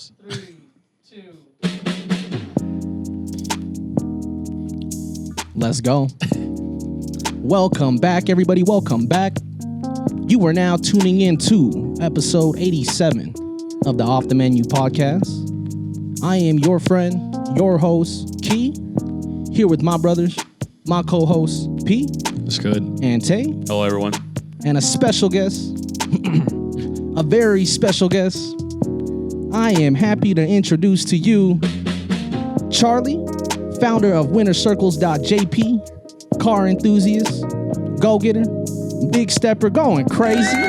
this. 3, 2. Let's go. Welcome back, everybody. Welcome back. You are now tuning in to episode 87 of the Off the Menu podcast. I am your friend, your host, Key, here with my brothers, my co-hosts, P. That's good. And Tay. Hello, everyone. And a special guest, a very special guest. I am happy to introduce to you Charlie, founder of winnercircles.jp, car enthusiast, go-getter, big stepper, going crazy.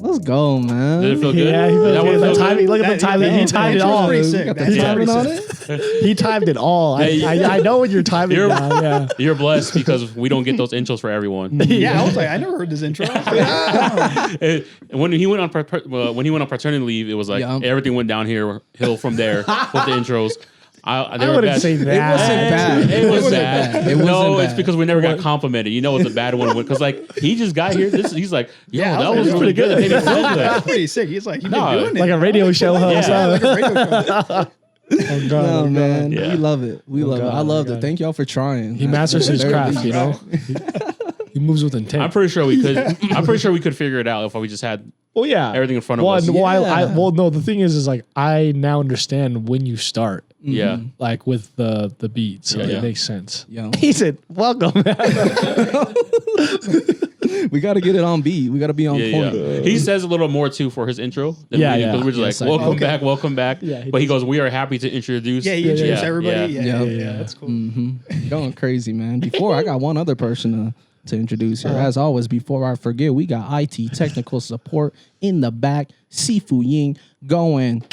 Let's go, man. Did it feel good? Yeah, he That one feel good? Look at the timing. He timed it all. Pretty sick. Got the timing on it? He timed it all. Yeah, I know when you're timing You're- down. Yeah. You're blessed because we don't get those intros for everyone. Yeah, I was like, I never heard this intro. And when he went on paternity leave, it was like Yeah. everything went downhill from there with the intros. I wouldn't say that. It wasn't bad. It was bad. It wasn't No, bad. it's because we never got complimented. You know, it's a bad one because like he just got here. He's like, yo, Yeah, I that was was like, really good. It made me feel That's good. pretty sick. He's like, you've No, been doing it. Like a radio show host. Yeah. Like a radio show. No, man. Yeah. We love it. We love it. I loved it. God. Thank y'all for trying. He masters his craft, you know? He moves with intent. I'm pretty sure we could. I'm pretty sure we could figure it out if we just had well, yeah. everything in front of Well, us. no, the thing is like, I now understand when you start. Yeah. Like with the beat, so Yeah. it makes sense. Yo. He said, "Welcome." We got to get it on beat. We got to be on point. He says a little more too for his intro. Than Yeah, we do, yeah. because we're just Yes, like, I- welcome okay. back, welcome back. Yeah, he But he goes, we are happy to introduce. Yeah, he introduced Yeah, everybody. yeah. Yeah, that's cool. Going crazy, man. Before, I got one other person to introduce here. As always, before I forget, we got IT technical support in the back. Sifu Ying going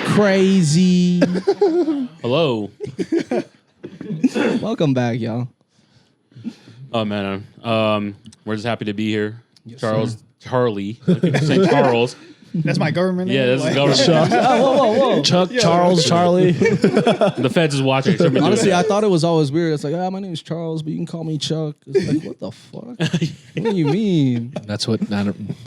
crazy. Hello. Welcome back, y'all. Oh man, we're just happy to be here. Yes, Charlie. I keep saying Charles. That's my government name. Yeah, this is Like- government. Whoa. Chuck, Charles, Charlie. The feds is watching. So we're doing Honestly, that. I thought it was always weird. It's like, my name is Charles, but you can call me Chuck. It's like, what the fuck? What do you mean? That's what I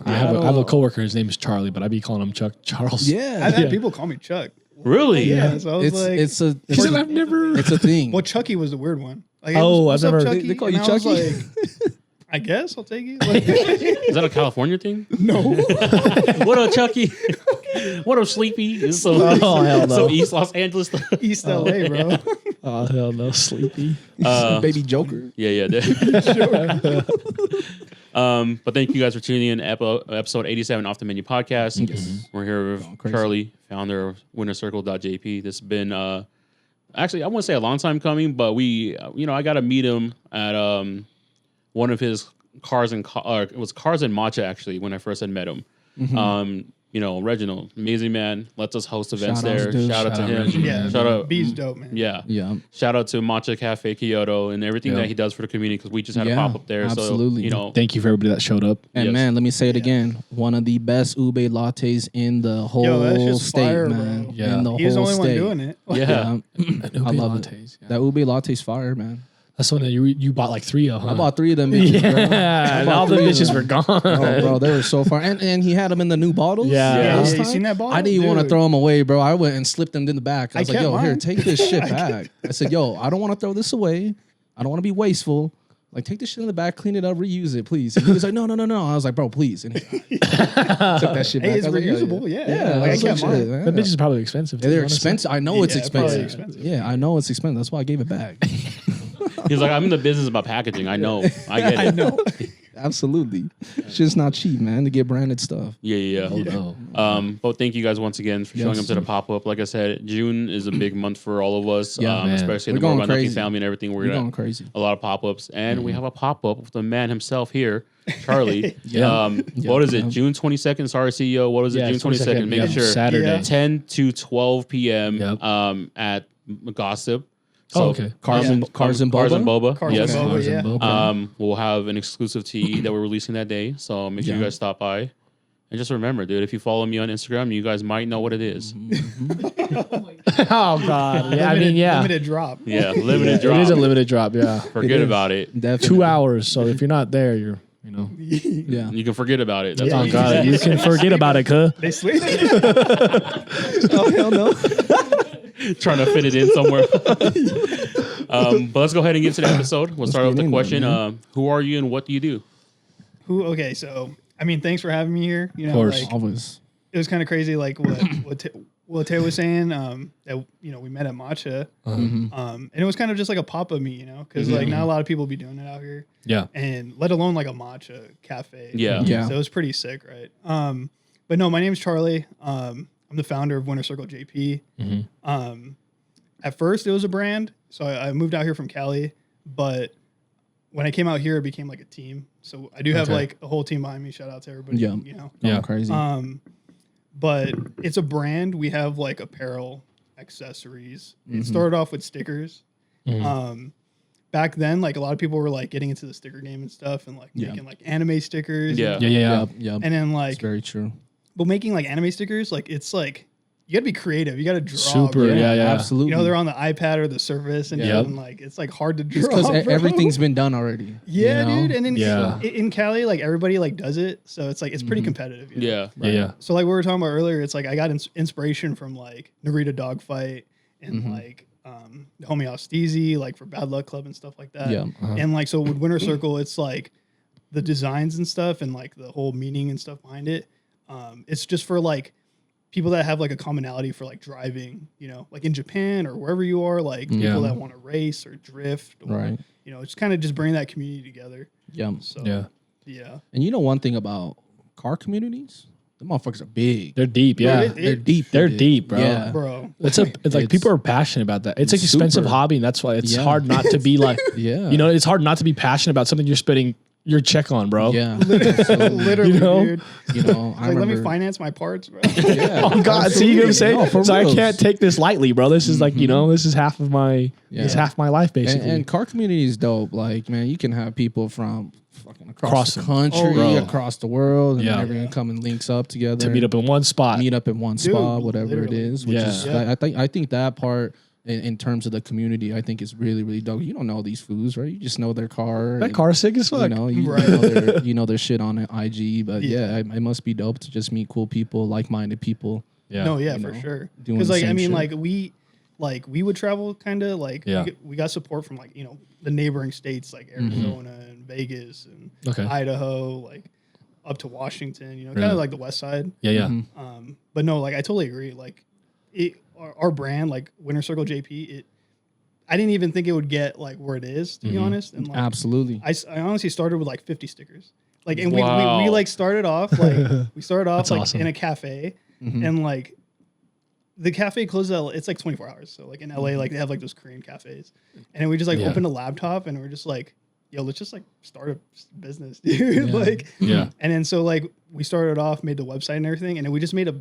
have a coworker. His name is Charlie, but I be calling him Chuck Charles. Yeah. I've had people call me Chuck. Really? Yeah, so I was like, It's a He said, "I've never." it's a thing. well, Chucky was the weird one. Like, Oh, what's I've up, never- Chucky? They call And you I was Chucky? like, I guess I'll take it. Like, Is that a California thing? no. What up, Chucky? What up, Sleepy? It's so, Oh, hell no. so East Los Angeles. East LA, bro. Oh hell no, sleepy. Baby Joker. Yeah. But thank you guys for tuning in episode 87 Off the Menu podcast. We're here with crazy. Charlie, founder of winnercircle.jp. This has been actually I wouldn't say a long time coming, but I got to meet him at one of his cars and it was Cars and Matcha actually when I first had met him. Reginald, amazing man, lets us host events Shout outs, there. dude. Shout out to him. Yeah, Shout out. B's dope, man. Yeah. Yeah. Shout out to Matcha Cafe Kyoto and everything Yeah. that he does for the community because we just had a Yeah, pop up there. absolutely. So, Thank you for everybody that showed up. And Yes. man, let me say it again. One of the best ube lattes in the whole Yo, that's just state, fire, man. bro. Yeah. In the He's the whole only one state. doing it. yeah. I love it. That ube latte's fire, man. That's the one that you bought like 3 of. Huh? I bought 3 of them. Bitches, bro. Yeah, and bought all the 3 of bitches them. were gone. Oh, bro, they were so far. And he had them in the new bottles. Yeah. Yeah, last you time. seen that bottle? I didn't even want to Dude. throw them away, bro. I went and slipped them in the back. I was like, kept yo, here, mine. take this shit back. I said, yo, I don't want to throw this away. I don't want to be wasteful. Like, take this shit in the back, clean it up, reuse it, please. And he was like, no. I was like, bro, please. And he took that shit back. Hey, it's I was like, reusable. Yeah. Yeah, Like, I was like, kept mine. shit, man. That bitch is probably expensive. Yeah, too, they're honestly. expensive. I know it's Yeah, probably expensive. expensive. Yeah, I know it's expensive. That's why I gave it back. He's like, I'm in the business about packaging. I know. I get it. I know. Absolutely. Shit's not cheap, man, to get branded stuff. Yeah. Oh, no. But thank you guys once again for showing Yes. up to the pop up. Like I said, June is a big month for all of us, Yeah, man. especially in We're the More going About Nothing crazy. family and everything. We're We're going gonna crazy. a lot of pop ups, and we have a pop up with the man himself here, Charlie. Yeah. What is it? Yeah. June 22nd. Sorry, CEO. What was it? Yeah, June 22nd. Make Yep, sure Saturday. Yeah. 10 to 12 p.m. Yep. At Gossip. Oh, okay. Cars and Boba? Cars and Boba. Cars Yes. and Boba, Cars and yeah. Boba. We'll have an exclusive tea that we're releasing that day. So make sure you Yeah. guys stop by. And just remember, dude, if you follow me on Instagram, you guys might know what it is. Oh God. Yeah. I mean, yeah. Limited drop. Yeah, limited drop. It is a limited drop. Yeah. Forget about it. Definitely. 2 hours. So if you're not there, you're. Yeah. You can forget about it. That's Yeah. all Oh you God. You can forget about it, cuh. They sleep. Oh hell no. trying to fit it in somewhere. But let's go ahead and get to the episode. We'll start off with the get in question: there, man. who are you and what do you do? Okay, so I mean, thanks for having me here. You know, Of course. like, Always. it was kind of crazy, like what Tay was saying. That we met at Matcha, and it was kind of just like a pop up meet, because like not a lot of people be doing it out here, Yeah. and let alone like a matcha cafe. Yeah. Yeah. So it was pretty sick, right? But no, my name's Charlie. I'm the founder of Winter Circle JP. At first, it was a brand, so I moved out here from Cali, but when I came out here, it became like a team. So I do have Okay. like a whole team behind me. Shout out to everybody. Yeah. Yeah. Oh, crazy. But it's a brand. We have like apparel, accessories. It started off with stickers. Back then, like a lot of people were like getting into the sticker game and stuff, and like making like anime stickers. Yeah. Yeah. Yep. And then It's like, very true. but making like anime stickers, like it's like you gotta be creative. You gotta draw. Super. bro. Yeah. Absolutely. You know, they're on the iPad or the Surface, and, Yeah. shit, and like it's like hard to draw. because bro. everything's been done already. Yeah, you know? dude. And then Yeah. in Cali, like everybody like does it, so it's like it's pretty competitive. you know? Yeah. Yeah. So like we were talking about earlier, it's like I got inspiration from like Narita Dogfight and like Homie Osteezy, like for Bad Luck Club and stuff like that. Yeah. And like so with Winter Circle, it's like the designs and stuff and like the whole meaning and stuff behind it. It's just for like people that have like a commonality for like driving, like in Japan or wherever you are, like people that want to race or drift, or, Right. it's kind of just bringing that community together. Yeah. So yeah. And you know one thing about car communities? The motherfuckers are big. They're deep. Yeah. They're deep. They're dude. deep, bro. Yeah. Bro. It's like It's- people are passionate about that. It's like expensive super. hobby, and that's why it's Yeah. hard not to be like, Yeah. it's hard not to be passionate about something you're spending your check on, bro. Yeah. Literally, You know? dude. You know, I Like, let remember. me finance my parts, bro. Yeah. Oh God! See what I'm saying? No, for So I reals. can't take this lightly, bro. This is like this is half of my this is Yeah. half my life basically. And car community is dope. Like, man, you can have people from fucking across Across the the- country, bro. across the world, and Yeah. everyone come and links up together to meet up in one spot. meet up in one Dude, spot, whatever literally. it is. Which Yeah. is, Yeah. I think that part in terms of the community, I think is really, really dope. You don't know these fools, right? You just know their car. That and, car sick as fuck. You know, you, Right. you know their shit on IG, but Yeah. it must be dope to just meet cool people, like-minded people. Yeah. No, yeah, You for know, sure. doing Because the like I same mean, shit. we would travel kind of like Yeah. we got support from like the neighboring states like Arizona and Vegas and Okay. Idaho, like up to Washington. Kind Really? of like the West Side. Yeah. Yeah. But no, like I totally agree. Like our brand, like Winter Circle JP, I didn't even think it would get like where it is, to be honest. And like Absolutely. I honestly started with like 50 stickers. Like, and Wow. we like started off like That's like awesome. in a cafe, and like the cafe closes at it's like 24 hours. So like in LA, like they have like those Korean cafes, and then we just like Yeah. opened a laptop and we're just like, yo, let's just like start a business, dude. Yeah. Like, Yeah. and then so like we started off, made the website and everything, and then we just made a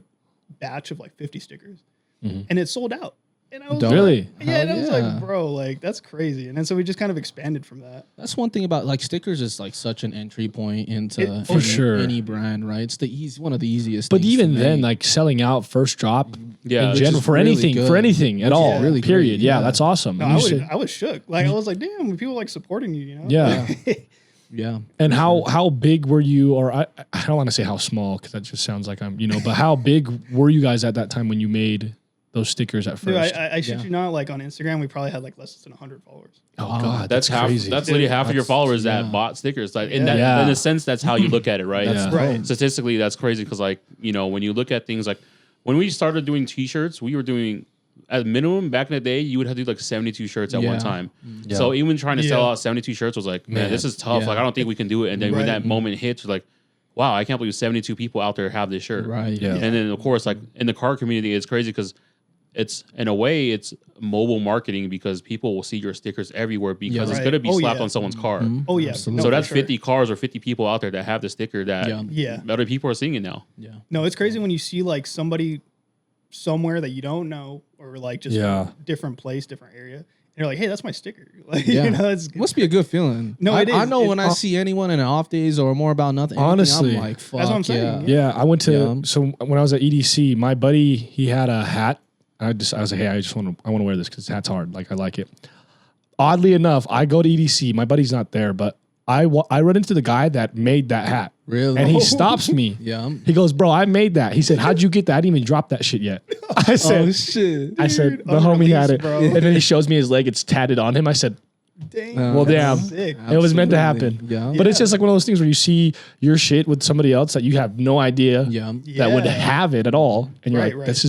batch of like 50 stickers, and it sold out. And I was Dope. like, Really? yeah, and I Hell was yeah. like, bro, like that's crazy. And then so we just kind of expanded from that. That's one thing about like stickers is like such an entry point into For any, sure. any brand, right? It's one of the easiest. But things even to then, make. like selling out first drop Yeah. in Which general is for really anything, good. for anything at Which is all. really period. great, Yeah, yeah. that's awesome. No, You I should- was shook. Like I was like, damn, people like supporting you, Yeah. yeah, And how big were you, or I don't want to say how small because that just sounds like I'm, but how big were you guys at that time when you made those stickers at Dude, first? I shit Yeah. you not. Like on Instagram, we probably had like less than 100 followers. oh God, That's half. crazy. That's literally half of your That's- followers that yeah. bought stickers. Like Yeah. in a sense, that's how you look at it, right? That's Right. Statistically, that's crazy because like when you look at things like when we started doing T-shirts, we were doing at minimum back in the day, you would have to do like 72 shirts at Yeah. one time. Yeah. So even trying to sell Yeah. out 72 shirts was like, man, Man. this is tough. Yeah. Like I don't think we can do it. And then when Right. that moment hits, you're like, wow, I can't believe 72 people out there have this shirt. right. Yeah. And then of course, like in the car community, it's crazy because it's in a way it's mobile marketing because people will see your stickers everywhere because Yeah. it's Right. going to be Oh, slapped yeah. on someone's car. Oh yeah, Absolutely. So for that's sure. 50 cars or 50 people out there that have the sticker that Yeah. Yeah. other people are seeing it now. Yeah. No, it's crazy when you see like somebody somewhere that you don't know or like just Yeah. different place, different area. And you're like, hey, that's my sticker. Like, Yeah. it's It must be a good feeling. No, I, it is. I know It's when I see anyone in an off days or more about nothing. anything, Honestly. I'm like, fuck That's what I'm saying. yeah. Yeah, I went to Yeah. so when I was at EDC, my buddy he had a hat I was like, hey, I want to wear this because hat's hard. Like I like it. Oddly enough, I go to EDC. My buddy's not there, but I run into the guy that made that hat. Really? And he stops me. Yeah. He goes, bro, I made that. He said, how'd you get that? I didn't even drop that shit yet. I said, Oh shit. I said, the homie unreleased, had it. bro. And then he shows me his leg. It's tatted on him. I said, Dang. well, That's damn. Sick. It was meant to happen. Yeah. But it's just like one of those things where you see your shit with somebody else that you have no idea Yeah. that would Yeah. have it at all. And you're Right, like, right. this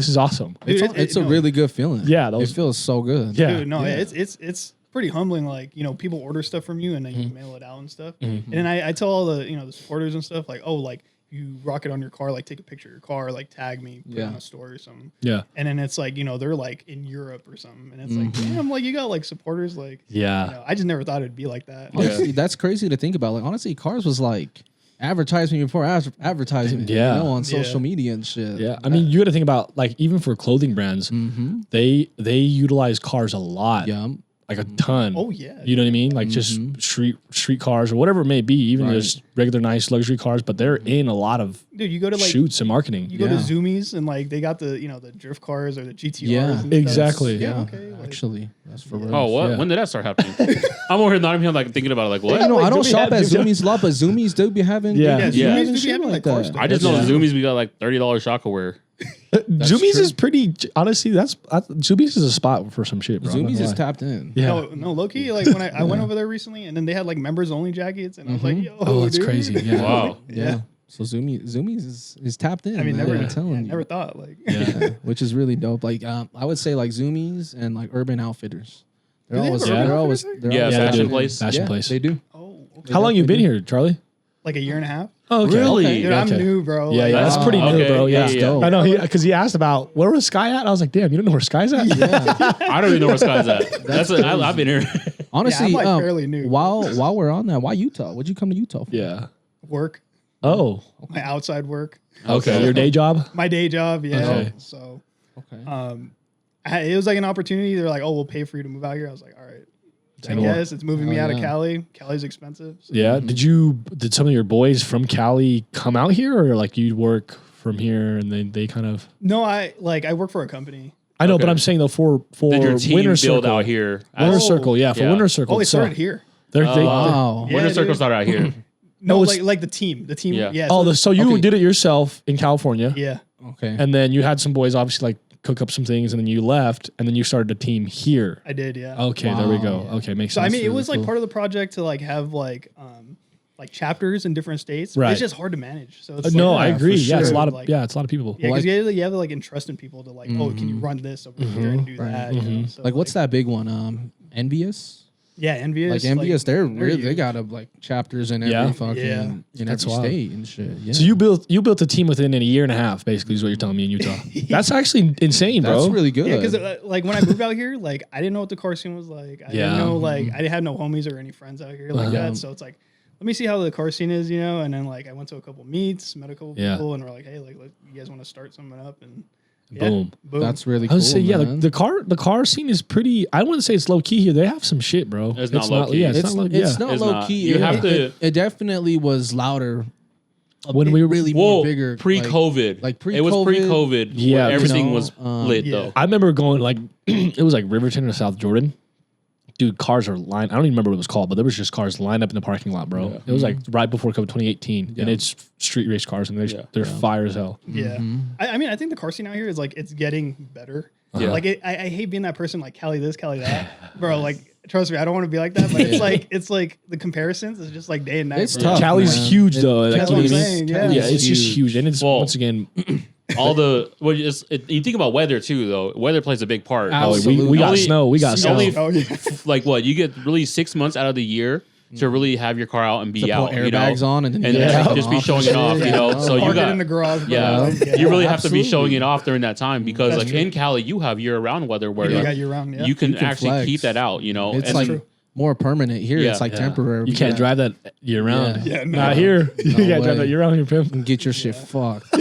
is awesome. It's, Dude, it's a no. really good feeling. Yeah, it those- feels so good. Yeah. Dude, no, Yeah. it's pretty humbling. Like, you know, people order stuff from you and then you mail it out and stuff. Mm-hmm. And then I tell all the, you know, the supporters and stuff like, oh, like you rock it on your car, like take a picture of your car, like tag me, put it Yeah. on a story or something. Yeah. And then it's like, you know, they're like in Europe or something. And it's like, damn, like you got like supporters. Like, Yeah. you know, I just never thought it'd be like that. Honestly, that's crazy to think about. Like, honestly, Cars was like advertisement before advertisement. Yeah. You know, on Yeah. social media and shit. Yeah. I mean, you got to think about like even for clothing brands, Mm-hmm. they utilize cars a lot. Yeah. Like a ton. Oh, yeah. You know what I mean? Like just street cars or whatever it may be, even Right. just regular nice luxury cars, but they're in a lot of Dude, you go to like, shoots and marketing. you go to Yeah. Zoomies and like they got the, you know, the drift cars or the GTRs. Yeah. and stuff. Exactly. Yeah. Okay. Like, Actually, that's for real. Oh, what? Yeah. When did that start happening? I'm over here nodding here, like thinking about it, like what? You know, like, I don't Zoomies shop had- at Zoomies a lot, but Zoomies do be having Yeah. yeah, Yeah. Zoomies do be shit having like like car that. stuff. I just know Yeah. Zoomies. We got like $30 Shockware. Zoomies true. is pretty, honestly, Zoomies is a spot for some shit, bro. I'm not Zoomies gonna is lie. tapped in. Yeah. No, low key. Like when I went over there recently, and then they had like members only jackets, and I was like, yo, Oh, that's dude. crazy. Yeah. Wow. Yeah. So Zoomies is tapped in. I mean, man, never, I'm telling you. never thought like. Yeah. Which is really dope. Like I would say like Zoomies and like Urban Outfitters. They're Do they always have Urban they're always Outfitters they're Yeah, always Fashion tapped in. Place. Fashion Yeah, Place. They do. Oh, okay. How long you been definitely here, Charlie? Like a year and a half. Oh, okay. Really? Okay. Dude, I'm Okay. new, bro. Yeah, Like, yeah, that's Oh, pretty new, okay. bro. Yeah, Yeah, yeah. dope. I know because he asked about where was Sky at. I was like, damn, you don't know where Sky's at? Yeah. I don't even know where Sky's at. I've been here. Honestly, I'm, like, fairly new. while we're on that, why Utah? What'd you come to Utah for? Yeah. Work, Oh, my outside work, okay. Your day job? my day job. Yeah. Okay. So, Okay. it was like an opportunity. They're like, oh, we'll pay for you to move out here. I was like, all right. I Cool. guess it's moving me Oh, out of yeah. Cali. Cali's expensive. So. Yeah. Did some of your boys from Cali come out here, or like you work from here and they kind of? No, I work for a company. I know, Okay. but I'm saying though for Did your team Winter build Circle out here? Winter Oh. Circle, yeah, for Yeah. Winter Circle. Oh, they itself. started here. Wow. Yeah, Winter dude. Circle started out here. No, it's- like the team. The team. Yeah. Yeah. Oh, so you Okay. did it yourself in California, yeah. Okay. and then you had some boys obviously like cook up some things, and then you left, and then you started a team here. I did. Yeah. Okay, there we go. Wow. Okay, makes So sense. I mean, it really was like cool. part of the project to like have like chapters in different states. But Right. it's just hard to manage. So it's no, like, I yeah, agree. for Yeah, it's a sure. lot of Like- it's a lot of people. Yeah, Like- because you have to like entrust in people to like, oh, can you run this over here and do Right. that? You know? So, Like what's that big one? Envious? Yeah, envious. Like Envious, they're really they huge. got like chapters in every Yeah. fucking Yeah. in That's every wild. state and shit. Yeah. So you built a team within a year and a half, basically, is what you're telling me in Utah. That's actually insane, bro. That's really good. Yeah, because like when I moved out here, like I didn't know what the car scene was like. I Yeah. didn't know like I had no homies or any friends out here like Uh-huh. that. So it's like, let me see how the car scene is, you know. And then like I went to a couple meets, met a couple Yeah. people, and we're like, hey, like you guys want to start something up? And Boom. boom. That's really I cool. would say, yeah, man. the car scene is pretty. I wouldn't say it's low key here. They have some shit, bro. It's not low key. Yeah, it's not low, it's yeah. not It's low not. key. You have to- It definitely was louder When we were really Whoa, more bigger. pre-COVID. like It was pre-COVID. pre-COVID. Yeah, where everything you know, was lit yeah. though. I remember going like it was like Riverton or South Jordan. Dude, cars are lined. I don't even remember what it was called, but there was just cars lined up in the parking lot, bro. Yeah. It was like right before COVID 2018, and Yeah. it's street race cars, and Yeah. they're fire as hell. Yeah, I mean, I think the car scene out here is like it's getting better. Yeah. Like I hate being that person like Cali this, Cali that, bro. Like trust me, I don't want to be like that. But it's like the comparisons is just like day and night. It's bro. tough. Cali's man. huge though. Like, That's you know what I'm what I mean? saying. Cali's Yeah, Yeah, it's just huge, and it's Well, once again. All the you think about weather too though. Weather plays a big part. Oh, Absolutely. we got Only- snow. We got snow. only- Oh yeah. Like what you get really 6 months out of the year to really have your car out and be To out. put You know, airbags on and then and yeah. just be showing it off. You know, so you Park it got in the garage. Bro. yeah, Like, you really have to be Absolutely. showing it off during that time because That's like true. in Cali you have year-round weather where You like, got year round. Yeah. you can can actually flex. keep that out. You know, It's and like true. more permanent here. Yeah. It's like Yeah. temporary. You can't Yeah. drive that year round. Yeah. Yeah, no. Not here. You can't drive way. that year round here, pimp. And get your shit fucked.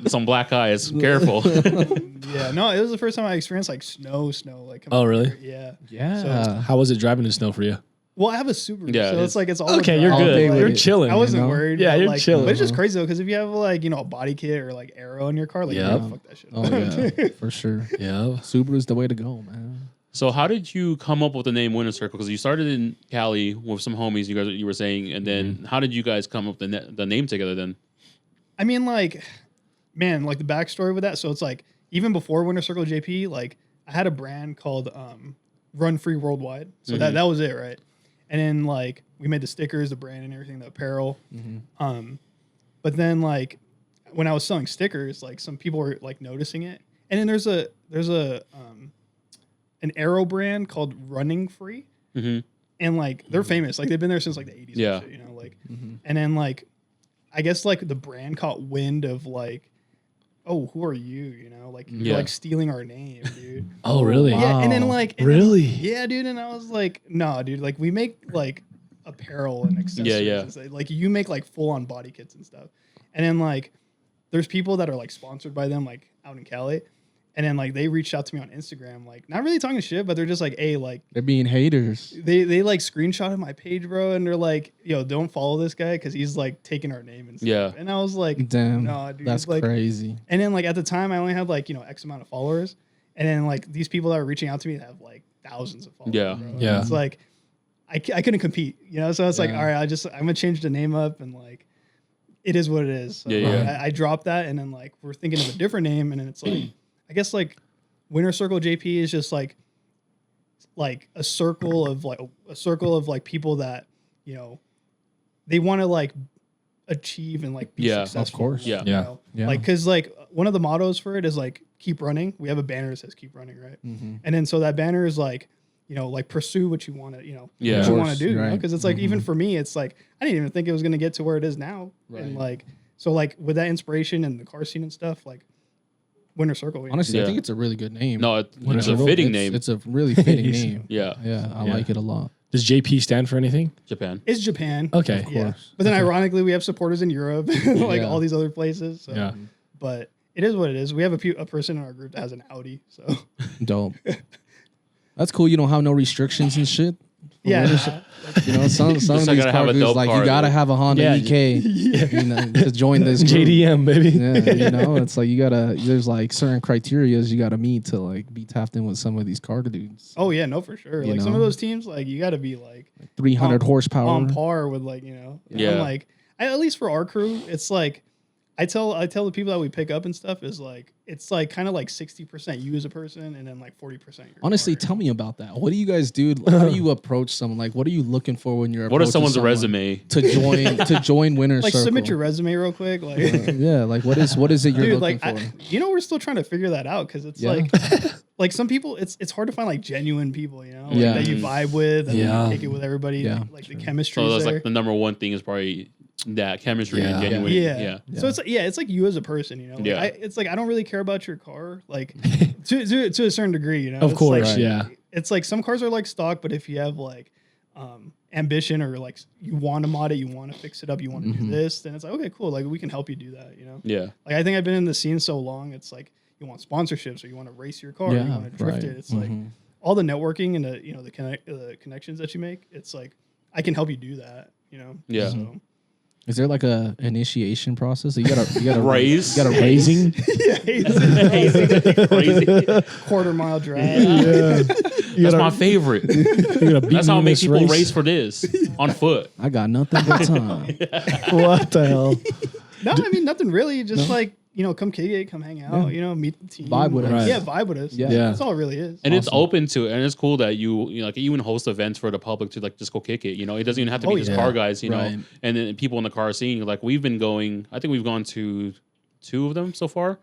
some black eyes. Careful. Yeah, no, it was the first time I experienced like snow, like. coming Oh, out really? here. Yeah. Yeah. How was it driving in snow for you? Well, I have a Subaru, Yeah, so it's like it's all Okay, you're All good. day with You're it. chilling. I wasn't you know? worried. Yeah, but, you're like, chilling. But it's just crazy though, because if you have like a body kit or like aero in your car, like Yeah. fuck that shit. Oh yeah, for sure. Yeah. Subaru's the way to go, man. So how did you come up with the name Winter Circle? Because you started in Cali with some homies. You were saying, and then how did you guys come up with the name together? Then I mean, like, man, like the backstory with that. So it's like even before Winter Circle JP, like I had a brand called Run Free Worldwide. So that was it, right? And then like we made the stickers, the brand, and everything, the apparel. But then like when I was selling stickers, like some people were like noticing it. And then there's an aero brand called Running Free, and like they're famous. Like they've been there since like the 80s. Yeah. And shit, you know, like, and then like I guess like the brand caught wind of like, oh, who are you? You know, like you're like stealing our name, dude. Oh, really? Yeah, and then Wow. like Really? yeah, dude. And I was like, no, dude. Like we make like apparel and accessories. Yeah. And stuff. Like you make like full on body kits and stuff. And then like there's people that are like sponsored by them, like out in Cali. And then like they reached out to me on Instagram, like not really talking shit, but they're just like, hey, like They're being haters. they like screenshotted my page, bro, and they're like, yo, don't follow this guy because he's like taking our name and stuff. Yeah. And I was like, Damn, no, dude, that's like, crazy. And then like at the time, I only had like X amount of followers, and then like these people that were reaching out to me have like thousands of followers. Yeah. Bro. And Yeah. it's like I couldn't compete, So it's like, all right, I'm gonna change the name up, and like it is what it is. So I dropped that, and then like we're thinking of a different name, and then it's like I guess like Winter Circle JP is just like a circle of like people that they want to like achieve and like be successful. Of course. Yeah. Yeah. Like because like one of the mottos for it is like keep running. We have a banner that says keep running, right? And then so that banner is like like pursue what you want to Yeah. what you Of want course, to do, right. because it's like even for me, it's like I didn't even think it was gonna get to where it is now, and like so like with that inspiration and the car scene and stuff, like Winter Circle. Honestly, Yeah. I think it's a really good name. no, it's a Circle. fitting It's- name. It's a really fitting name. Yeah, Yeah, I like it a lot. Does JP stand for anything? Japan. It's Japan. Okay. Of Yeah. course. But then ironically, we have supporters in Europe, like Yeah. all these other places. So. Yeah. But it is what it is. We have a person in our group that has an Audi. So Dope. That's cool. You don't have no restrictions and shit. yeah. Some of I these gotta have car a groups, dope like car, you gotta though. have a Honda Yeah. EK to join this group. JDM, baby. Yeah, it's like there's like certain criterias you gotta meet to like be tapped in with some of these car dudes. Oh yeah, no, for sure. You Like some know? of those teams, like you got to be like 300 on- horsepower. on par with like Yeah. I'm like at least for our crew, it's like I tell the people that we pick up and stuff is like it's like kind of like 60% you as a person and then like 40% your Honestly, car. tell me about that. What do you guys do? How do you approach someone? Like, what are you looking for when you're What is approaching someone's someone resume? to join Winter like Circle? submit your resume real quick, like. Yeah, like what is it you're Dude, looking like for? we're still trying to figure that out because it's Yeah. like some people it's hard to find like genuine people, like, Yeah. that you vibe with and Yeah. you kick it with everybody. Yeah, Like the chemistry. So that's there. like the number one thing is probably that chemistry and Yeah. genuine. yeah. So it's like you as a person, Like, Yeah. it's like I don't really care about your car, like to a certain degree, Of It's course, like, yeah. It's like some cars are like stock, but if you have like ambition or like you want to mod it, you want to fix it up, you want to do this, then it's like okay, cool. Like we can help you do that, Yeah. Like I think I've been in the scene so long, it's like you want sponsorships or you want to race your car, or you Yeah, want to drift right. it. It's like all the networking and the connections that you make. It's like I can help you do that, Yeah. So. Is there like a initiation process? You gotta Raise? You gotta raising. Crazy. Quarter-mile drive. That's my favorite. That's how I make people race for this on foot. I got nothing but time. What the hell? No, I mean nothing really. Just like come kick it, come hang out. Meet the team, Vibe with us. Right. Yeah, vibe with us. Yeah. Yeah. That's all it really is. And it's open to it, and it's cool that you like even host events for the public to like just go kick it. It doesn't even have to be Oh, just yeah. car guys, Right. and then people in the car scene. Like we've been going, I think we've gone to 2 of them so far,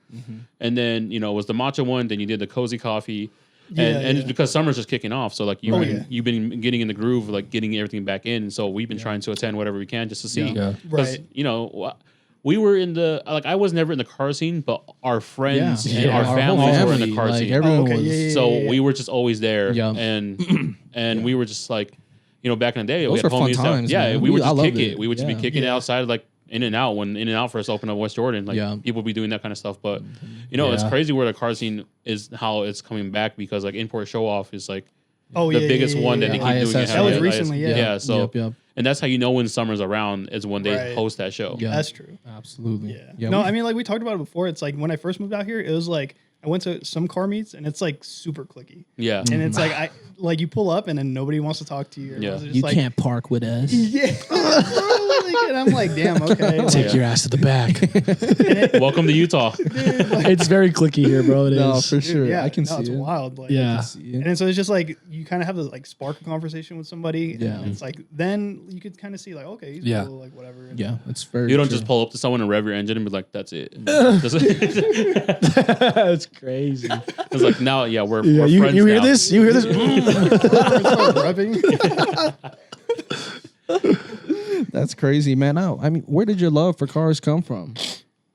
and then it was the matcha one. Then you did the cozy coffee, and Yeah. it's because summer's just kicking off. So like Oh, yeah. you've been getting in the groove, like getting everything back in. So we've been trying to attend whatever we can just to see. Yeah. Because, Right. we were in the I was never in the car scene, but our friends Yeah. and Yeah. our Our whole families were in the family, car like, scene. everyone okay, was. yeah. So we were just always there, Yeah. and we were just like, back in the day, Those we had were fun homies times, that, man. we would I just loved kick it. it. We would just be Yeah. kicking it Yeah. outside, like In and Out when In and Out first opened up West Jordan. Like Yeah. people would be doing that kind of stuff, but it's Yeah. crazy where the car scene is how it's coming back because like import show off is like Oh the yeah, biggest yeah, one yeah, that they yeah. keep doing. ISS. it. That was Yeah, recently, yeah. Yeah. So Yep. and that's how you know when summer's around is when they Right. host that show. Yeah. That's true. Absolutely. Yeah. No, I mean, like we talked about it before. It's like when I first moved out here, it was like I went to some car meets and it's like super cliquey. Yeah. And it's like I like you pull up and then nobody wants to talk to you. Yeah. Everyone's just You like, can't park with us. Yeah. And I'm like, damn, okay. Like, Take your ass to the back. Welcome to Utah. It's very clicky here, bro. It is. No, for dude, sure. yeah, I can no, see it's it. wild. Like, Yeah. and then so it's just like you kind of have to like spark a conversation with somebody. Yeah. And it's like then you could kind of see like, okay, he's Yeah. cool, like whatever. And Yeah, it's very. You don't true. just pull up to someone and rev your engine and be like, "That's it." That's crazy. It's like now, yeah, we're You friends hear now. this? You hear this? That's crazy, man. I mean, where did your love for cars come from?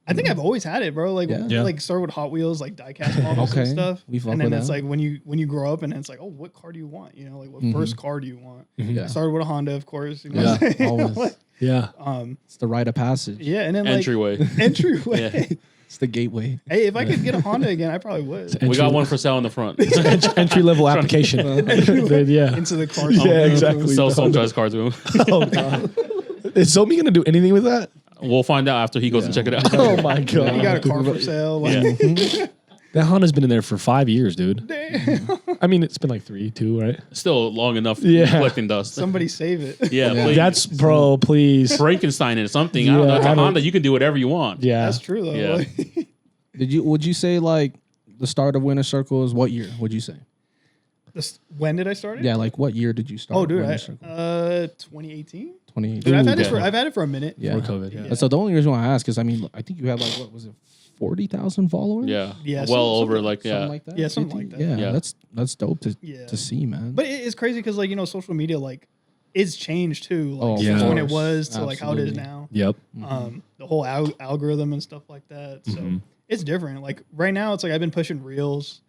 I think I've always had it, bro. Like, Yeah. like start with Hot Wheels, like diecast models Okay. and stuff. We fuck and then with it's that. like when you grow up and it's like, oh, what car do you want? You know, like what first car do you want? Yeah. I started with a Honda, of course. You know Yeah, what I'm saying? always. Like, Yeah. It's the rite of passage. yeah, and then like Entryway. entryway. Yeah. It's the gateway. Hey, if I could get a Honda again, I probably would. We got one for sale in the front. Entry level application. Dude, yeah. Into the car. Yeah, exactly. Sell some guy's car to him. Oh, God. Is Somi gonna do anything with that? We'll find out after he goes and check it out. Oh my God. You got a car for sale. Like, Yeah. That Honda's been in there for 5 years, dude. damn. I mean, it's been like 3, 2, right? Still long enough Yeah. collecting dust. Somebody save it. Yeah, please. That's bro, please. Frankenstein it or something. I don't know. Yeah, It's a I don't- Honda. You can do whatever you want. Yeah. That's true though. Yeah. Like, Would you say like the start of Winter Circle is what year? Would you say? when did I start it? Yeah, like what year did you start? Oh, dude, Winter I, Circle? 2018. 20. Dude, I've had it okay. for I've had it for a minute. Yeah. Before COVID, yeah. So the only reason why I ask is, I mean, I think you had like what was it, 40,000 followers? Yeah. Yeah, Well something- over like Something yeah. like that. Yeah, something 50? like that. Yeah, Yeah. that's dope to Yeah. see, man. But it's crazy because like social media like it's changed too. Like Oh, since yeah. when of it was to course. like how it is Absolutely. now. Yep. The whole algorithm and stuff like that. So it's different. Like right now, it's like I've been pushing reels,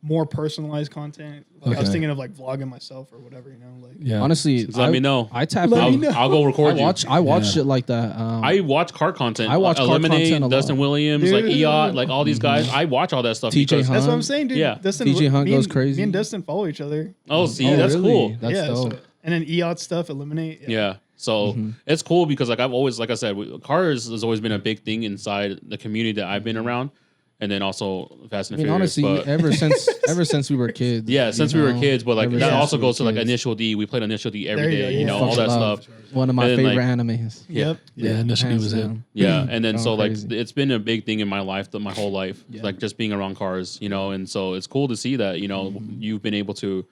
more personalized content. Like I was Okay. thinking of like vlogging myself or whatever, you know. Like Yeah. Honestly, Just let me know. I tap Let me in. know. I'll go record you. I watch Yeah. shit like that. I watch car content. I watch car Eliminate, content a lot. Dustin Williams, like Dude. EOT, like all these guys. I watch all that stuff. TJ because- Hunt. that's what I'm saying, dude. Yeah. Dustin, TJ Hunt me goes and- crazy. Me and Dustin follow each other. Oh, see, Oh, that's really? cool. That's yeah. dope. And then EOT stuff, eliminate. Yeah. So it's cool because like I've always, like I said, cars has always been a big thing inside the community that I've been around, and then also Fast I and mean, Furious. honestly, but ever since we were kids. yeah, since we were kids, but like Ever that since also we goes to were like kids. Initial D. We played Initial D every There you day, go, you yeah. know, all that Love. stuff. One of my And then, favorite like- animes. Yep. Yeah, Initial D hands was it. down. Yeah, and then Going so like crazy. it's been a big thing in my life, my whole life, like just being around cars, you know, and so it's cool to see that, you know, you've been able to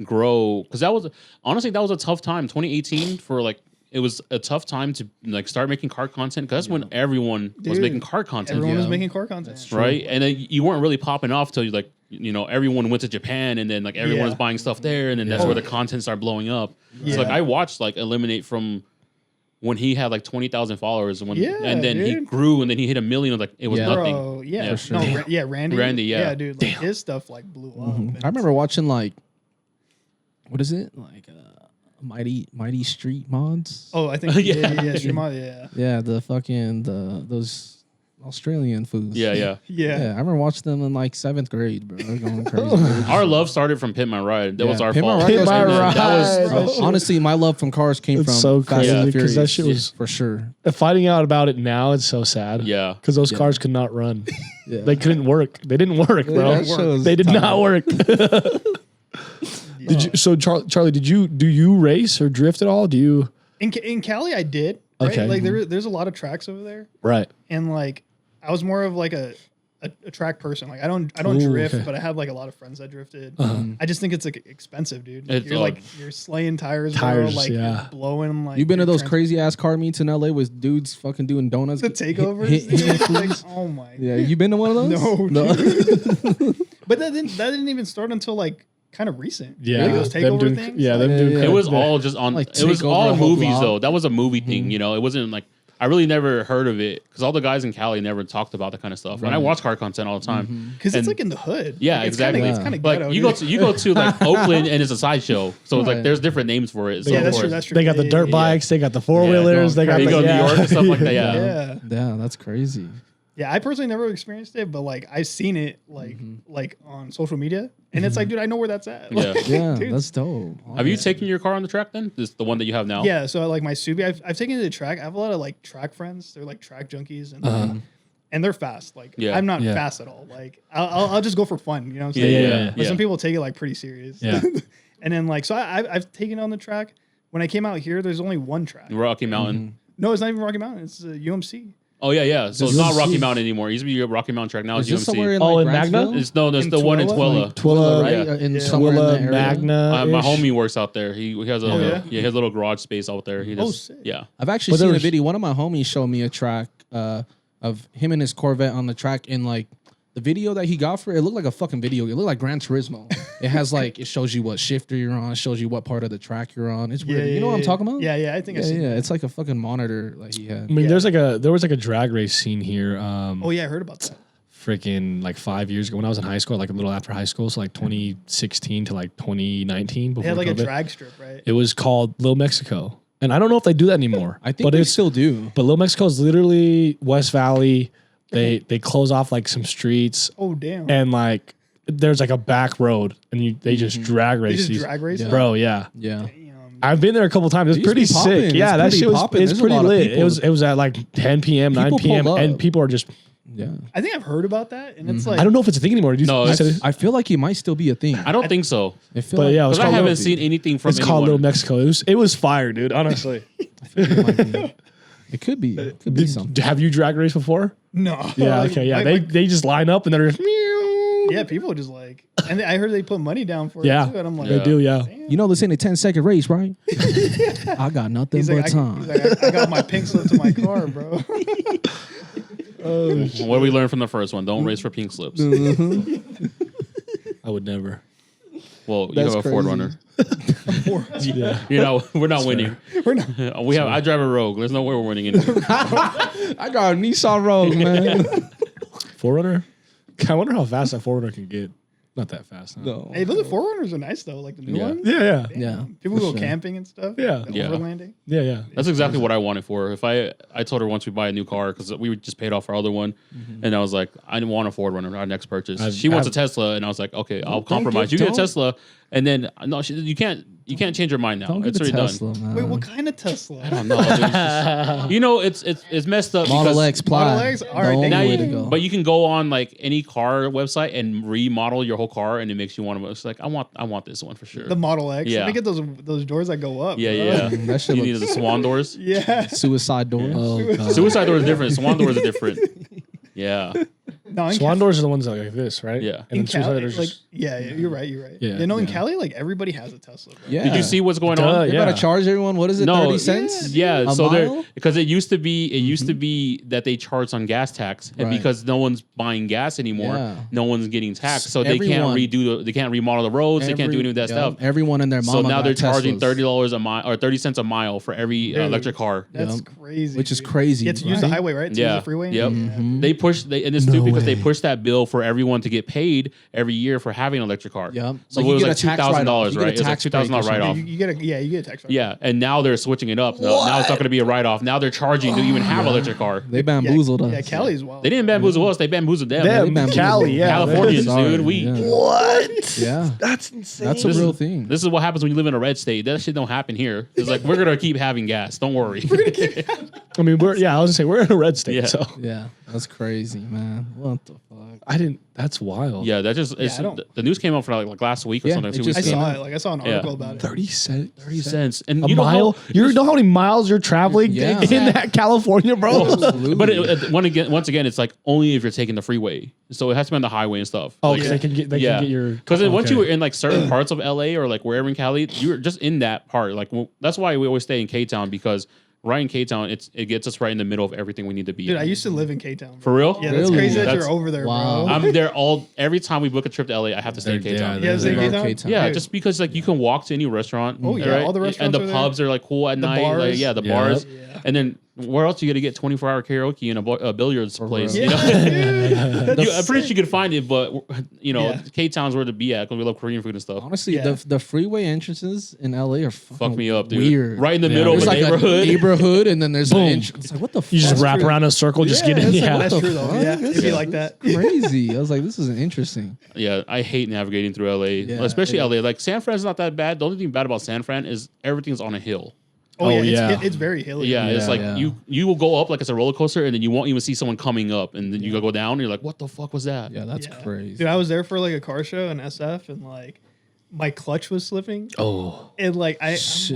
grow because that was honestly that was a tough time. 2018 for like it was a tough time to like start making car content because that's when everyone was Dude, making car content, Everyone was Yeah. making car content. right? And then you weren't really popping off till you like you know everyone went to Japan and then like everyone's Yeah. buying stuff there and then that's where the content started blowing up. Yeah. So like I watched like Eliminate from when he had like 20,000 followers and when Yeah, and then he dude. grew and then he hit 1 million like it was Yeah. nothing. Bro, yeah, Yeah. For sure. no, Randy, Randy, yeah. dude, like his stuff like blew up. And I remember watching like, what is it? Like Mighty Street Mods. Oh, I think yeah, Shema, yeah, Yeah, those Australian foods. Yeah, yeah. Yeah, I yeah. remember watching them in like 7th grade, bro. They're going crazy. Our love started from Pit My Ride. That was Yeah, our Pit My fault. Ride Pit My And then Ride. that was Bro, honestly, my love from cars came It's from so Fast crazy and 'cause that Furious, shit was- for sure. Finding out about it now, it's so sad. yeah. Because those Yeah. cars could not run. Yeah. They couldn't work. They didn't work, bro. that shit was They did tight. not work. Did you? So Charlie, do you race or drift at all? Do you? In Cali, I did. Right? Okay. Like there's a lot of tracks over there, Right. and like I was more of like a track person. Like I don't Ooh, drift, okay. but I have like a lot of friends that drifted. Uh-huh. I just think it's like expensive, dude. It's You're odd. like you're slaying tires, Tires, bro, like yeah. you're blowing like You've been to your those trans- crazy ass car meets in LA with dudes fucking doing donuts. the takeovers. Hitting dude, like, fools? oh my. Yeah, you been to one of those? No, But that didn't even start until like kind of recent. Yeah. Like, those them takeover doing, things. yeah, like, them doing. Yeah. It was all just on. Like it was take all over a whole movies block. though. That was a movie thing. You know, it wasn't like I really never heard of it because all the guys in Cali never talked about that kind of stuff. And I watch car content all the time. Because And- it's like in the hood. Yeah, Like, it's exactly. Kinda, it's kind of Like ghetto. you dude. go to like Oakland and it's a sideshow. So it's like Right. there's different names for it. So Yeah, of that's true. course. That's true. They got the Yeah, dirt yeah, bikes. They got the four Yeah, wheelers. going They got You the go to New yeah. York and stuff like that. Yeah. Yeah. Yeah, that's crazy. Yeah, I personally never experienced it, but like I've seen it like on social media, and it's like, dude, I know where that's at. Yeah. Like, Yeah, dude. that's dope. Have you taken your car on the track then? This the one that you have now? Yeah, so like my Subi, I've taken it to the track. I have a lot of like track friends. They're like track junkies, and they're fast. Like Yeah. I'm not Yeah. fast at all. Like I'll just go for fun. You know what I'm Yeah, saying? yeah, But some people take it like pretty serious. Yeah. And then like so I've taken it on the track. When I came out here, there's only one track. Rocky Mountain. No, it's not even Rocky Mountain. It's UMC. Oh yeah. So Does it's not UMC Rocky Mountain anymore. It used to be a Rocky Mountain track. Now Is it's this somewhere UMC. in Oh, like in Magna? Grantsville? There's In the one in Twilla? Twilla. Twilla, right? Yeah. In Yeah. somewhere in Twilla, that area. Magna. My homie works out there. He has a yeah? he has a little garage space out there. He just sick. yeah. I've actually But there seen a was- video. One of my homies showed me a track of him and his Corvette on the track, and like the video that he got for it looked like a fucking video. It looked like Gran Turismo. It has like, it shows you what shifter you're on, it shows you what part of the track you're on. It's weird. You know what I'm talking about? Yeah, I think I Yeah, see. yeah. It's like a fucking monitor like he had. I mean, Yeah. there was like a drag race scene here. Oh yeah, I heard about that. Freaking like 5 years ago when I was in high school, like a little after high school, so like 2016 to like 2019 before They had like COVID. a drag strip, right? It was called Little Mexico, and I don't know if they do that anymore. I think but they it's still do. But Little Mexico is literally West Valley. They close off like some streets, Oh damn. and like there's like a back road, and they just drag They race just these. drag race. Yeah. Bro, yeah. Yeah. Damn. I've been there a couple times. It's It used to pretty be poppin'. sick. Yeah, It's that pretty shit was poppin'. it's There's a pretty lot of lit. people. It was at like 10 p.m., 9 People p.m. pull and up. people are just Yeah. I think I've heard about that, and it's like I don't know if it's a thing anymore. No, You it's- said it? I feel like it might still be a thing. I don't think so. I feel But like yeah, it was Because I called haven't Little- seen anything from It's called anyone. Little Mexico. It was fire, dude. Honestly. it might be. It could be. It could be something. Have you drag race before? no. Yeah. Like- Okay. Yeah. like- They just line up and they're just meow. yeah, people just like, and I heard they put money down for Yeah. it too, and I'm like, They do. Yeah. You know this ain't a 10-second race, right? I got nothing He's but like, time. he's like, I got my pink slip to my car, bro. What did we learn from the first one? Don't race for pink slips. I would never. Well, you That's have a Ford crazy. Runner. Yeah. You know, we're not winning. We're not. We have. I drive a Rogue. There's no way we're winning it. I got a Nissan Rogue, man. Forerunner. I wonder how fast that Forerunner can get. Not that fast. Huh? No. Hey, those Forerunners are nice though, like the new Yeah. ones. Yeah. Yeah. Yeah. People for go sure. camping and stuff. Yeah. The Yeah. overlanding. Yeah. Yeah. That's exactly what I wanted for. If I told her once we buy a new car because we just paid off our other one, and I was like, I didn't want a Ford Runner. Our next purchase. She wants a Tesla, and I was like, okay, I'll compromise. You get a Tesla, and then no, you can't change your mind now. Don't It's get a already Tesla, done. man. Wait, what kind of Tesla? I don't know. Dude. It's just- you know, it's messed up. Model because X Plaid. Model X? All right, The only Now way you, to go. but you can go on like any car website and remodel your whole car, and it makes you want to. It's like I want this one for sure. The Model X. Yeah. Let me get those doors that go up. Yeah, bro. yeah. That shit You need looks the swan doors. Yeah. suicide doors. Oh god. Suicide door is different. Swan doors are different. Yeah, No, in Swan doors are the ones that are like this, right? Yeah. And In then suicide Cali, doors like, just yeah, you're right. Yeah. You know, in Yeah. Cali, like everybody has a Tesla. Bro. Yeah. Did you see what's going Duh, on? They're yeah. about to charge everyone. What is it? No, 30 cents? Yeah, A so they're mile? because it used to be that they charged on gas tax, and Right. because no one's buying gas anymore, Yeah. no one's getting taxed, so they can't Everyone- they can't remodel the roads, they can't do any of that yeah, stuff. Everyone and their mama So now got they're charging Teslas. $30 a mile or 30 cents a mile for every electric car. That's Yeah. crazy. Which is dude. crazy, You have to use the right? highway, right? To use Yeah. the freeway. Yep. Mhm. They push and it's No stupid because they way. push that bill for everyone to get paid every year for having an electric car. Yep. So Like, it you was get like a tax $2,000, write-off. You get a right? It was like tax break or $2,000 something. write off. You get a tax write-off. Yeah, and now they're switching it up. Now it's not going to be a write off. Now they're charging to even have an electric car. They bamboozled us. Yeah, Cali's wild. They didn't bamboozle us. They bamboozled them. Them, bamboozled. Cali, yeah. Californians, Sorry, dude. yeah. What? Yeah. That's insane. That's a This real is- thing. This is what happens when you live in a red state. That shit don't happen here. It's like we're gonna keep having gas. Don't worry. I mean, I was gonna say we're in a red state, Yeah. so Yeah. That's crazy, man. What the fuck? I didn't. That's wild. Yeah, that just I don't- the news came out for like last week or Yeah, something. it 2 just weeks I ago. came saw it. Like I saw an Yeah. article about it. 30 cents. 30 cents. And A you know mile? how, You know how many miles you're traveling Yeah. in that California, bro? Absolutely. but once again, it's like only if you're taking the freeway. So it has to be on the highway and stuff. Oh, Like, because they can get your. Because once okay. you were in like certain parts of LA or like wherever in Cali, you were just in that part. Like that's why we always stay in K Town because right in K Town, it gets us right in the middle of everything we need to be. Dude, in. I used to live in K-Town. For real? Yeah, that's Really? crazy that That's- you're over there, Wow. bro. I'm there every time we book a trip to LA. I have to stay in K Town. Yeah, stay in Love K-Town? K-Town. Yeah, Dude. just because like you can walk to any restaurant. Oh, yeah, all the and restaurants the are there. pubs are like cool at night. Like, bars. yeah, the Yeah. bars. Yeah. And then where else you gonna get 24-hour karaoke in a billiards place? Yeah, You know? dude. I'm pretty sure you could find it, but Yeah. K-Town's where to be at because we love Korean food and stuff. Honestly, Yeah. the freeway entrances in LA are Fuck me up, dude. weird. Right in the Yeah. middle of There's the like neighborhood. a neighborhood, and then there's an Boom. entrance. It's like, what the fuck? You just That's wrap true. around a circle, just Yeah, get in. it's like, Yeah. That's What the true though. fuck? Yeah, it'd be like that. Crazy. I was like, this is interesting. Yeah, I hate navigating through LA, Yeah, especially it LA. Like San Fran's not that bad. The only thing bad about San Fran is everything's on a hill. Oh, Oh, yeah, yeah. It's very hilly. Yeah, it's like Yeah. you will go up like it's a roller coaster, and then you won't even see someone coming up, and then you go down, and you're like, what the fuck was that? Yeah, that's Yeah. crazy. Dude, I was there for like a car show in SF, and like my clutch was slipping, Oh, and like Shit.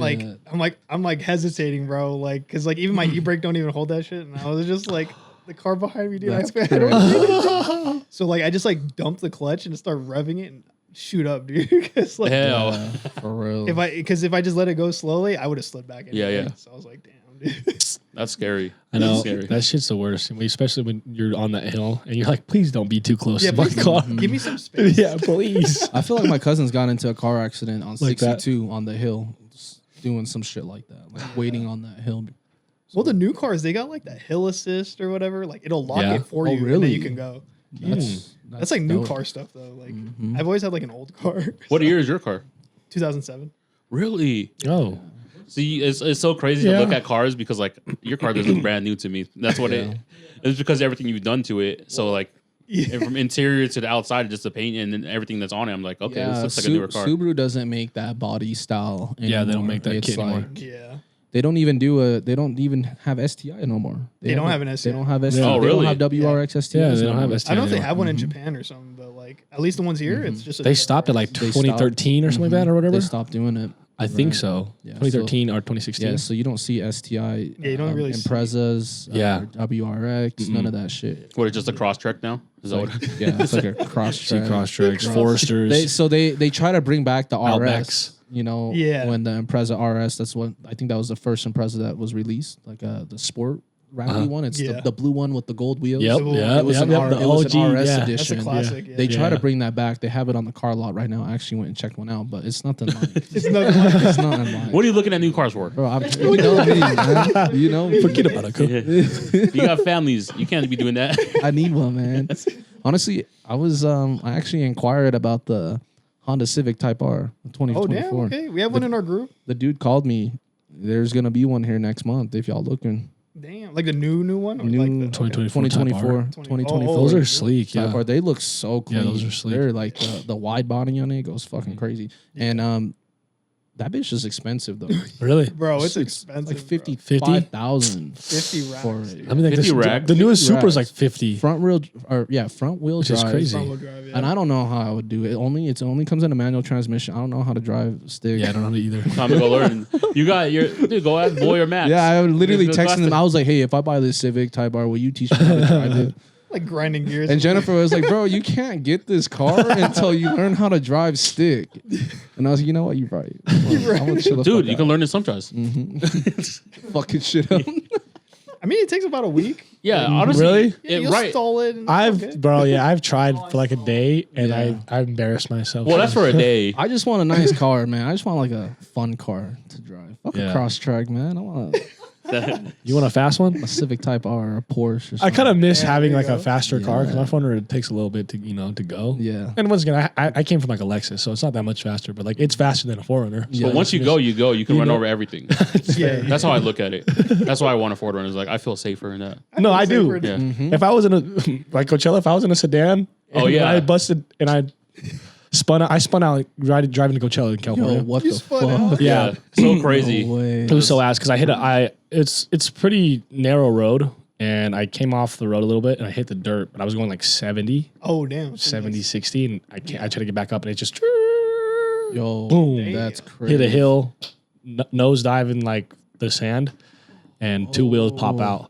I'm like hesitating, bro, like because like even my e-brake don't even hold that shit, and I was just like the car behind me, dude. That's I don't so like I just like dumped the clutch and start revving it and shoot up, dude. Because like Hell. Yeah, for real. if I just let it go slowly, I would have slid back. Yeah, anyway. yeah. So I was like, damn, dude. That's scary. I know. That's scary. That shit's the worst. Especially when you're on that hill and you're like, please don't be too close Yeah, to my please car. give me some space. Yeah, please. I feel like my cousin's got into a car accident on Like that. 62 on the hill, just doing some shit like that, like waiting on that hill. Well, the new cars they got like that hill assist or whatever. Like it'll lock Yeah. it for Oh, you, and really? then you can go. That's like new dope. car stuff though. Like Mhm. I've always had like an old car. What year is your car? 2007. Really? Oh, See, it's so crazy Yeah. to look at cars because like your car doesn't look brand new to me. That's what it's because of everything you've done to it. So like Yeah. from interior to the outside, just the paint and then everything that's on it, I'm like, okay, this looks like a newer car. Subaru doesn't make that body style anymore. Yeah, they don't make that It's kit anymore. like- Yeah. They don't even have STI no more. They don't have an STI. They don't have STI. Oh, They really? don't have WRX STI. Yeah, they don't have I STI. don't know if they anymore. have one in Japan or something, but like at least the ones here, it's just a They stopped at like They stopped. 2013 or something like that or whatever. They stopped doing it. I think so. Yeah, 2013 or 2016. Yeah, so you don't see STI. Yeah, you don't really see- Imprezas. Yeah. WRX. None of that shit. What is just a cross track now? Is that what? Yeah, it's like a cross See track. cross tracks, Foresters. They try to bring back the Outbacks. RS. You know, Yeah. when the Impreza RS, that's what I think that was the first Impreza that was released, like the sport rally one. It's Yeah. the blue one with the gold wheels. Yep, It yep, was yep, an yep. R- The it was an OG, RS yeah. edition. That's a classic. Yeah. They try to Yeah. bring that back. They have it on the car lot right now. I actually went and checked one out, but it's nothing like It's not like it's nothing like. What are you looking at new cars for? Bro, you know me, man. You know me. Forget about it. Cool. You got families. You can't be doing that. I need one, man. Honestly, I actually inquired about the Honda Civic Type R oh 2024. damn, okay. We have one in our group. The dude called me. There's gonna be one here next month if y'all looking. Damn, like the new one or New like the 2024 2024, Type R. 2024. Oh, Those yeah. are sleek. Type Yeah. R. They look so clean. those are sleek. They're like the wide body on it goes fucking crazy. And that bitch is expensive though. Really? Bro, it's expensive. Like bro. 55,000 50 for racks. it. I mean, like 50 racks. the newest 50 Supra is like racks. 50. front wheel Which is drive. crazy. Front wheel drive, yeah. And I don't know how I would do it. It only comes in a manual transmission. I don't know how to drive stick. Yeah, I don't know either. Time to go learn. You got your dude. Go ask Boy or Max. Yeah, I literally Just go texted ask them. I was like, "Hey, if I buy this Civic Type R, will you teach me how to drive it?" like grinding gears. And Jennifer was like, "Bro, you can't get this car until you learn how to drive stick." And I was like, "You know what? You're right. I'm gonna chill the Dude, fuck you can learn it sometimes. fucking shit up." I mean, it takes about a week. Yeah, honestly. Really? Yeah, It, you'll right. stall it. And I've tried for like a day and Yeah. I embarrassed myself. Well, that's for a day. I just want a nice car, man. I just want like a fun car to drive. Fuck Yeah. a cross track, man. I want You want a fast one? a Civic Type R or a Porsche. Or I something. kind of miss Yeah, having there like you a go. faster car because Yeah. my phone it takes a little bit to to go. Yeah. And once again, I came from like a Lexus, so it's not that much faster, but like it's faster than a 4Runner. Yeah. But once you go, you go. You can You run know- over everything. yeah. That's how I look at it. That's why I want a Ford Runner. It's like I feel safer in that. No, I do. Yeah. Mm-hmm. If I was in a like Coachella, if I was in a sedan, Oh, and yeah. I busted and I spun out like driving to Coachella in Yo, California. what You the spun fuck? out? Yeah. So crazy. No way. It was so ass because I hit it's pretty narrow road and I came off the road a little bit and I hit the dirt, but I was going like 70, Oh damn. 70, 60, and I tried to get back up and it just Yo, boom, that's crazy. hit a hill, nose dive in like the sand, and two wheels pop out.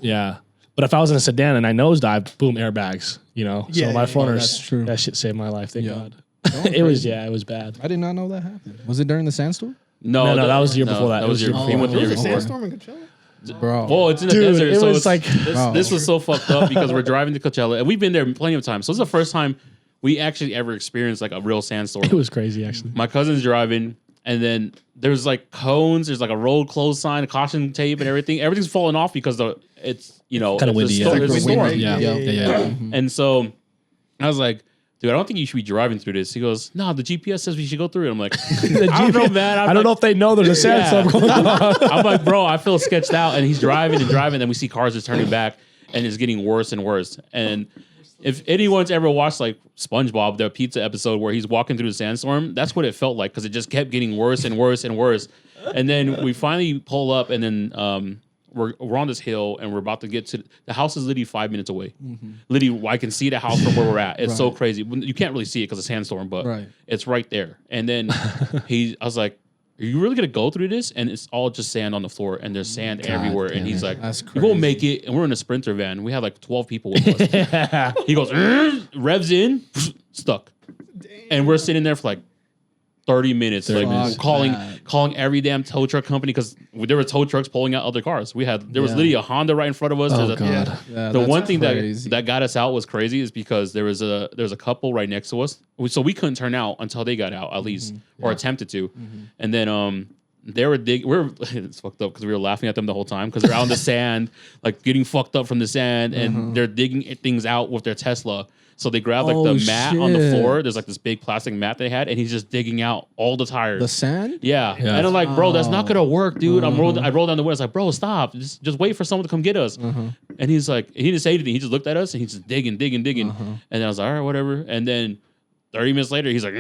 Yeah. But if I was in a sedan and I nosedive, boom, airbags, Yeah, so my yeah, phone that's true. that shit saved my life, thank Yeah. God. Oh, it was crazy. it was bad. I did not know that happened. Was it during the sandstorm? No, No, that was the year before that. That It was was your the year came with the There year was a before. sandstorm in Coachella? Bro. Well, it's in the Dude, desert, it so was it's like- this was so fucked up because we're driving to Coachella and we've been there plenty of times. So it's the first time we actually ever experienced like a real sandstorm. It was crazy actually. My cousin's driving. and then there's like cones, there's like a road closed sign, a caution tape, and everything. Everything's falling off because it's Kinda it's windy, a storm. yeah. It's a Windy, storm. right? Yeah. And so I was like, dude, I don't think you should be driving through this. He goes, no, the GPS says we should go through it. I'm like, I don't know, man. I don't know if they know there's a sandstorm going on. I'm like, bro, I feel sketched out. And he's driving and driving. Then we see cars just turning back, and it's getting worse and worse. And if anyone's ever watched like SpongeBob, the pizza episode where he's walking through the sandstorm, that's what it felt like because it just kept getting worse and worse and worse. And then we finally pull up, and then we're on this hill, and we're about to get to the house is literally 5 minutes away. Literally, I can see the house from where we're at. It's so crazy. You can't really see it because it's sandstorm, but it's right there. And then I was like, are you really gonna go through this? And it's all just sand on the floor, and there's sand everywhere. And he's like, you won't make it. And we're in a Sprinter van. We had like 12 people with us. He goes, revs in, stuck. And we're sitting there for like 30 minutes, calling every damn tow truck company because there were tow trucks pulling out other cars. There was literally a Honda right in front of us. Oh, God. The one thing that got us out was crazy is because there was a couple right next to us, so we couldn't turn out until they got out at least or attempted to, and then they were it's fucked up because we were laughing at them the whole time because they're out in the sand, like getting fucked up from the sand, and they're digging things out with their Tesla. So they grabbed like the mat on the floor. There's like this big plastic mat they had, and he's just digging out all the tires. The sand? Yeah. And I'm like, bro, that's not gonna work, dude. I rolled down the window. I was like, bro, stop. Just wait for someone to come get us. And he's like, he didn't say anything. He just looked at us and he's just digging. And then I was like, all right, whatever. And then 30 minutes later, he's like,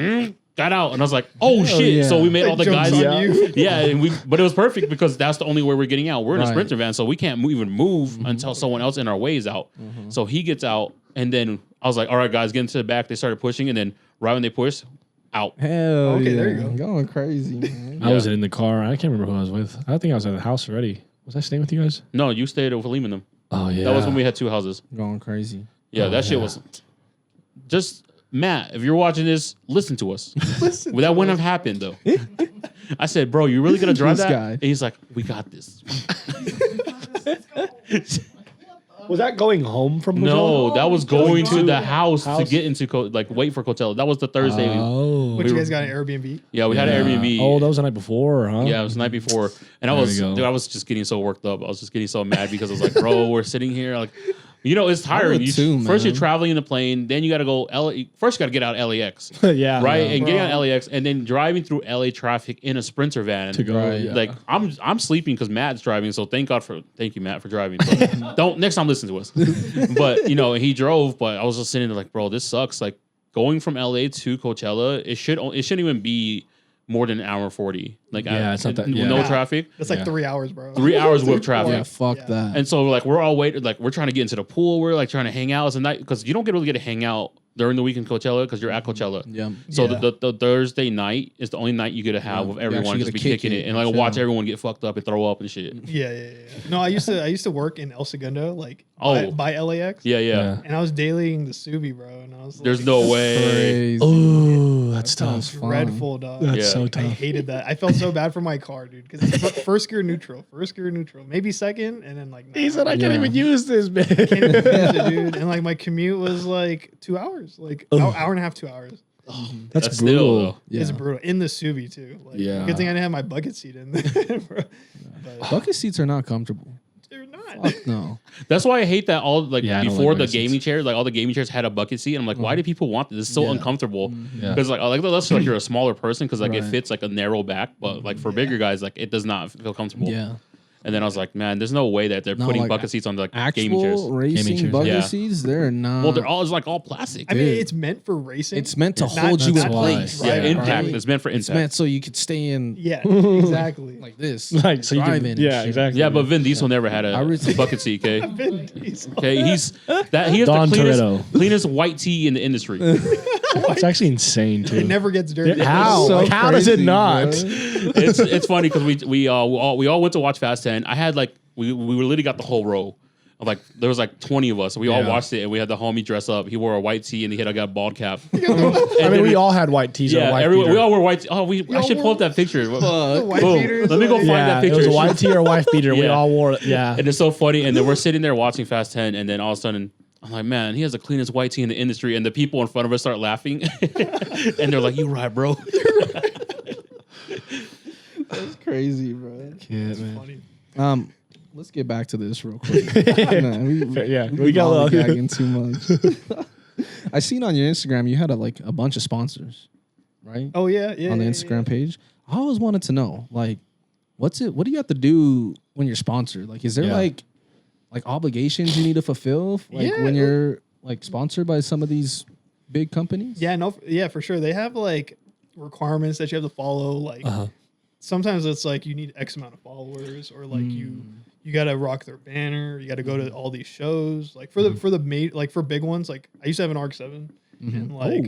got out. And I was like, oh shit. yeah. So we made all the jumps guys. on you. Yeah. But it was perfect because that's the only way we're getting out. We're in a Sprinter van, so we can't even move until someone else in our way is out. So he gets out, and then I was like, all right, guys, get into the back. They started pushing, and then right when they pushed, out. Hell Okay, yeah. there you go. Going crazy, man. I wasn't in the car. I can't remember who I was with. I think I was at the house already. Was I staying with you guys? No, you stayed with Liam and them. Oh, yeah. That was when we had two houses. Going crazy. Yeah, that shit was just Matt. If you're watching this, listen to us. Listen, Well, that wouldn't have happened though. I said, bro, you really gonna drive This that? guy. And he's like, we got this. Was that going home from No, that was going to the house? house to get into wait for Coachella. That was the Thursday. Oh. But you guys got an Airbnb? Yeah, we had an Airbnb. Oh, that was the night before, huh? Yeah, it was the night before, and I There was, we go. dude, I was just getting so worked up. I was just getting so mad because I was like, bro, we're sitting here, like, you know, it's tiring. would too, First, you're man. traveling in the plane, then you got to go First, you got to get out LAX, Yeah. right, Yeah. and getting out LAX, and then driving through LA traffic in a Sprinter van To go. Right. Yeah. Like I'm sleeping because Matt's driving, so thank you, Matt, for driving. But don't next time listen to us. But you know, he drove, but I was just sitting there like, bro, this sucks. Like going from LA to Coachella, it shouldn't even be more than an hour and 40. Like Yeah, it's not that- with yeah. no Yeah. traffic. That's like Yeah. 3 hours, bro. 3 hours with traffic. Yeah, fuck Yeah. that. And so like we're all waiting, like we're trying to get into the pool. We're like trying to hang out as a night because you don't really get to hang out during the weekend Coachella because you're at Coachella. Yeah. So Yeah. the Thursday night is the only night you get to have with everyone actually just get be to kick kicking it it and like and watch chill. everyone get fucked up and throw up and shit. Yeah. No, I used to work in El Segundo, like Oh. by LAX. Yeah. Yeah. And I was dailying the Subi, bro. And I was like, There's no way. Crazy. Oh, that's Sounds tough. fun. dreadful, dog. That's Yeah. so I tough. hated that. I felt so bad for my car, dude, because it's first gear neutral, maybe second, and then like He said, I can't Yeah. even use this, man. can't even use it, dude. And like my commute was like 2 hours, like hour and a half, 2 hours. That's Still, brutal. though. Yeah. It's brutal in the Subi too. Like, Yeah. good thing I didn't have my bucket seat in there, bro. But Bucket seats are not comfortable. they're not. Fuck no. That's why I hate that all like Yeah, I don't before like the bucket seats. gaming chairs, like all the gaming chairs had a bucket seat. And I'm like, why do people want this? It's so Yeah. uncomfortable. Yeah. Because like unless like you're a smaller person, because like it Right. fits like a narrow back, but like for bigger guys, like it does not feel comfortable. Yeah. And then I was like, man, there's no way that they're No, putting like, bucket seats on the gaming chairs. Actual racing Gaming chairs. bucket Yeah. seats, they're not. Well, they're all it's like all plastic. I mean, Dude. it's meant for racing. It's meant to not- hold you that's in why. place. Yeah, Right, impact. right. It's meant for It's impact. meant so you could stay in Yeah, exactly. like this. Like, so you driving can, and yeah, shit. exactly. Yeah, but Vin Diesel never had I a was- bucket seat. Okay, Vin Diesel. okay, he has Don the Toretto. cleanest white tee in the industry. It's actually insane, too. It never gets dirty. How? So Like, how does it crazy, not? bro. It's funny because we all went to watch Fast 10. I had like we literally got the whole row. Of like there was like 20 of us. We all Yeah. watched it and we had the homie dress up. He wore a white tee and he had a bald cap. I mean, we all had white tees and a Yeah, white we beater. all wore white. Oh, I all should pull wore- up that picture. The white Boom. beaters, Let me go like- find that picture. It was a white tee or a white beater. We Yeah. all wore it. Yeah. And it's so funny. And then we're sitting there watching Fast 10, and then all of a sudden, I'm like, man, he has the cleanest white tee in the industry. And the people in front of us start laughing. And they're like, you right, bro. crazy, bro. Yeah, man. Funny. Let's get back to this real quick. We got a little gagging too much. I seen on your Instagram you had a bunch of sponsors, right? Oh yeah. On the Instagram page. I always wanted to know, like, what do you have to do when you're sponsored? Like, is there like obligations you need to fulfill, when you're like sponsored by some of these big companies? Yeah, for sure. They have like requirements that you have to follow. Like sometimes it's like you need X amount of followers, or like you got to rock their banner. You got to go to all these shows. Like for for big ones. Like I used to have an RX-7, and like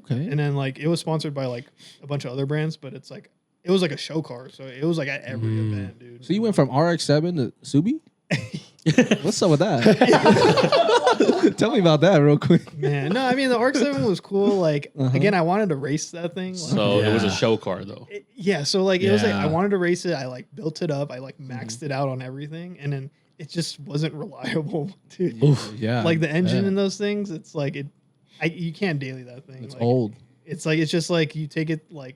and then like it was sponsored by like a bunch of other brands, but it's like it was like a show car, so it was like at every event, dude. So you went from RX-7 to Subi? What's up with that? Tell me about that real quick. Man, no, I mean the RX-7 was cool. Like again, I wanted to race that thing. Like, So it was a show car though. So like it was like I wanted to race it. I like built it up. I like maxed it out on everything, and then it just wasn't reliable, dude. Oof, yeah. Like the engine in those things, it's like you can't daily that thing. It's like, old. It's like it's just like you take it like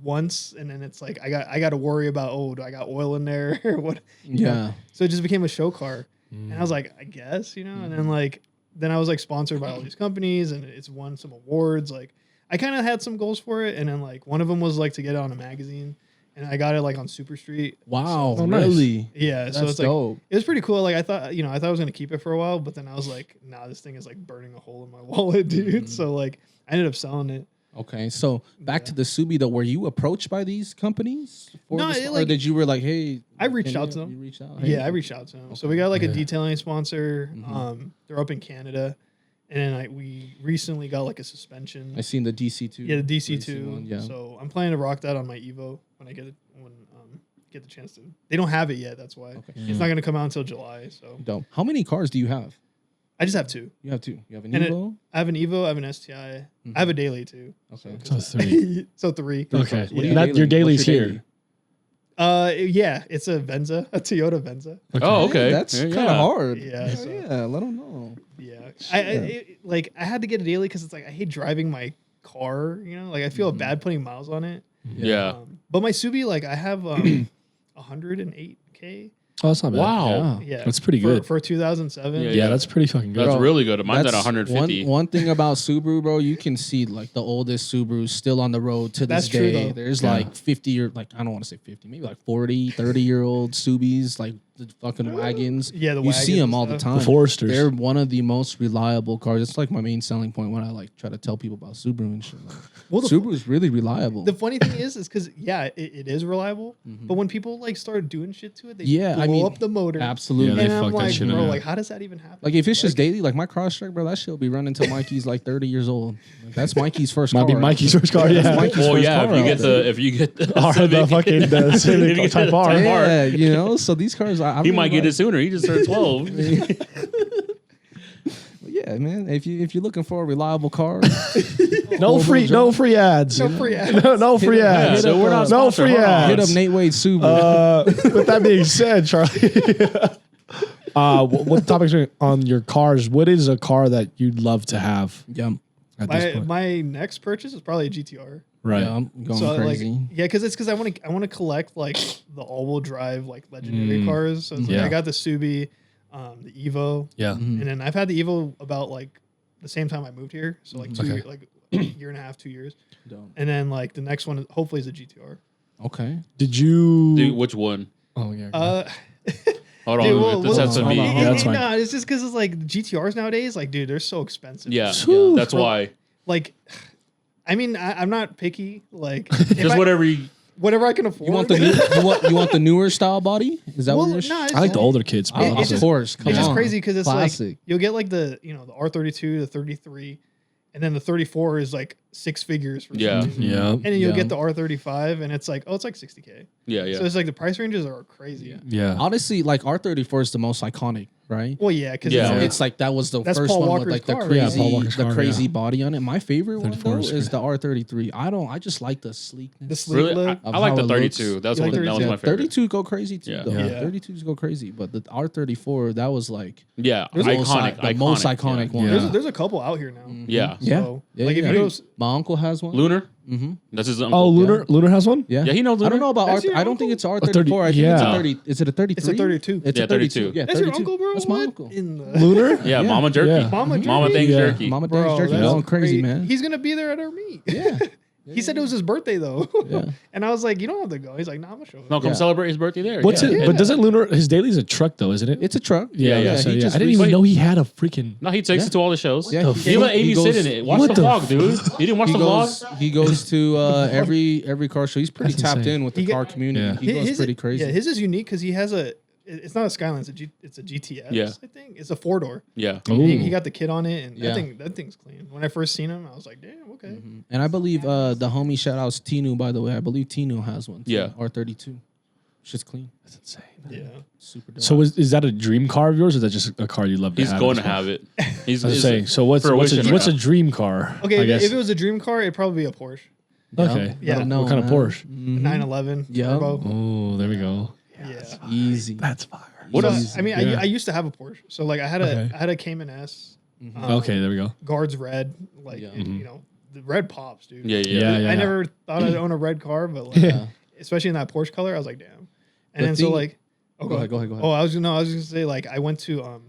once, and then it's like I got to worry about do I got oil in there or what? You know? So it just became a show car, and I was like, I guess, and then I was like sponsored by all these companies, and it's won some awards. Like I kind of had some goals for it, and then like one of them was like to get it on a magazine, and I got it like on Super Street. Wow, So, nice. really? Yeah, That's so it's dope. like it was pretty cool. Like I thought I was gonna keep it for a while, but then I was like, nah, this thing is like burning a hole in my wallet, dude. So like I ended up selling it. Okay, so back to the Subi though. Were you approached by these companies? No, or did you were like, hey? I reached out to them. You reached out? Yeah, I reached out to them. So we got like a detailing sponsor. Mm-hmm. They're up in Canada, and then we recently got like a suspension. I seen the DC2. Yeah, the DC2. one, yeah. So I'm planning to rock that on my Evo when I get it get the chance to. They don't have it yet. That's why it's not gonna come out until July. So Dope. How many cars do you have? I just have two. You have two. You have an And Evo. I have an Evo. I have an STI. I have a daily too. Okay. So 3. So three. Okay. What do you That, daily? your daily's What's your here. daily? Yeah, it's a Venza, a Toyota Venza. Oh, okay. That's Yeah, kind of hard. Yeah, Yeah, so- yeah. Let them know. Yeah, I had to get a daily because it's like I hate driving my car. Like I feel bad putting miles on it. Yeah. But my Subi, like I have 108K. Oh, that's not bad. Wow. Yeah, That's pretty good. for 2007. Yeah, that's pretty fucking good. That's really good. Mine's at That's 150. One thing about Subaru, bro, you can see like the oldest Subarus still on the road to That's this true, day. though. There's like 50 or like, I don't want to say 50, maybe like 40, 30-year-old Subis, like the fucking wagons. Yeah, the you see wagons them and all the stuff. time. The Foresters. They're one of the most reliable cars. It's like my main selling point when I like try to tell people about Subaru and shit. Like, Well, Subaru is really reliable. The funny thing is because it is reliable, but when people like start doing shit to it, they Yeah, blow I mean, up the motor. Absolutely. Yeah, And they I'm fuck that like, shit bro, up. like how does that even happen? Like if it's just daily, like my Crosstrek, bro, that shit will be running until Mikey's like 30 years old. Like, that's Mikey's first Might car. be Mikey's first car. Yeah. Mikey's Well, first yeah. car If you out get there. the The fucking the If you Civic get Type the R. Type R. Yeah, you know, so these cars, I He really might get like- it sooner. He just turned 12. Yeah, man. If you're looking for a reliable car, No free ads. No free ads. No free Hit up- ads. Yeah, so we're not No sponsored. free Hold on. hit up ads. Nate Wade Subaru. With that being said, Charlie, what topics are on your cars? What is a car that you'd love to have Yeah, at this point? My next purchase is probably a GTR. Right. yeah, I'm going So crazy. like because I want to collect like the all-wheel drive like legendary cars. So it's like Yeah. I got the Subi, the Evo, Yeah. Mm-hmm. and then I've had the Evo about like the same time I moved here. So like like a year and a half, 2 years, Dope. and then like the next one hopefully is a GTR. Okay. Did you? Dude, which one? Oh yeah. Hold on. Dude, this has to hold be. on. Yeah, that's fine. No, it's just because it's like GTRs nowadays. Like, dude, they're so expensive. Yeah. Whew. That's why. Like, I mean, I'm not picky. Like, if Just whatever I can afford. You want the you want the newer style body? Is that Well, what you're? no, it's I like the just- older kids. Oh, it's of just- course. Come It's just on. crazy because it's Classic. like you'll get like the the R32, the 33, and then the 34 is like 6 figures. For Yeah. some reason. Yeah. And then you'll Yeah. get the R35, and it's like it's like 60K. Yeah, yeah. So it's like the price ranges are crazy. Yeah. Honestly, like R34 is the most iconic, right? Well, yeah, because Yeah. It's like that was the That's first Paul one Walker's with like the car, right? crazy, Yeah, Paul Walker's the car, crazy yeah. body on it. My favorite one 34 though is is great. the R33. I just like the sleekness. the sleek Really? look. I like how the it 32. looks. That's You what like that was my favorite. 32 go crazy too. Yeah. Though. Yeah. 32s go crazy, but the R34 that was like Yeah, the most, iconic. the most iconic yeah. one. Yeah. There's a couple out here now. Yeah. Yeah. So, Yeah, like if yeah. you go, My uncle has one. Lunar? That's his uncle. Oh, Lunar has one. Yeah, Yeah, he knows I don't Lunar. know about That's R. your I don't think it's uncle? R34. I think it's a Yeah. 30. Is it a 33? It's a 32. It's Yeah, a 32. 32. Yeah, That's 32. your uncle, bro? That's my What uncle. in the Lunar. Yeah, Mama Jerky. Yeah. Mama Mama Jerky? thanks Yeah. Jerky. Mama Bro, Dave's jerky that's going crazy, great. man. He's gonna be there at our meet. Yeah. He said it was his birthday though. Yeah. And I was like, you don't have to go. He's like, nah, I'm gonna show up. No, come Yeah. celebrate his birthday there. What's yeah. it? But doesn't Lunar his daily's a truck though, isn't it? It's a truck. Yeah, So, he just I didn't recently- even know he had a freaking. No, he takes Yeah. it to all the shows. Yeah, He let Amy sit in it. Watch What the the vlog, dude. You didn't watch He the goes. vlog? He goes to every car show. He's pretty That's tapped insane. in with the He car get- community. Yeah. He goes pretty crazy. Yeah, his is unique because he has a. It's not a Skyline. It's a GTS. Yeah. I think it's a 4-door. Yeah. He got the kit on it, and Yeah. that thing's clean. When I first seen him, I was like, damn, okay. And I believe the homie shout outs Tinu, by the way. I believe Tinu has one. Too, Yeah. R32. Shit's clean. That's insane. Yeah. Super dope. So is that a dream car of yours, or is that just a car you love to He's have? going to have it. He's I was it's- saying. So what's fruition a now. dream car? Okay, I if guess. it was a dream car, it'd probably be a Porsche. Okay. Yeah. Let 'em know, What kind of man. Porsche? Mhm. 911 Yeah. turbo. Oh, there we go. Yeah. Easy. That's fire. What So, else? I mean, Yeah. I used to have a Porsche. So like I had a Cayman S. Okay, there we go. Guards red. Like Yeah. you know, the red pops, dude. Yeah, yeah. Yeah, yeah. I never thought I'd own a red car, but like, Yeah. especially in that Porsche color, I was like, damn. And The then thing- so like, Go ahead. Oh, I was just gonna say like I went to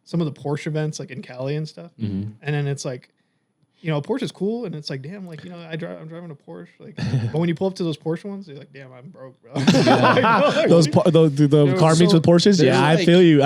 some of the Porsche events like in Cali and stuff, and then it's like, you know, Porsche is cool, and it's like, damn, like you know, I'm driving a Porsche, like, but when you pull up to those Porsche ones, you're like, damn, I'm broke, bro. Those the car meets so- with Porsches. there's Yeah, I like- feel you.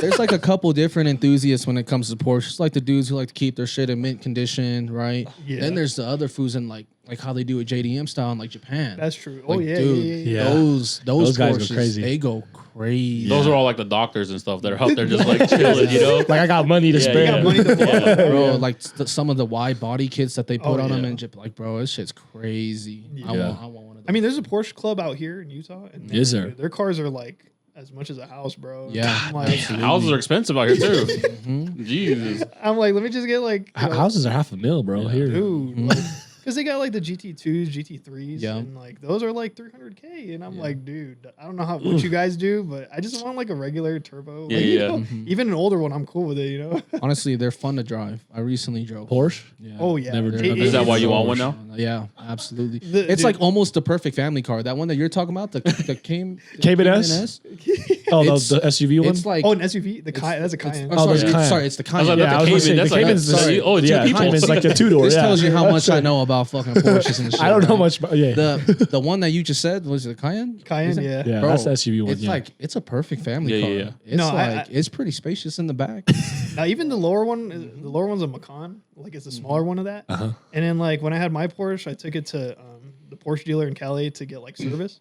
There's like a couple different enthusiasts when it comes to Porsche. It's like the dudes who like to keep their shit in mint condition, right? Yeah. Then there's the other fools in like how they do it JDM style in like Japan. That's true. Oh Like, yeah, dude, yeah. Yeah. Those Those guys go Porsches, crazy. They go crazy. Those are all like the doctors and stuff that are out there just like chilling, you know? Like I got money to Yeah, spare. yeah. got money to blow. Yeah. Bro, like some of the wide body kits that they put Oh, on them yeah. and like, bro, this shit's crazy. I Yeah. want one of those. I mean, there's a Porsche club out here in Utah, and Is there? dude, their cars are like as much as a house, bro. Yeah, I'm like, Houses are expensive out here too. Mm-hmm. Jesus. I'm like, let me just get like you know, Houses are $500,000, bro. Here. dude. Because they got like the GT2s, GT3s, Yeah. and like those are like 300K, and I'm like, dude, I don't know what you guys do, but I just want like a regular turbo. Yeah, like, you yeah. know, even an older one, I'm cool with it, you know. Honestly, they're fun to drive. I recently drove Porsche. Yeah. Oh yeah, Never driven. Is that why you it's- want one now? Yeah, absolutely. dude. It's like almost the perfect family car. That one that you're talking about, the Cayman S? Oh, It's- the SUV one. It's like Oh, an SUV, the Cayenne. That's a Cayenne. oh, there's sorry, Cayenne. sorry, it's the I was Cayenne. like, Yeah, I was the gonna say, Cayman. the That's like, Cayman's that's, the- oh, two yeah, people. Cayman's like the two-door. This yeah. tells you how much I know about fucking Porsches and shit. I don't know right? much. Yeah. The one that you just said was it the Cayenne? Cayenne, Is it? yeah. Yeah, Bro, that's the SUV one. It's yeah. like it's a perfect family Yeah, car. yeah, yeah. It's No, like it's pretty spacious in the back. Now even the lower one's a Macan, like it's a smaller one of that. Uh-huh. And then like when I had my Porsche, I took it to the Porsche dealer in Cali to get like service,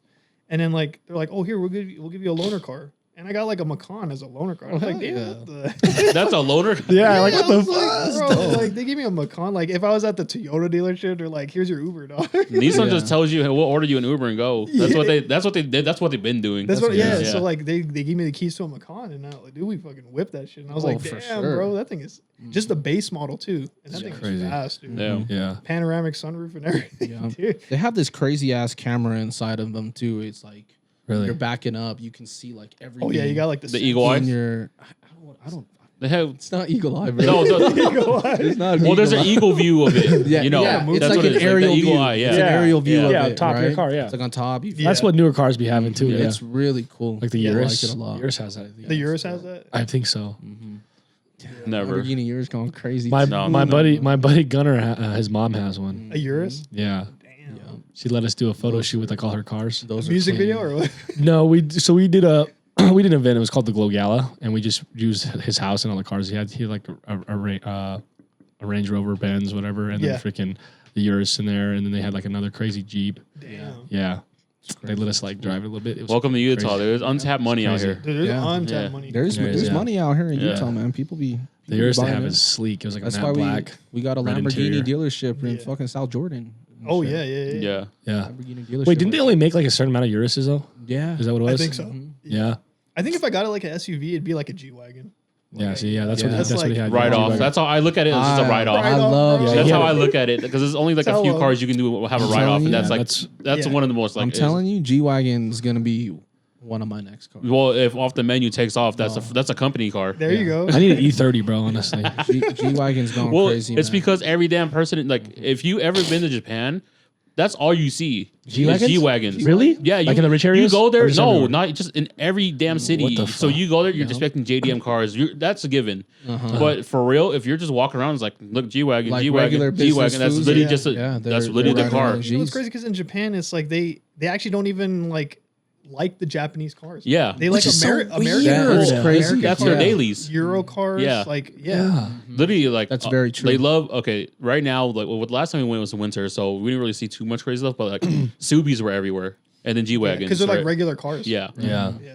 and then like they're like, oh here we'll give you a loaner car, and I got like a Macan as a loaner car. I was like, damn, yeah. what the? That's a loaner. yeah, like I what the was fuck? like, bro, like they gave me a Macan. Like if I was at the Toyota dealership, they're like, here's your Uber, dog. Nissan Yeah. just tells you, hey, we'll order you an Uber and go. That's what they did. That's what they've been doing. That's what, yeah. Yeah. So like they gave me the keys to a Macan, and I like, dude, we fucking whipped that shit. And I was Oh, like, for damn, sure. bro, that thing is just the base model too, and that thing crazy. is fast, dude. Yeah. Yeah. Panoramic sunroof and everything, Yeah. dude. They have this crazy ass camera inside of them too. It's like Really? you're backing up, you can see like everything. Oh yeah, you got like The Eagle Eye? in your. I don't. They have It's not eagle eye, bro. no. Eagle Eye. It's not. Well, there's an eye. eagle view of it. Yeah, you know, yeah, it's that's like what an it is. aerial the eagle view. eye. Yeah. It's an aerial view Yeah, of yeah, it. top of your right? car, yeah. It's like on top. You Yeah. That's what newer cars be having too. Yeah. It's really cool. Like the Yeah, I Urus. like it a lot. Urus has that. The Urus has that. I think so. Never. Lamborghini Urus going crazy. My No, my no, buddy Gunner, his mom has one. A Urus. Yeah. Damn. Yeah. She let us do a photo shoot with like all her cars. Those are Music clean. video or what? No, we did a we did an event. It was called the Glow Gala, and we just used his house and all the cars he had. He had like a Range Rover, Benz, whatever, and Yeah. then freaking the Urus in there, and then they had like another crazy Jeep. Damn. Yeah, they let us like drive it a little bit. It was Welcome to Utah. crazy. There's untapped money out crazy. here. Dude, there's Yeah. untapped Yeah. money. There's There is, there's yeah. money out here in Yeah. Utah, man. People be. The Urus they buying have it. is sleek. It was like That's a why matte black. we got a red Lamborghini interior. dealership in Yeah. fucking South Jordan. and Oh shit. yeah, yeah, yeah. Yeah. Yeah. Lamborghini dealership. Wait, didn't they only make like a certain amount of Uruses though? Yeah. Is that what it was? I think so. Yeah. I think if I got it like an SUV, it'd be like a G wagon. Yeah. See, yeah, that's Yeah. what That's what he like had. Write Yeah. off. That's how I look at it. It's just a write off. I Write off, love. bro. That's Yeah. how I look at it because there's only like a Tell few them. cars you can do have a write off, telling and you. that's Yeah, like that's- that's one of the most like. I'm telling you, G Wagon's gonna be one of my next cars. Well, if off the menu takes off, that's a company car. There you go. I need an E30, bro. Honestly. G Wagon's going Well, crazy. it's man. because every damn person like if you ever been to Japan, That's all you see. G-Wagons? G-Wagons. Really? Yeah, Like in the rich areas? You go Or there. just No, everywhere? not just in every damn city. the So fuck? you go there, you're expecting JDM cars. That's a given. But for real, if you're just walking around, it's like, look, G-Wagon, Like regular G-Wagon, G-Wagon. business That's foods? literally Yeah. just a, Yeah, that's they're literally the riding car. around. You know what's Jeez. crazy? Because in Japan, it's like they actually don't even like the Japanese cars. Yeah. They like Which is so American weird. That is cars, crazy. American That's cars, their dailies. Euro cars. Yeah. Like Yeah. Literally, like That's very true. They love. Okay, right now, like well, the last time we went was in winter, so we didn't really see too much crazy stuff. But like Subis were everywhere, and then G-Wagons because they're like right? regular cars. Yeah, Yeah. Yeah.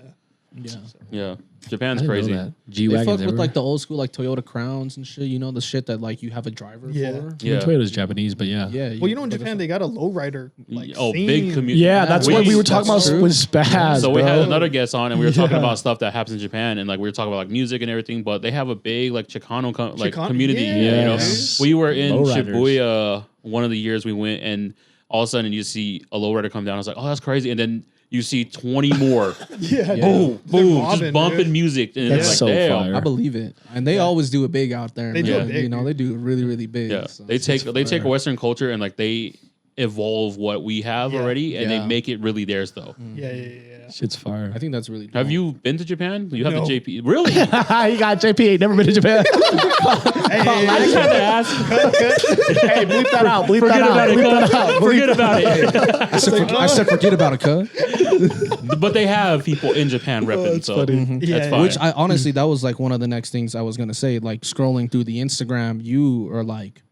Yeah. yeah. Japan's I didn't crazy. know that. They G-Wagons fuck with everywhere. like the old school like Toyota Crowns and shit. You know the shit that like you have a driver Yeah. for. I mean, Yeah. Toyota's Japanese, but yeah. Yeah. Well, you know in Japan they got a lowrider like Oh, theme. big community. Yeah, that's We- what we were talking about that's true. with Spaz, So we had bro. another guest on, and we were talking Yeah. about stuff that happens in Japan, and like we were talking about like music and everything. But they have a big like Chicano Chicano- community. yeah, You know, Yes. we were in Lowriders. Shibuya one of the years we went, and all of a sudden you see a lowrider come down. I was like, oh, that's crazy, and then you see 20 more. Yeah. Boom, They're boom, mobbing, just bumping dude. music, and That's it's like, so damn. fire. I believe it, and they always do it big out there. They man. do it big, You know, dude. they do it really, really big. Yeah, so. they take Western culture and like they evolve what we have Yeah. already, and Yeah. they make it really theirs though. Yeah. Shit's fire. I think that's really. Have dope. you been to Japan? You have No. the JP. Really? He got JP. Never been to Japan. Hey, Hey, bleep that out. Bleep that out. Bleep that out. Forget about it. I said forget about it, cuz. But they have people in Japan repping, so funny. that's Yeah. fine. Which I honestly, that was like one of the next things I was gonna say. Like scrolling through the Instagram, you are like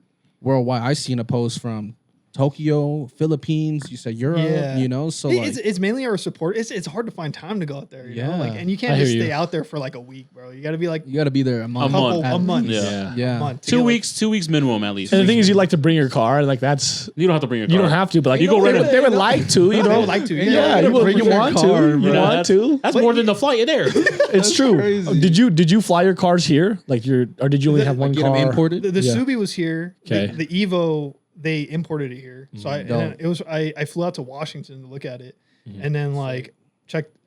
worldwide. I seen a post from Tokyo, Philippines. You said Europe. Yeah. You know, so like it's mainly our support. It's hard to find time to go out there. You know? Yeah. Like, and you I can't hear just you. stay out there for like a week, bro. You got to be like you got to be there a month. month. a month. Yeah. Yeah. A month to 2 get, like- weeks, 2 weeks minimum at least. And the thing is, you like to bring your car. Like that's you don't have to bring your car. you don't have to, but like You go they right would- in. they would like to. You know, They would like to, yeah. Yeah, You you, bring you your want car, to. bro. You Yeah, want to. That's more than the flight there. It's true. crazy. Did you fly your cars here? Like or did you only have one Get car? them imported. The Yeah. Subi was here. Okay. The Evo they imported it here. So and then Dope. it was I flew out to Washington to look at it, and then like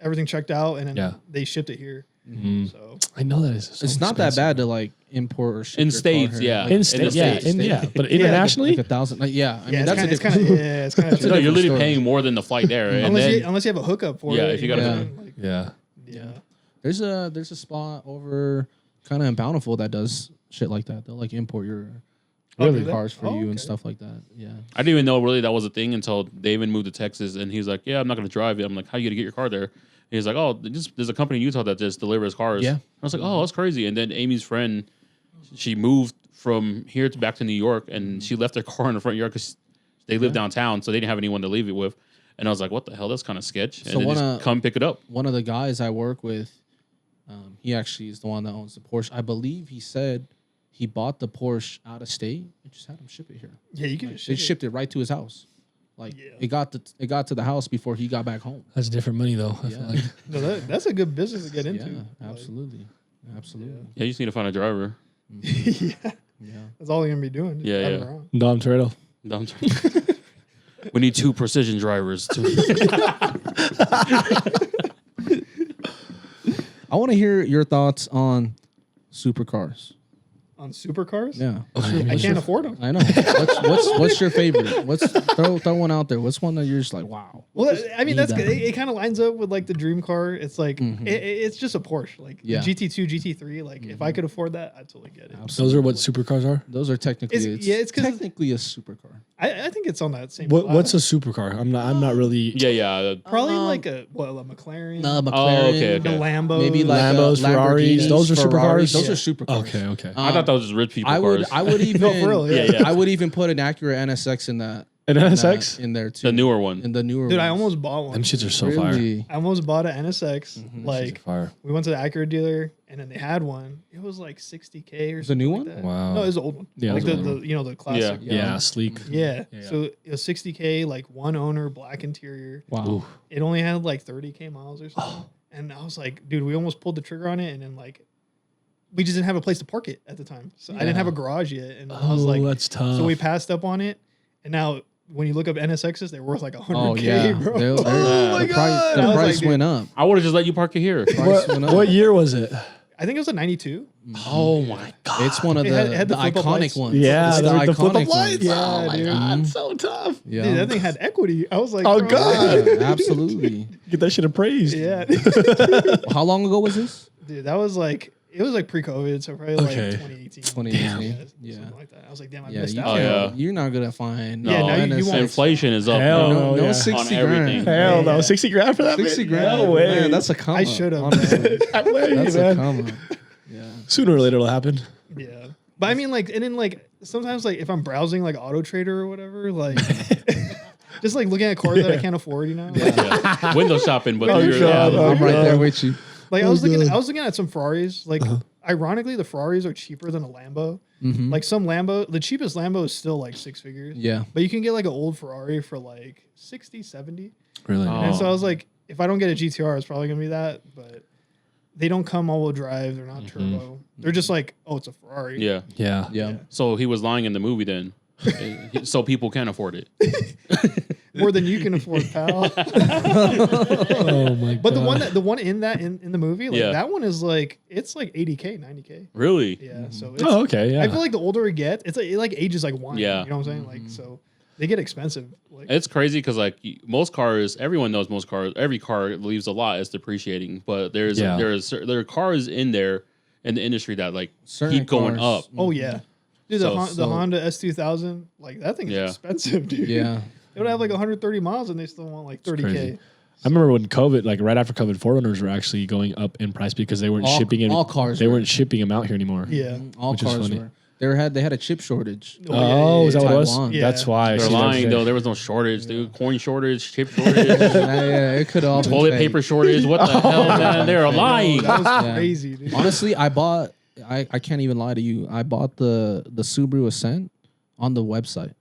everything checked out, and then Yeah. they shipped it here. Mhm. So I know that is. So It's not that expensive. bad to like import or ship In your car states, here. yeah. Like, In the states, yeah, States. but internationally, like 1,000. Like, yeah, I mean yeah, that's it's a kind different. of yeah, it's kind of No, you're literally story. paying more than the flight there. And then, unless you have a hookup for Yeah, it. if you got a know, hookup. like, yeah. yeah. There's a spot over kind of in Bountiful that does shit like that. They'll like import your do they? cars for Oh, you and okay. stuff like that. Yeah. I didn't even know really that was a thing until David moved to Texas, and he's like, "Yeah, I'm not going to drive it." I'm like, "How you going to get your car there?" And he's like, "Oh, there's a company in Utah that just delivers cars." Yeah. I was like, "Oh, that's crazy." And then Amy's friend, she moved from here to back to New York, and she left her car in the front yard because they live downtown, so they didn't have anyone to leave it with. And I was like, "What the hell? That's kind of sketch." And So then wanna- just come pick it up. One of the guys I work with, he actually is the one that owns the Porsche. I believe he said he bought the Porsche out of state and just had him ship it here. Yeah, you can Like, just they ship it. shipped it right to his house. Like Yeah. it got to the house before he got back home. That's different money though. I feel Yeah. like. No, that's a good business to get into. Yeah, Like, absolutely, absolutely. Yeah, you just need to find a driver. yeah, Yeah. that's all you're gonna be doing. Just Yeah, driving yeah. around. Dom Toretto. Dumb we need 2 precision drivers. I want to hear your thoughts on supercars. On supercars. Yeah, I can't afford them. I know. What's your favorite? Throw one out there. What's one that you're just like, wow? Well, I mean, need that's that. good. It kind of lines up with like the dream car. It's like it's just a Porsche, like Yeah. the GT2, GT3. Like if I could afford that, I'd totally get it. Those are what supercars are. Those are technically It's 'cause technically a supercar. I think it's on that same. What's a class. supercar? I'm not really. yeah. probably like a McLaren, McLaren. okay, a okay. Lambo, Maybe like Lambos, Ferraris, Lamborghinis, those are Ferraris. supercars? Those Yeah. are supercars. Okay, okay. I thought that was just rich people cars. I would even No, for real, yeah. Yeah. I would even put an Acura NSX in that An NSX? in there too. the newer one. in the newer dude. I ones. almost bought one. Them shits are so fire. Really? I almost bought an NSX. Like Fire. we went to the Acura dealer, and then they had one. It was like $60K or Was it a new something like one? that. Wow. No, it was an old one. Yeah, like it was an old the classic. Yeah, sleek. Yeah. Yeah. So it was $60K, like one owner, black interior. Wow. It only had like 30K miles or something. And I was like, dude, we almost pulled the trigger on it, and then like we just didn't have a place to park it at the time. So I didn't have a garage yet, and I was like, that's tough. so we passed up on it, and now when you look up NSXs, they're worth like 100K, Oh yeah, bro. They're- Oh my the god! price, I was like, price dude, went up. I would have just let you park it here. Price went up. What year was it? I think it was a 92. Oh my god! It's one of It had the the flip-up iconic lights. ones. Yeah, it's the the flip-up iconic lights. ones. Yeah, Oh my dude. god, so tough. Yeah. Dude, that thing had equity. I was like, Oh, bro, God. Yeah, absolutely. Get that shit appraised. Yeah. How long ago was this? Dude, that was like, it was like pre-COVID, so probably Okay. like 2018. 2018. Yeah. Something like that. I was like, damn, I Yeah, missed you out. Oh, can't, yeah. you're not gonna find. Yeah, no, you NSA. won't. Inflation is up. Hell bro. No, Oh, yeah. 60 On everything. grand. Hell no, Yeah. 60 grand for that. 60 bitch? grand. No way. Man, that's a come I up, should have. honestly. I way, That's a man. come up. Yeah. Sooner or later it'll happen. Yeah. But I mean, like, and then, like, sometimes, like, if I'm browsing, like, Auto Trader or whatever, like, just, like, looking at cars that I can't afford, you know? Like, Yeah. Window shopping, but Oh, through your God. yeah, Oh, I'm right God. there with you. like, Oh, I was God. looking at some Ferraris. Like, ironically, the Ferraris are cheaper than a Lambo. Mhm. Like, some Lambo, the cheapest Lambo is still, like, 6 figures. Yeah. But you can get, like, an old Ferrari for, like, 60, 70. Really? Oh. And so I was like, if I don't get a GTR, it's probably going to be that. But they don't come all-wheel drive. They're not turbo. They're just like, oh, it's a Ferrari. yeah. Yeah. Yeah. So he was lying in the movie then, so people can afford it. More than you can afford, pal. Oh my god. But the one in the movie, like Yeah. that one is like, it's like 80K, 90K. Really? Yeah. So it's, Oh, okay. Yeah. I feel like the older it gets, it like ages like wine. Yeah. You know what I'm saying? Like, so they get expensive. Like, It's crazy because like most cars, everyone knows most cars. Every car leaves a lot is depreciating, but there are cars in there in the industry that like Certain keep going cars. up. oh yeah. Dude, So- the Honda S2000, like that thing is Yeah. expensive, dude. Yeah. It would have like 130 miles and they still want like 30K. crazy. I remember when COVID, like right after COVID, 4Runners were actually going up in price because they weren't shipping it. all cars They were. weren't shipping them out here anymore. Yeah. All Which is cars funny. were. They had a chip shortage. Oh, is that what it was? Taiwan. Yeah. That's why. I They're see that lying today. though. There was no shortage, dude. Corn shortage, chip shortage, Yeah, it could all been toilet fake. paper shortage. What the hell, man? They're lying. That was Yeah. crazy, dude. Honestly, I can't even lie to you. I bought the Subaru Ascent on the website.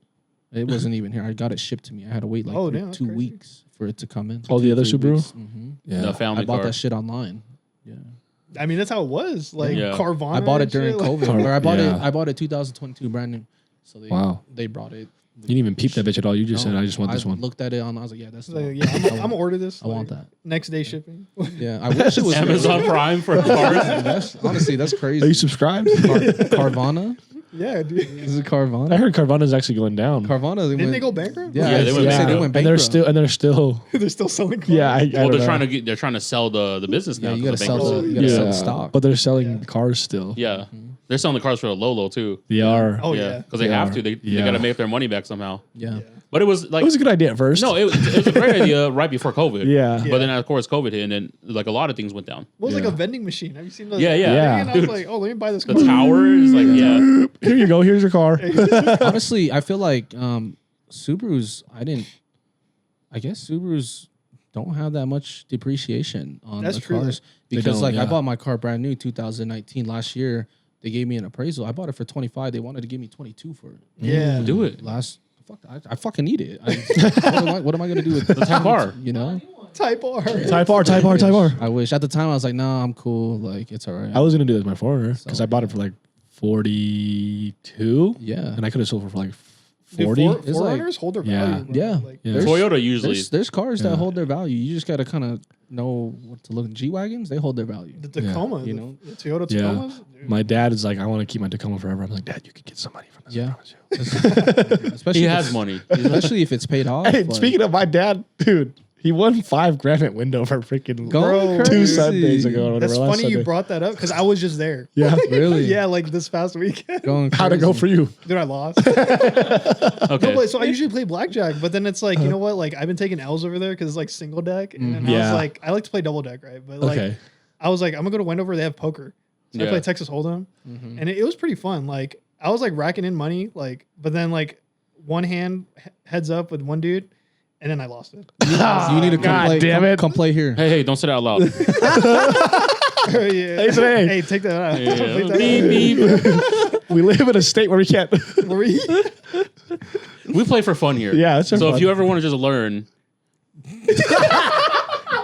It wasn't even here. I got it shipped to me. I had to wait like Oh, damn, that's 2 crazy. weeks for it to come in. Oh, the other 2-3 Subaru? weeks. Mhm. Yeah. The family I bought car. that shit online. Yeah. I mean, that's how it was. Like Yeah. Carvana. I bought it and during shit, like- COVID. Or I bought Yeah. it 2022 brand new. So Wow. they brought it. You didn't even peep that bitch at all. You just No, said, I just want this one. looked at it on. I was like, yeah, that's the Like, one. yeah, I'm gonna order this. I want like, that. next day shipping. Yeah, I wish it was Amazon Prime for cars. Honestly, that's crazy. Are you subscribed? Carvana? Yeah, dude. Is it Carvana? I heard Carvana's actually going down. Carvana. Didn't they go bankrupt? Yeah, Yeah, they went they bankrupt. went And they're bankrupt. still. They're still selling cars. Yeah, I Well, don't they're know. trying to sell the business now. Yeah, you 'cause gotta of sell bankruptcy. the, you gotta sell Yeah, the stock. but they're selling cars still. Yeah, they're selling the cars for a low too. They are. Oh yeah, yeah. because they They have are. to. They Yeah. got to make their money back somehow. Yeah. But it was like It was a good idea at first. no, it was a great idea right before COVID. Yeah. But then of course COVID hit, and then like a lot of things went down. What was like Yeah. a vending machine? Have you seen those? Yeah, yeah. Yeah. And I was Dude. like, oh, let me buy this The car. towers, like yeah, Here you go. Here's your car. Honestly, I feel like Subarus. I guess Subarus don't have that much depreciation on That's the true. cars They because don't, like I yeah. bought my car brand new 2019 last year. They gave me an appraisal. I bought it for 25. They wanted to give me 22 for it. Yeah. do it. I fucking need it. What am I gonna do with the Type R. You know, Type R. Type R. I wish at the time I was like, nah, I'm cool. Like it's all right. I was gonna do this with my 4Runner because So- I bought it for like 42. Yeah. And I could have sold it for like Dude, 40. It's like- Forerunners hold their Yeah. value. Bro. Yeah. Like, Yeah. There's- Toyota usually. There's cars Yeah. that hold their value. You just gotta kind of know what to look. G wagons, they hold their value. the Tacoma, You the- know? the Toyota Yeah. Tacomas. Dude. My dad is like, I want to keep my Tacoma forever. I'm like, Dad, you could get some money from this. I Yeah. promise you. Especially He if has it's- money. especially if it's paid off. Hey, like, speaking of my dad, dude, he won $5,000 at window for freaking Going Bro, two crazy. Sundays ago. Or whatever, That's last funny you Sunday. brought that up because I was just there. Yeah. Really? Yeah, like this past week. Going How'd it go crazy. for you? Dude, I lost. Okay. No, but so I usually play blackjack, but then it's like, you know what? Like I've been taking L's over there because it's like single deck, and then I Yeah. was like, I like to play double deck, right? But like, Okay. I was like, I'm gonna go to Wendover. They have poker, so I Yeah. play Texas Hold'em, and it was pretty fun. Like I was like racking in money, like, but then like one hand heads up with one dude, and then I lost it. You need to come God play. damn it. Come play here. Hey, don't say that out loud. Yeah. Hey. Hey, take that out. Yeah. Take that Beep, out. beep. We live in a state where we can't. Were we- We play for fun here. Yeah, it's So fun. if you ever want to just learn,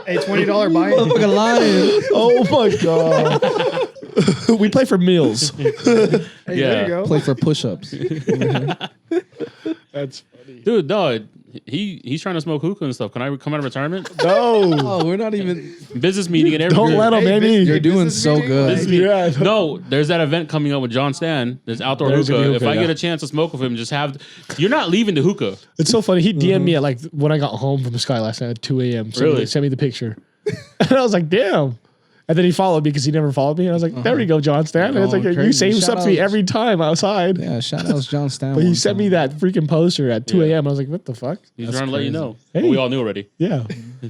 Hey, $20 buy. Motherfucking lying. Oh my God. We play for meals. Hey, there Yeah. you go. Play for push-ups. That's funny. dude, no, He's trying to smoke hookah and stuff. Can I come out of retirement? No. Oh, we're not even. Business meeting and everything. Don't let him, Hey, baby. You're doing business so meeting? good. Business meeting. Yeah. No, there's that event coming up with John Stan. There's outdoor There's gonna hookah. be If hookah, I yeah. get a chance to smoke with him, just have. You're not leaving the hookah. It's so funny. He DM'd me at like when I got home from Sky last night at 2 a.m. Really? Sent me the picture. And I was like, damn. And then he followed me because he never followed me. And I was like, there we go, John Stan. And it's like, Going you say crazy. what's up to me Shout every time outside. Yeah, shout outs John Stan. But he one sent me time. that freaking poster at 2 a.m. I was like, what the fuck? He's That's trying to let you crazy. know. Hey. But we all knew already. Yeah.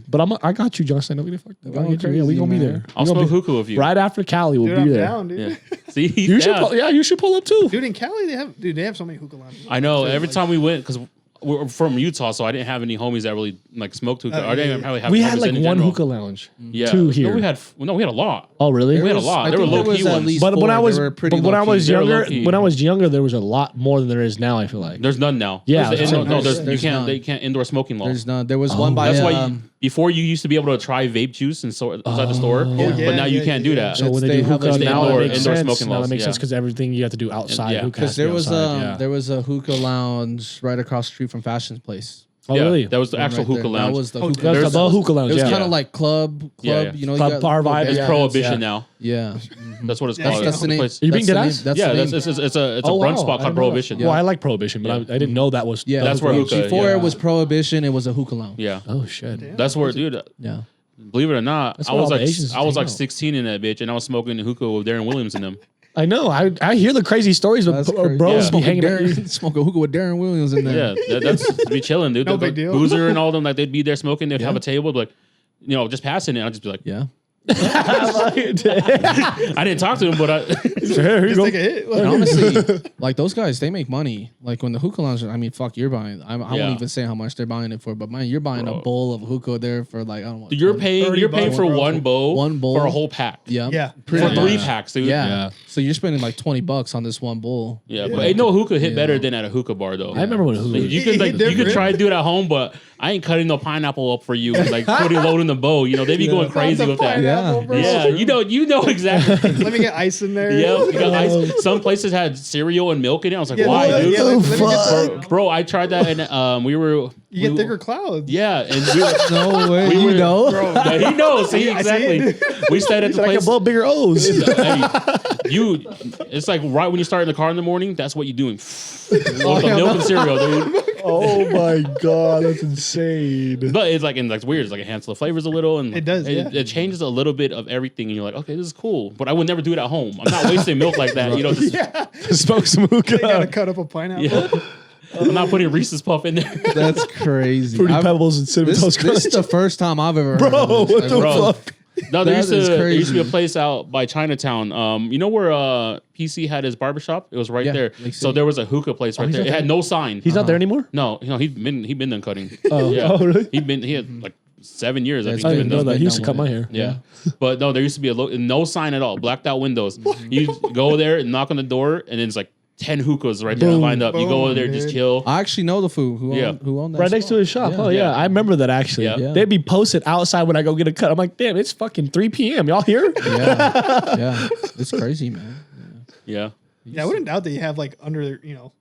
But I got you, John Stan. Don't get fucked up. Going Yeah, we crazy, gonna be man. there. I'll We gonna smoke be- hookah with you. Right after Cali, we'll Dude, be I'm there. down, dude. Yeah. See, he's You should down. you should pull up too. Dude, in Cali, they have so many hookah lounges. I know. Like, Every time we went, because we're from Utah, so I didn't have any homies that really like smoked hookah. Oh, I didn't yeah. really have. We homies had like in one general. hookah lounge. Yeah. Two here. No, we had a lot. Oh, really? We had a lot. I There were think there low-key was at ones. least But when I four. was They were pretty when I low-key. was They were younger, low-key. when I was younger, there was a lot more than there is now. I feel like. There's none now. Yeah, There's that's no, what- there's, you there's can't. none. They can't indoor smoking laws. There's none. There was one by. That's why before you used to be able to try vape juice inside the store, yeah, but now you yeah, can't do yeah. that. So when They they do have, hookah like, now, indoor- it makes indoor sense. smoking Now laws, it makes sense yeah. because everything you have to do outside. Yeah. Hookah because has to there be was outside, yeah. there was a hookah lounge right across the street from Fashion's place. Oh, Yeah, really? that was the actual Right there. hookah lounge. That was the Oh, hookah. That's There's- the hookah lounge. It was Yeah. kind of like club. Yeah. You know, Club you got bar vibe, It's yeah. prohibition yeah. now. Yeah, That's what it's Yeah, called. that's the name. place. You being That's the dead name- ass? That's Yeah, the it's name. it's a Oh, brunch wow. spot I called didn't know Prohibition. that. Well, I like Prohibition, but I didn't know that was. Yeah, That's where hookah- before yeah. it was Prohibition. It was a hookah lounge. Yeah, Oh shit. that's where, dude. Yeah. Believe it or not, That's I where was all the like Asians I was hang like out. 16 in that bitch, and I was smoking hookah with Darren Williams in them. I know. I hear the crazy stories of That's crazy. bros Yeah. be Smoking hanging out. Darren, smoke a hookah with Darren Williams in there. Yeah, that's to be chilling, dude. No The big deal. Boozer and all them, like they'd be there smoking. They'd Yeah. have a table, like just passing it. I'd just be like, Yeah. I didn't talk to him, but Here you Just go. take a hit. And honestly, like those guys, they make money. Like when the hookah lounge, I mean, fuck, you're buying. I Yeah. won't even say how much they're buying it for, but man, you're buying Bro. a bowl of hookah there for like I don't know. you're 20 paying 30 for bucks, bro. one bowl, One bowl. for a whole pack. Yeah. Yeah. Pretty For much. 3 packs, dude. Yeah. Yeah. So you're spending like $20 on this one bowl. Yeah, but ain't no hookah hit Yeah. better than at a hookah bar though. I remember when hookah. Like, was- you could It hit you could different. try to do it at home, but I ain't cutting no pineapple up for you. And, like putting load in the bowl. They be going crazy with that. Yeah. Yeah, you know exactly. Let me get ice in there. Yeah, you got ice. Some places had cereal and milk in it. I was like, Yeah, why, let- dude? yeah, let me get Bro, bro, I tried that and we were You get thicker clouds. Yeah, and we were, No way. We you were- know. Bro. yeah, he knows. See, I see exactly. it. We stayed at the I can place. blow bigger O's. Hey, it's like right when you start in the car in the morning. That's what you're doing. With the milk and cereal, dude. Oh my god, that's insane. But it's like, and it's weird. It's like it enhances the flavors a little, and It does, yeah. It changes a little bit of everything, and you're like, okay, this is cool. But I would never do it at home. I'm not wasting milk like that. Just, Smoke some You gotta hookah. cut up a pineapple. yeah. I'm not putting Reese's Puff in there. That's crazy. Fruity I've- Pebbles and Cinnamon Toast This Crunch. is the first time I've ever heard Bro, of this. what the Bro. fuck? No, there That used is to be a crazy. place out by Chinatown. You know where PC had his barbershop? It was right Yeah, there. Lake So City. there was a hookah place right he's there. not It had there? no sign. He's not there anymore? No, he'd been done cutting. Oh, yeah. oh, really? He had like 7 years. I That's think I he's didn't been know done. that. He used to done cut my with hair. Yeah. But no, there used to be no sign at all, blacked out windows. You go there and knock on the door, and then it's like 10 hookahs right there Boom. lined up. You go over Boom, there, just dude. chill. I actually know the food. Who Yeah. owned that Right next to spot. his shop. Yeah. Oh, yeah. I remember that actually. Yeah. Yeah. They'd be posted outside when I go get a cut. I'm like, damn, it's fucking 3 p.m. Y'all here? Yeah. Yeah. It's crazy, man. Yeah. Yeah, I wouldn't doubt that you have like under,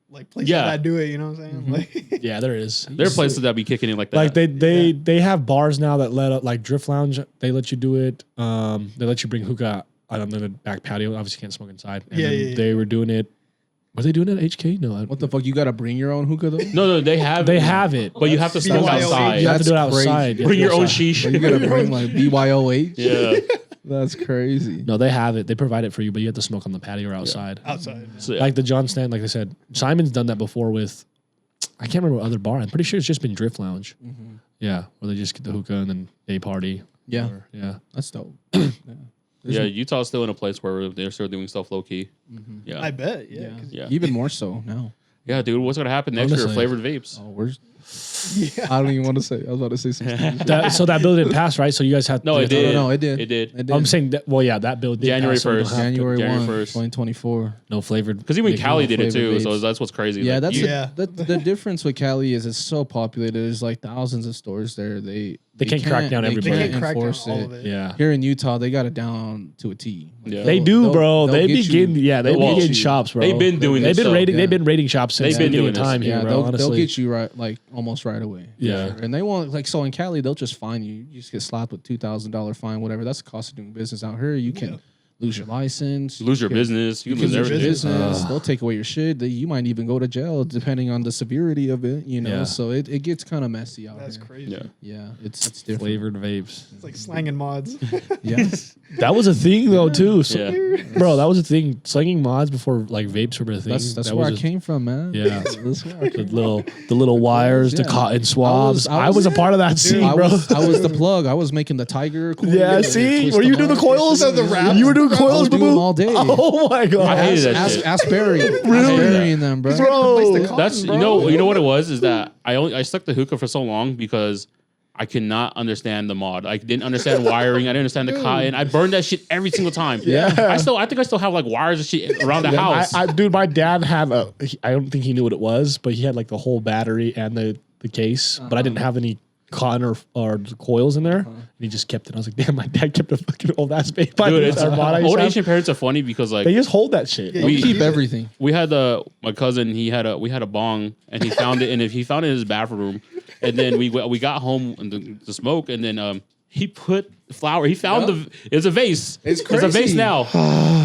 like places Yeah. that do it. You know what I'm saying? Like, Yeah, there is. There are places that be kicking in like that. Like they have bars now that let up, like Drift Lounge. They let you do it. They let you bring hookah out on the back patio. Obviously, can't smoke inside. And Yeah, then yeah, yeah. they were doing it. Were they doing it at HK? No, What the fuck? You gotta bring your own hookah though? no, they have they have it, but you have to smoke BYOH. outside. you have to do it That's crazy. outside. Bring your own But you sheesh. gotta bring like BYOH. Yeah. That's crazy. No, they have it. They provide it for you, but you have to smoke on the patio or outside. outside. So, Like the John Stand, like I said, Simon's done that before with. I can't remember what other bar. I'm pretty sure it's just been Drift Lounge. Yeah, where they just get the hookah and then day party. Yeah, Or- yeah. that's dope. yeah, Utah's still in a place where they're still doing stuff low key. Yeah. I bet. Yeah. Yeah. 'cause- Yeah. Even more so now. Yeah, dude, what's gonna happen next year? Honestly. Flavored vapes. Oh, where's? Yeah. I don't even want to say. I was about to say something. So that bill didn't pass, right? So you guys had No, it No, did. no, it did. It did. It did. I'm saying that. Well, yeah, that bill did January pass, so we don't 1st. have to- January January 1, 1st. 2024. no flavored. Because even Big Cali no did it too, flavored so vapes. that's what's crazy. Yeah, Like, that's you- Yeah. the difference with Cali is it's so populated. There's like thousands of stores there. They can't crack down they everybody. They can't can't crack down enforce all it. of it. Yeah. Here in Utah, they got it down to a T. Yeah. They do, bro. They get be you- getting, yeah, they be Well, getting shops, bro. they've been doing They've this been stuff. rating. Yeah. They've been rating shops since They've been the beginning doing of time this. here, Yeah, bro. they'll Honestly, get you right. Like almost right away. Yeah. And they won't like so in Cali they'll just fine you. You just get slapped with $2,000 fine, whatever. That's the cost of doing business out here. You can lose your license, You lose your business. You can lose lose your everything. business. They'll take away your shit. You might even go to jail depending on the severity of it. You know, Yeah. so it gets kind of messy out That's here. crazy. Yeah. Yeah, it's different. Flavored vapes. It's like slanging mods. Yeah, That was a thing though too. So, Yeah. bro, that was a thing. Slinging mods before like vapes were a thing. that's that where was I a- came from, man. Yeah. That's where I came The little wires, the yeah. cotton swabs. I I was- was a part of that scene, I bro. was the plug. I was making the tiger. Coil, Yeah, and see, twist were you doing the harness. coils? The wraps. You were doing I coils, was doing boo. them all day. Oh my god, I hated that shit. Ask Barry. Really? Ask Barry and them, bro. bro. That's you know what it was is that I stuck the hookah for so long because I could not understand the mod. I didn't understand wiring. I didn't understand the cotton. I burned that shit every single time. Yeah. I think I still have like wires and shit around the house. Dude, my dad had I don't think he knew what it was, but he had like the whole battery and the case, but I didn't have any cotton or coils in there. And he just kept it. I was like, damn, my dad kept a fucking old ass vape. Dude, it's, Our mod I used old to have. Asian parents are funny because like They just hold that shit. Yeah, We- Keep everything. we had my cousin. We had a bong, and he found it, and he found it in his bathroom, and then we got home and the smoke, and then he put flour. He found it's a vase. It's It's a vase crazy. now.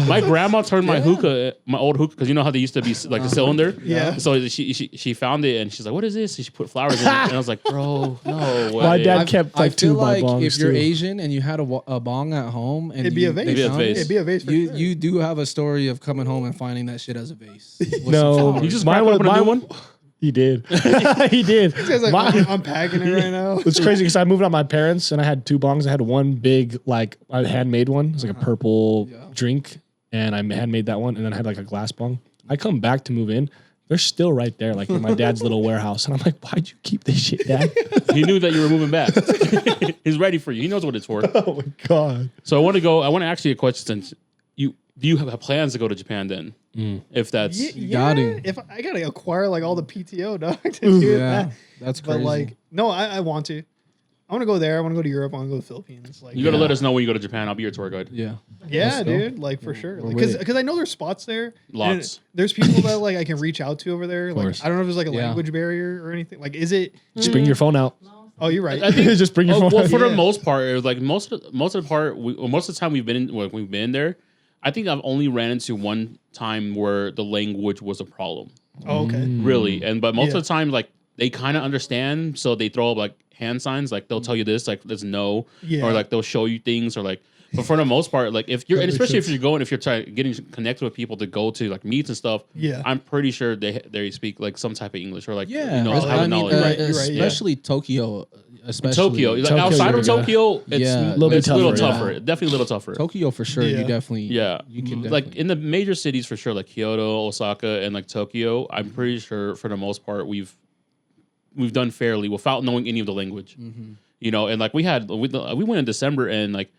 My grandma turned my old hookah, because you know how they used to be like a cylinder. Yeah. So she found it, and she's like, "What is this?" And she put flowers in it, and I was like, "Bro, no way." My dad kept I like two feel of my like bongs if you're too. Asian and you had a bong at home and It'd be a vase. they It'd be a found vase. it, It'd be a vase for you sure. you do have a story of coming home and finding that shit as a vase. with some No, flowers. You just mine crack was open a new one? He did. He did. This guy's like Mine- unpacking it right now. It's crazy because I moved out my parents and I had two bongs. I had one big, like, I handmade one. It was like a purple drink, and I handmade that one. And then I had like a glass bong. I come back to move in. They're still right there, like in my dad's little warehouse. And I'm like, why'd you keep this shit, Dad? He knew that you were moving back. He's ready for you. He knows what it's for. Oh my God. So I want to ask you a question. Since do you have plans to go to Japan then? If that's got it. If I gotta acquire like all the PTO, dog, to do Yeah, that. that's But crazy. like, no, I want to. I want to go there. I want to go to Europe. I want to go to the Philippines. Like, you got to let us know when you go to Japan. I'll be your tour guide. yeah, yeah, Let's go. dude, like for sure. We're with Because it. I know there's spots there. Lots. and there's people that like I can reach out to over there. Like course. I don't know if there's like a Yeah. language barrier or anything. Like, is it? Just bring your phone out. Oh, you're right. I think Just bring your phone well, out. for the Yeah. most part, it was like most of the time we've been there. I think I've only ran into one time where the language was a problem. Oh, okay. Really, but most Yeah. of the time, like they kind of understand, so they throw up like hand signs, like they'll tell you this, like there's no, Yeah. or like they'll show you things, or like. But for the most part, like if you're, and especially if you're trying getting connected with people to go to like meets and stuff, Yeah. I'm pretty sure they speak like some type of English or like yeah. you know Probably. have I a mean, knowledge. You're right, yeah. especially Tokyo. Especially Tokyo, like Tokyo, outside of yeah. Tokyo, it's Yeah, a little bit little tougher, tougher. yeah. Definitely a little tougher. Tokyo for sure. Yeah. You definitely. Yeah, You can like definitely. in the major cities for sure, like Kyoto, Osaka, and like Tokyo. I'm pretty sure for the most part we've done fairly without knowing any of the language. You know, and like we went in December, and like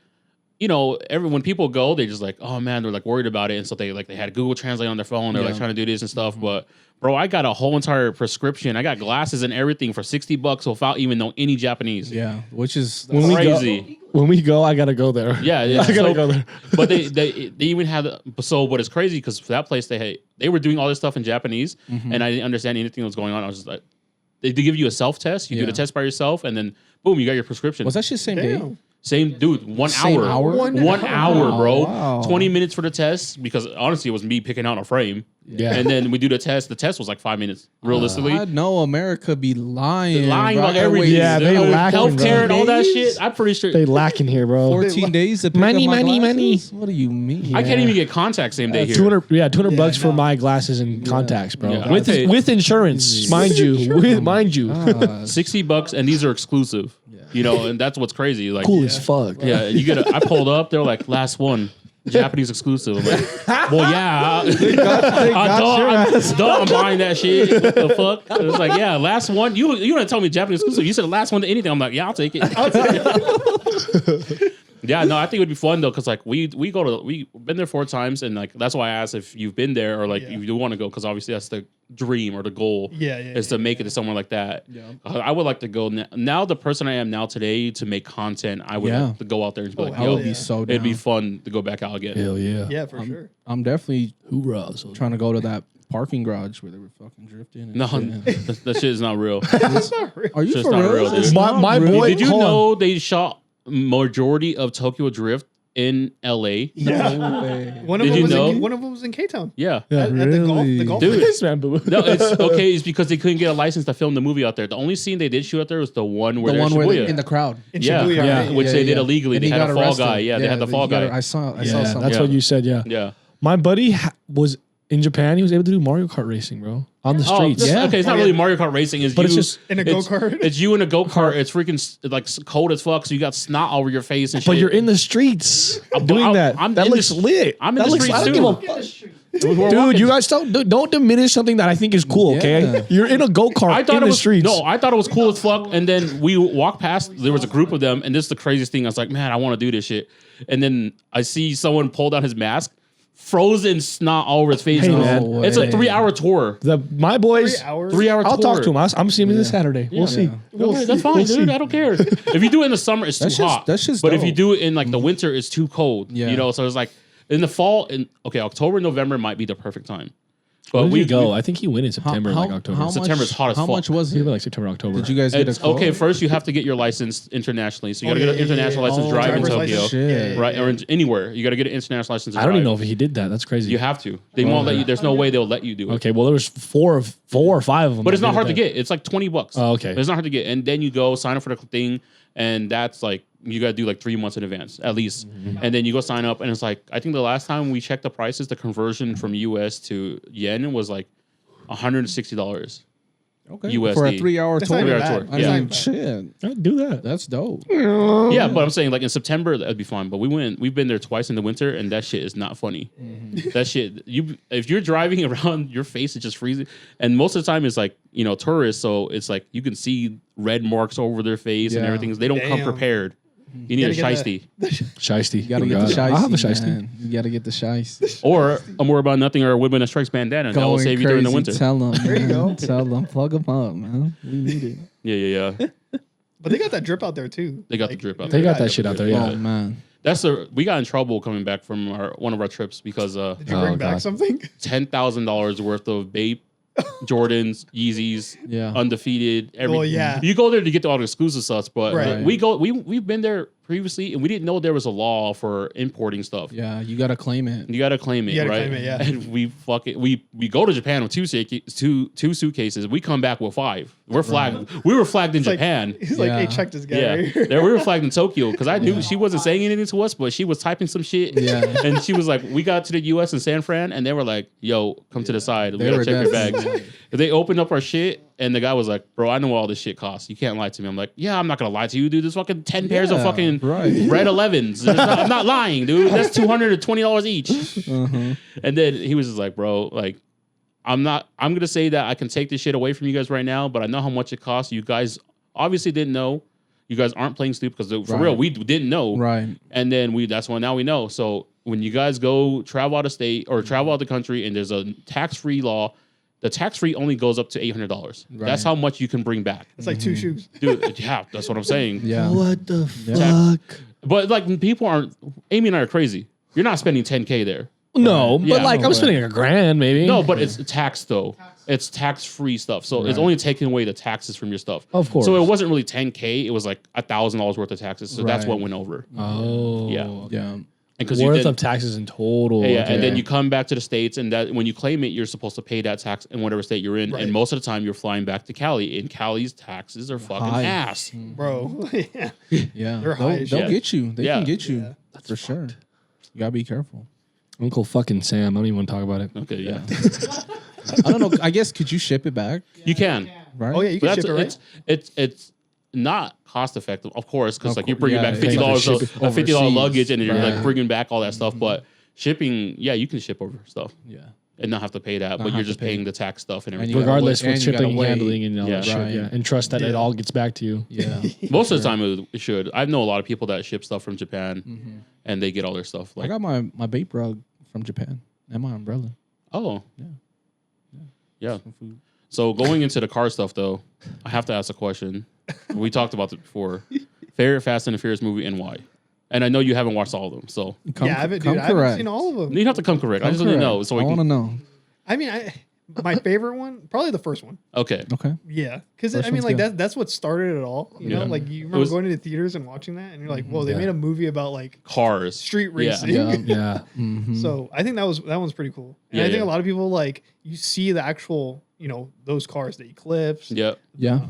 you know, when people go, they just like, oh man, they're like worried about it, and so they had Google Translate on their phone. They're like Yeah. trying to do this and stuff, but. Bro, I got a whole entire prescription. I got glasses and everything for $60 without even knowing any Japanese. Yeah, which is When we go- Crazy. When we go, I gotta go there. Yeah, yeah. I gotta So- go there. But they even had but it's crazy because for that place they were doing all this stuff in Japanese and I didn't understand anything that was going on. I was just like, they give you a self test. You do the Yeah. test by yourself, and then boom, you got your prescription. was that shit same day? Damn. Same dude, 1 Same hour, hour? 1 hour, bro. Wow. 20 minutes for the test because honestly, it was me picking out a frame. Yeah. And then we do the test. The test was like 5 minutes, realistically. I know America be lying. Lying bro. about everything. Yeah, they Dude, lack in, bro. healthcare and all that Days? shit. I'm pretty sure. They lack in here, bro. 14 days to pick Money, up my money, glasses? What do you mean? I can't even get contact same day here. 200 bucks for no. my glasses and contacts, bro. Yeah. With I paid- with insurance, mind you. Mind you. Ah, $60, and these are exclusive. You know, and that's what's crazy. Like, Cool as fuck. yeah, you get. I pulled up. They're like, last one, Japanese exclusive. I'm like, well, yeah, I'm buying that shit. What the fuck? It was like, yeah, last one. You didn't tell me Japanese exclusive. You said last one to anything. I'm like, yeah, I'll take it. Yeah, no, I think it would be fun though, because like we've been there 4 times, and like that's why I asked if you've been there or like if you do want to go, because obviously that's the dream or the goal. Is to make it to somewhere like that. Yeah. I would like to go now. The person I am now today to make content, I would Yeah. like to go out there and be like, I yo, would be so down. it'd be fun to go back out again. Hell yeah. Yeah, for sure. I'm definitely Hoorah. So trying to go to that parking garage where they were fucking drifting. And No, shit. that shit is not real. That's not real. Are you Just for not real? real, dude. It's My- not my real. boy- Did you Hold on. know they shot majority of Tokyo Drift in LA? Yeah. No way. One of Did them you was know? one of them was in K-Town. Yeah. Yeah, At the golf Dude. place. man, boo. No, it's okay. It's because they couldn't get a license to film the movie out there. The only scene they did shoot out there was the one where The they're one in where Shibuya. in the crowd. In Yeah. Shibuya, Yeah. right? Which they did illegally. And They he had got a fall arrested. guy. Yeah, they had the fall guy. I saw Yeah, something. that's what you said. Yeah, Yeah. my buddy was in Japan. He was able to do Mario Kart racing, bro, on the Oh, streets. this- Yeah. okay. It's not Oh, really yeah. Mario Kart racing. It's But it's you- just- In a it's- go-kart? It's you in a go kart. It's freaking like cold as fuck. So you got snot all over your face and shit. But you're in the streets doing that. I'm that in looks the- lit. I'm in that the looks, streets I don't too. give a fuck. We're Dude, walking- you guys don't diminish something that I think is cool. Yeah. Okay, you're in a go kart I thought in it the was streets. no. I thought it was cool as fuck. And then we walked past. There was a group of them, and this is the craziest thing. I was like, man, I want to do this shit. And then I see someone pull down his mask, frozen snot all over his face. Hey, And man. No it's a way. 3-hour tour. My boys. 3 hours. 3-hour I'll tour. talk to him. I'm seeing him this Saturday. We'll see. Well, that's fine, dude. I don't care. If you do it in the summer, it's too That's just- hot. that's just but if you dope. do it in like the winter, it's too cold. Yeah. You know, so it's like in the fall and October, November might be the perfect time. But Where did we he go? I think he went in September, like October. How much, September's hot as How fuck. much was He it? went like September, October. Did you guys get It's a quote? okay. First, you have to get your license internationally, so you got to Oh, get an yeah, yeah, international yeah. license Oh, to drive in driver's Tokyo, license. Shit. right? Or anywhere, you got to get an international license. To I don't even drive. know if he did that. That's crazy. You have to. They won't let you. There's no way they'll let you do it. Okay, well there was four or five of them. But it's that not did hard to that. get. It's like $20. Oh, okay. It's not hard to get. And then you go sign up for the thing, and that's like you got to do like 3 months in advance at least. Mm-hmm. And then you go sign up, and it's like I think the last time we checked the prices, the conversion from US to yen was like $160. Okay. USD. For a 3-hour That's tour. not even 3-hour bad. tour. I Yeah. mean, shit. I'd do that. That's dope. Yeah, but I'm saying like in September that'd be fine. But we've been there twice in the winter, and that shit is not funny. That shit, if you're driving around, your face is just freezing. And most of the time, it's like tourists, so it's like you can see red marks over their face and Yeah. everything. They don't come Damn. prepared. You need a Gotta get shiesty, Shiesty. You gotta Oh, get God. the shiesty. I'll have a shiesty. man. You gotta get the shiesty. or a more about nothing or a women that strikes bandana. That will save you during the winter. Tell them. There you go. Tell them. Plug them up, man. We need it. Yeah. But they got that drip out there too. They got the drip out They there. got that shit out there. Yeah. Oh man. We got in trouble coming back from one of our trips because Did you bring back God. something? $10,000 worth of Bape, Jordans, Yeezys, Yeah. undefeated. Well, yeah. You go there to get all the exclusive stuff, but Right. we've been there previously and we didn't know there was a law for importing stuff. Yeah. You gotta claim it. You gotta claim it, You gotta right? claim it, yeah. And we go to Japan with two suitcases. We come back with 5. We're flagged. We were flagged in It's like- Japan. He's like, hey, Yeah. check this guy Yeah, right here. we were flagged in Tokyo because I knew she wasn't saying anything to us, but she was typing some shit. Yeah. And she was like, we got to the US in San Fran, and they were like, yo, come to the side. We They gotta were check your definitely- bags. They opened up our shit, and the guy was like, bro, I know what all this shit costs. You can't lie to me. I'm like, yeah, I'm not gonna lie to you, dude. There's fucking 10 pairs of Yeah, fucking right. red 11s. I'm not lying, dude. That's $220 each. Uh-huh. And then he was just like, bro, like, I'm gonna say that I can take this shit away from you guys right now, but I know how much it costs. You guys obviously didn't know. You guys aren't playing stupid because for Right. real, we didn't know. Right. And then now we know. So when you guys go travel out of state or travel out the country and there's a tax-free law, the tax-free only goes up to $800. Right. That's how much you can bring back. It's like 2 shoes. Dude, yeah, that's what I'm saying. Yeah. What the fuck? But like people aren't, Amy and I are crazy. You're not spending 10K there. No, but Yeah. like No I'm way. spending $1,000 maybe. No, but it's taxed though. It's tax-free stuff. So it's Right. only taking away the taxes from your stuff. Of course. So it wasn't really 10K. It was like $1,000 worth of taxes. So that's Right. what went over. Oh. Yeah. Yeah. Because Worth of taxes in total. Yeah, Okay. and then you come back to the States, and that when you claim it, you're supposed to pay that tax in whatever state you're in. Right. And most of the time, you're flying back to Cali, and Cali's taxes are fucking High. ass. Bro. Yeah. Yeah. They're high as They'll shit. get you. They Yeah. can get you. For sure. You gotta be careful. Uncle fucking Sam. I don't even want to talk about it. Okay, yeah, I don't know. I guess could you ship it back? you can. Right. Oh, yeah, you But can ship it, right? it's not cost effective, of course, because Of like you're course, bringing yeah, back yeah. $50 Ship it a $50 overseas. luggage, and you're Right. like bringing back all that stuff. But shipping, yeah, you can ship over stuff Yeah. and not have to pay that, Not but have you're to just pay. paying the tax stuff and And everything. you gotta Regardless wait- with and you gotta shipping, wait. handling, and all Yeah. that shit. Right. Yeah. And trust that it Yeah. all gets back to you. Yeah. Most of the time, it should. I know a lot of people that ship stuff from Japan, and they get all their stuff. I Like, got my vape rug from Japan and my umbrella. oh, Yeah. yeah. Some food. So going into the car stuff, though, I have to ask a question. We talked about this before. Favorite Fast and the Furious movie and why? And I know you haven't watched all of them, so Come, yeah, I haven't, come dude, I haven't correct. seen all of them. you have to come correct. I Come just want to correct. know. So I we want to can, know. I mean, my favorite one, probably the first one. Okay. Okay. Yeah, because First I mean, one's like good. that's what started it all. You know, Yeah. like you remember going into theaters and watching that, and you're like, whoa, they Yeah. made a movie about like Cars. street Yeah. racing. Yeah. Yeah. Mhm. So I think that one's pretty cool. And Yeah, I think yeah. a lot of people like you see the actual, those cars, the Eclipse, Yep. Yeah.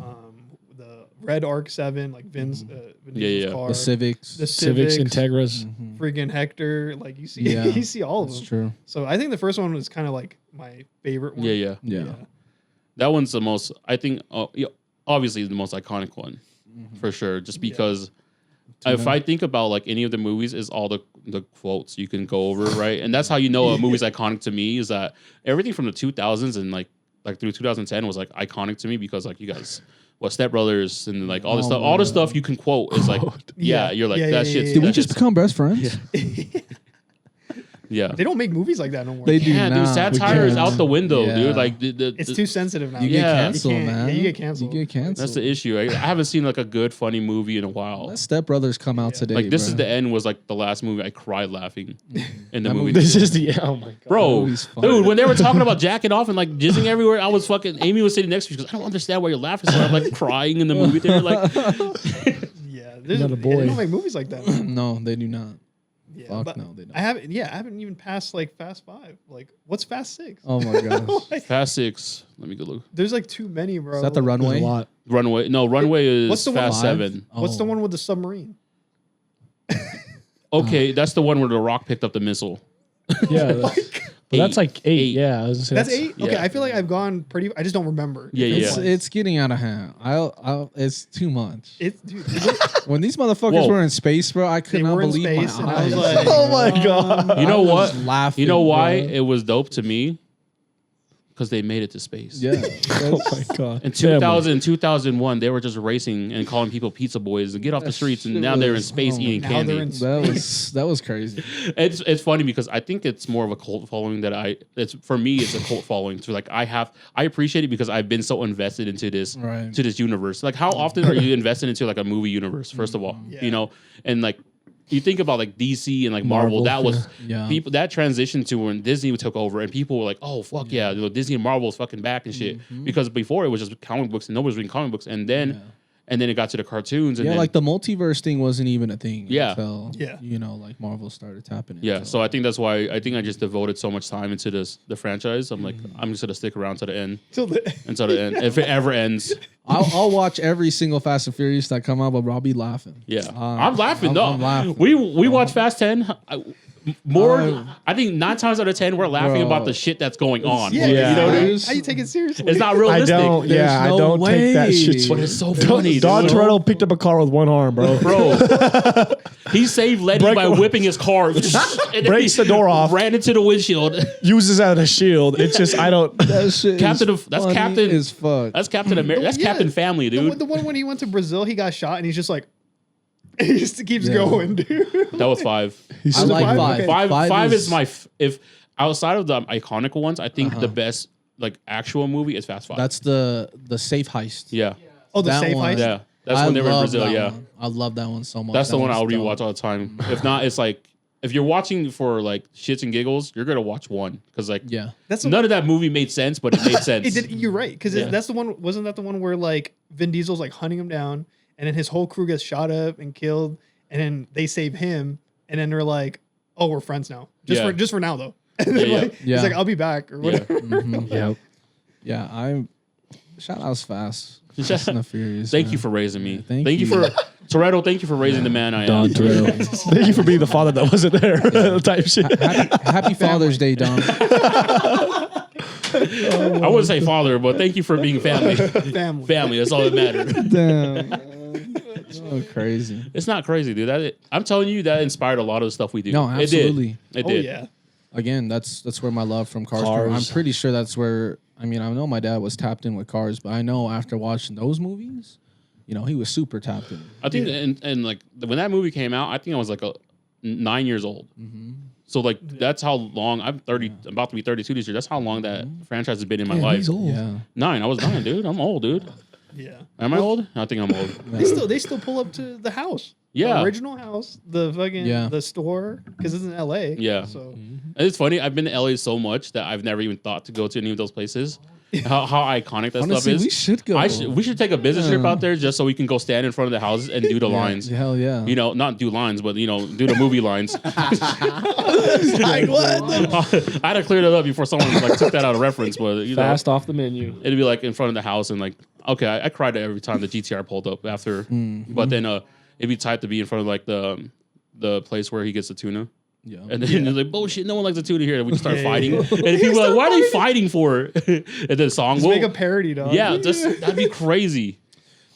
the red Arc 7, like Vin Diesel's yeah. car, The Civics. the Civics, Civics, Integras. Mhm. friggin' Hector, like you see, Yeah. you see all of That's them. true. So I think the first one was kind of like my favorite one. Yeah. Yeah. That one's the most. I think. Obviously, the most iconic one Mm-hmm. for sure. Just because. If I think about like any of the movies, is all the quotes you can go over, right? And that's how you know a movie's iconic to me, is that everything from the 2000s and like through 2010 was like iconic to me, because like you guys, Step Brothers and like all this Oh stuff, my all the God. stuff you can quote is like, you're like, that shit's. Did we that just shit's- become best friends? Yeah. They don't make movies like that no more. They do Yeah, dude, not. satire is We can't. out the window, Yeah. dude. Like It's too sensitive now. You get Yeah. canceled, You can't- man. yeah, you get canceled. You get canceled. that's the issue. I haven't seen like a good funny movie in a while. Let Step Brothers come out today. Like This Is bro. the End was like the last movie I cried laughing in the That movie. This is the oh my god, Bro, movie's fun. dude, when they were talking about jacking off and like jizzing everywhere, I was fucking. Amy was sitting next to me. She goes, "I don't understand why you're laughing." So I'm like crying in the movie theater. Like, Yeah, Not a boy. They don't make movies like that. No, they do not. Yeah, Fuck but no, they don't. I haven't even passed like Fast 5. Like, what's Fast 6? Oh my gosh. Like, Fast 6. Let me go look. there's like too many, bro. Is that the Like, there's runway? a lot. Runway. No, Runway is What's the one- Fast Five? 7. What's the Oh. one with the submarine? Okay, that's the one where The Rock picked up the missile. Yeah, that's like eight. Yeah, I was gonna say That's 8? Okay, yeah. I feel like I've gone pretty. I just don't remember. Yeah, if yeah. It's was. it's getting out of hand. It's too much. Dude, When these motherfuckers Whoa. were in space, bro, I could They not were in believe space, my and I was eyes. like, Oh my God. You know I what? was laughing, You know why bro. it was dope to me? Because they made it to space. Yeah. Oh my god. In 2000, 2001, they were just racing and calling people pizza boys and get off the streets, and shit now they're in was- space oh my eating Now candy. they're in That was crazy. It's funny because I think it's more of a cult following for me it's a cult following. So like I appreciate it because I've been so invested into this Right. to this universe. Like how often are you invested into like a movie universe? First of all, Yeah. and like you think about like DC and like Marvel, that was Yeah. people that transitioned to when Disney took over, and people were like, "Oh fuck yeah, Disney and Marvel's fucking back and shit." Because before it was just comic books and nobody was reading comic books, and then it got to the cartoons, and Yeah, then, like the multiverse thing wasn't even a thing. Yeah. Until, Yeah. like Marvel started tapping it. yeah. So I think that's why I just devoted so much time into the franchise. I'm like, I'm just gonna stick around to the end. Till the, Until the end, if it ever ends. I'll watch every single Fast and Furious that come out, but I'll be laughing. Yeah, I'm laughing though. I'm laughing. We watch Fast 10. I think 9 times out of 10 we're laughing Bro. about the shit that's going on. yeah, Yeah. You know what I mean? There's- how you take it seriously? It's not I realistic. don't. There's Yeah, no I don't take that way. shit. But it's so funny. Don dude. Toretto picked up a car with one arm, bro. Bro, he saved Letty Break- by whipping his car. And then Breaks he the door off. Ran into the windshield. Uses that as a shield. It's just I don't. That shit Captain is of- that's funny Captain- as fuck. That's Captain America. That's Yeah. Captain Family, dude. The one when he went to Brazil, he got shot, and he's just like, he just keeps Yeah. going, dude. That was 5. I like five? five. Okay. Five is my if outside of the iconic ones, I think the best like actual movie is Fast 5. That's the safe heist. yeah. Oh, the That safe one. heist. Yeah. That's when they were in love Brazil, that yeah. one. I love that one so much. That's the That one one's I'll dope. rewatch all the time. If not, it's like if you're watching for like shits and giggles, you're gonna watch one because like Yeah. That's the none of that movie made sense, but it made sense. It did, you're right, because Yeah. that's the one. Wasn't that the one where like Vin Diesel's like hunting him down, and then his whole crew gets shot up and killed, and then they save him, and then they're like, "Oh, we're friends now." Just for now though. And then, Yeah, like, yeah. He's like, "I'll be back" or Yeah. whatever. Mhm. Yeah. Yeah, I'm. Shout outs fast. Fast and the Furious. Thank man. you for raising me. Yeah, thank you for Toretto. Thank you for raising the man I Don am. Toretto. Thank you for being the father that wasn't there. Type shit. Happy Father's Day, Don. I wouldn't say father, but thank you for being family. Family. Family. That's all that matters. Damn. Man. So crazy. It's not crazy, dude. I'm telling you, that inspired a lot of the stuff we do. No, absolutely. It Oh did. yeah. Again, that's where my love from cars. came from. I'm pretty sure that's where. I mean, I know my dad was tapped in with cars, but I know after watching those movies, he was super tapped in. I think, and like when that movie came out, I think I was like 9 years old. So like that's how long I'm 30, about to be 32 this year. That's how long that franchise has been in my life. He's old. Yeah. 9. I was 9, dude. I'm old, dude. Yeah. Am I old? I think I'm old. They still pull up to the house. Yeah. The original house, the fucking Yeah. the store, because it's in LA. Yeah. So It's funny. I've been to LA so much that I've never even thought to go to any of those places. How iconic that Honestly, stuff is. we should go. We should take a business trip out there just so we can go stand in front of the houses and do the lines. Hell yeah. You know, not do lines, but do the movie lines. Like what? I had to clear that up before someone took that out of reference. But Fast off the menu. it'd be like in front of the house and okay, I cried every time the GTR pulled up after. But then it'd be tight to be in front of the place where he gets the tuna. Yeah. And then they're like, bullshit, no one likes the tuna here. And we just start fighting. yeah. And people are like, why are they fighting for? And then the song Just make a parody, dog. yeah, that'd be crazy.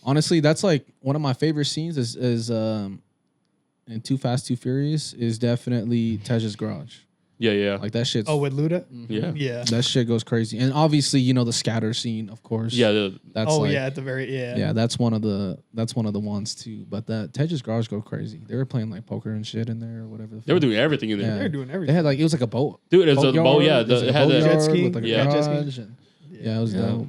Honestly, that's like one of my favorite scenes is in Too Fast, Too Furious is definitely Tej's garage. Yeah. Like that shit's. Oh, with Luda? Yeah. Yeah. That shit goes crazy. And obviously, the scatter scene, of course. Yeah. That's At the very Yeah, that's one of the ones too. But that Tej's garage go crazy. They were playing like poker and shit in there or whatever. They were doing everything in there. Yeah. They're doing They everything. had it was like a boat. Dude, it's a boat. Yeah. It was like It a had boat the jet yard ski. with like a Yeah. Jet ski. garage. And, it was Yeah. dope.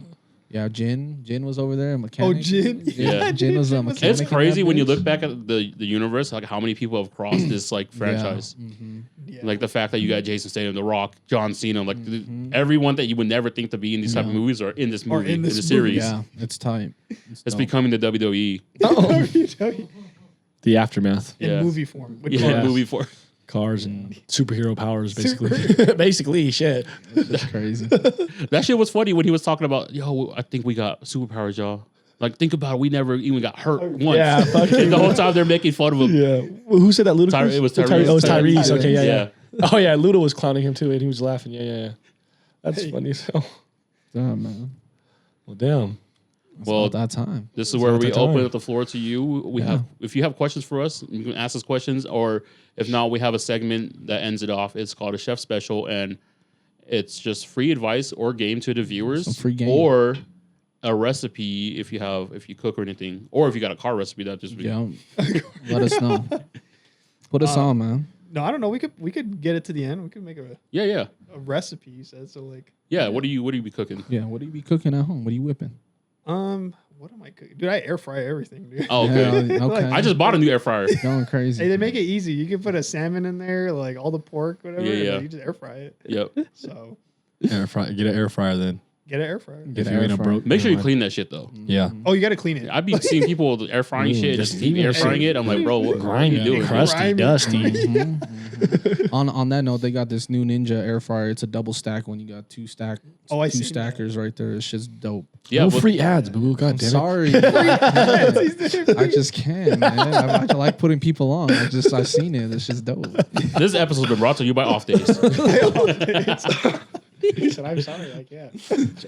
Yeah, Jin was over there, a mechanic. Oh, Jin. Yeah. Jin was a Jin was- mechanic. It's in crazy that when you bitch. look back at the universe, like how many people have crossed this franchise. Yeah. Mm-hmm. Yeah. Like the fact that you got Jason Statham, The Rock, John Cena, everyone that you would never think to be in these type of movies are in this Or movie, in in this the series. Yeah, it's tight. It's dope. becoming the WWE. The aftermath. In Yeah. movie form. With Yeah, cars. movie for. Cars and superhero powers, basically. Basically, shit. It's crazy. That shit was funny when he was talking about, I think we got superpowers, y'all. Like, think about it. We never even got hurt once. Yeah, And the whole time they're making fun of him. Yeah. Well, who said that? Ludacris? It was Tyrese. Oh, it was Tyrese. Okay, yeah. Oh, yeah. Luda was clowning him too, and he was laughing. Yeah. That's funny as hell. Damn, man. Well, damn. It's Well, about that time. this is where about we that time. open up the floor to you. We have, if you have questions for us, you can ask us questions, or if not, we have a segment that ends it off. It's called a Chef Special, and it's just free advice or game to the viewers, Some free game. or a recipe if you cook or anything, or if you got a car recipe that just Yeah. Let us know. Put us on, man. No, I don't know. We could get it to the end. We could make a yeah. recipe, you said. So What do you be cooking? Yeah. What do you be cooking at home? What are you whipping? what am I cooking? Dude, I air fry everything, dude. Oh, okay. Yeah, okay. I just bought a new air fryer. Going crazy. Hey, they make it easy. You can put a salmon in there, like all the pork, whatever. Yeah. And you just air fry it. Yep. So Get an air fryer then. get an air fryer. Get If an you air ain't a fryer. broke. Make sure you never clean that shit though. mind. Yeah. Oh, you got to clean it. I've been seeing people air frying shit, just keep air frying it. I'm like, bro, what are you doing? crusty, Grimy. dusty. On that note, they got this new Ninja air fryer. It's a double stack when you got two Oh, I two seen stackers right there. It's just dope. Yeah, No but free ads, boo. God I'm damn it. sorry. I just can't, man. I like putting people on. I've seen it. It's just dope. this episode's been brought to you by Off Days. He said, I'm sorry. Like, yeah.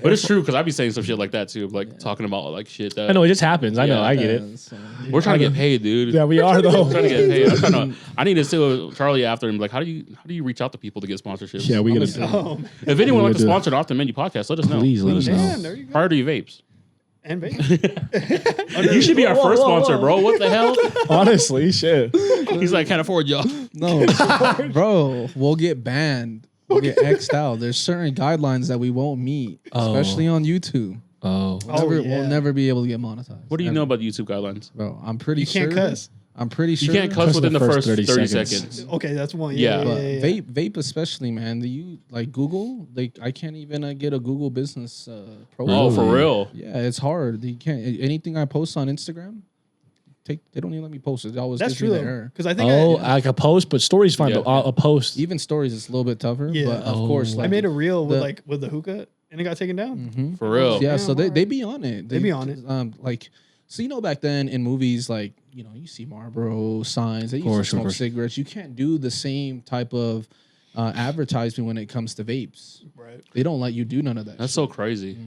But it's true because I be saying some shit like that too, like talking about like shit that I know, it just happens. I know, Yeah. I get it. So, we're trying to get paid, dude. Yeah, we are, though. I'm trying to get paid. I need to see Charlie after him. Like, how do you reach out to people to get sponsorships? Yeah, we gotta Honestly. Oh, If anyone we wants to gotta do sponsor the Off the Menu podcast, let us know. Please let us know. man, there you go. Priority Vapes. And baby. You should be our first sponsor, bro. What the hell? Honestly, shit. He's like, can't afford y'all. no, bro, we'll get banned. We'll get X'd out. There's certain guidelines that we won't meet, especially on YouTube. Oh. We'll never be able to get monetized. What do you know about the YouTube guidelines? Bro, I'm pretty You sure. can't cuss. I'm pretty You sure. can't cuss within the first 30 seconds. seconds. Okay, that's one. Yeah. But yeah. vape especially, man. You like Google? I can't even get a Google business profile. Oh, for real? Yeah, it's hard. You can't. Anything I post on Instagram, they don't even let me post it. It always That's gives me true the though. error. Because I think Oh, like a post, but stories fine. Yeah. But a post. Even stories, it's a little bit tougher. Yeah. But of course, I like, made a reel with the- with the hookah and it got taken down. Mhm. For real? Yeah, Yeah, so they be on it. They be on it. Like, so back then in movies, like you see Marlboro signs. They used to course, of smoke course. cigarettes. You can't do the same type of advertisement when it comes to vapes. Right. They don't let you do none of that. That's so crazy.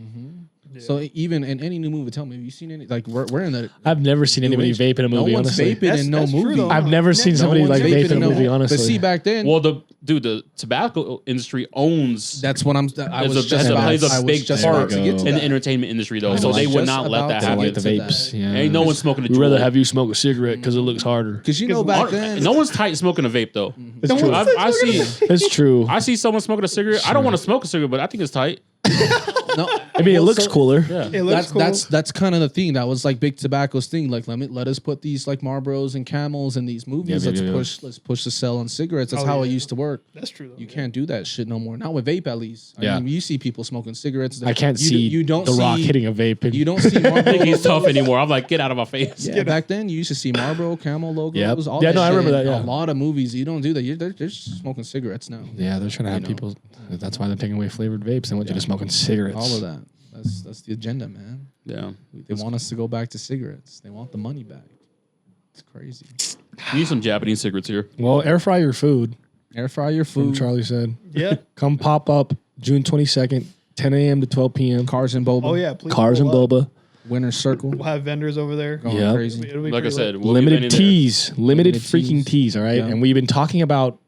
So even in any new movie, tell me, have you seen any? Like we're in the. I've never seen anybody age. vape in a movie, No one's honestly. vaping in no That's true, movie. though. I've never seen No somebody one's like vape in a no- movie, honestly. But see, back then, Well, the tobacco industry owns that's what I was plays just a about. plays I a was big just part about to get to in the that. entertainment industry, though. I So was they would just not let about that to I happen. like the to vapes. that. Yeah. Ain't no one smoking a We'd rather Juul. have you smoke a cigarette because it looks harder. Because back then, No one's tight smoking a vape though. It's true. I see It's true. I see someone smoking a cigarette. I don't want to smoke a cigarette, but I think it's tight. No, I mean, it well, looks so- cooler. Yeah. It looks cool. That's kind of the thing. That was like Big Tobacco's thing. Like let us put these like Marlboros and Camels in these movies. Yeah. Let's push the sell on cigarettes. That's Oh, how it yeah. used to work. That's true though. You can't do that shit no more. Not with vape, at least. Yeah. I mean, you see people smoking cigarettes. I can't you, see you don't The see, Rock hitting a vape. And You don't see I think Marlboro. he's tough anymore. I'm like, get out of my face. Yeah, back then you used to see Marlboro, Camel logos. Yep. All Yeah, that no, I shit remember in that, yeah. A lot of movies, you don't do that. They're just smoking cigarettes now. Yeah, they're trying to have know. people. That's why they're taking away flavored vapes. They want you to smoking cigarettes. All of that. That's the agenda, man. Yeah. They want us to go back to cigarettes. They want the money back. It's crazy. We need some Japanese cigarettes here. Well, air fry your food. Air fry your From food. Charlie said, Yeah. come pop up June 22nd, 10 a.m. to 12 p.m. Cars and Boba. Oh yeah. Please Cars and pull up. Boba. Winner's Circle. We'll have vendors over there. Going Yep. crazy. It'll be Like I pretty said, lit. we'll be vending Limited there. teas. Limited Limited freaking teas. teas, all right? Yeah. And we've been talking about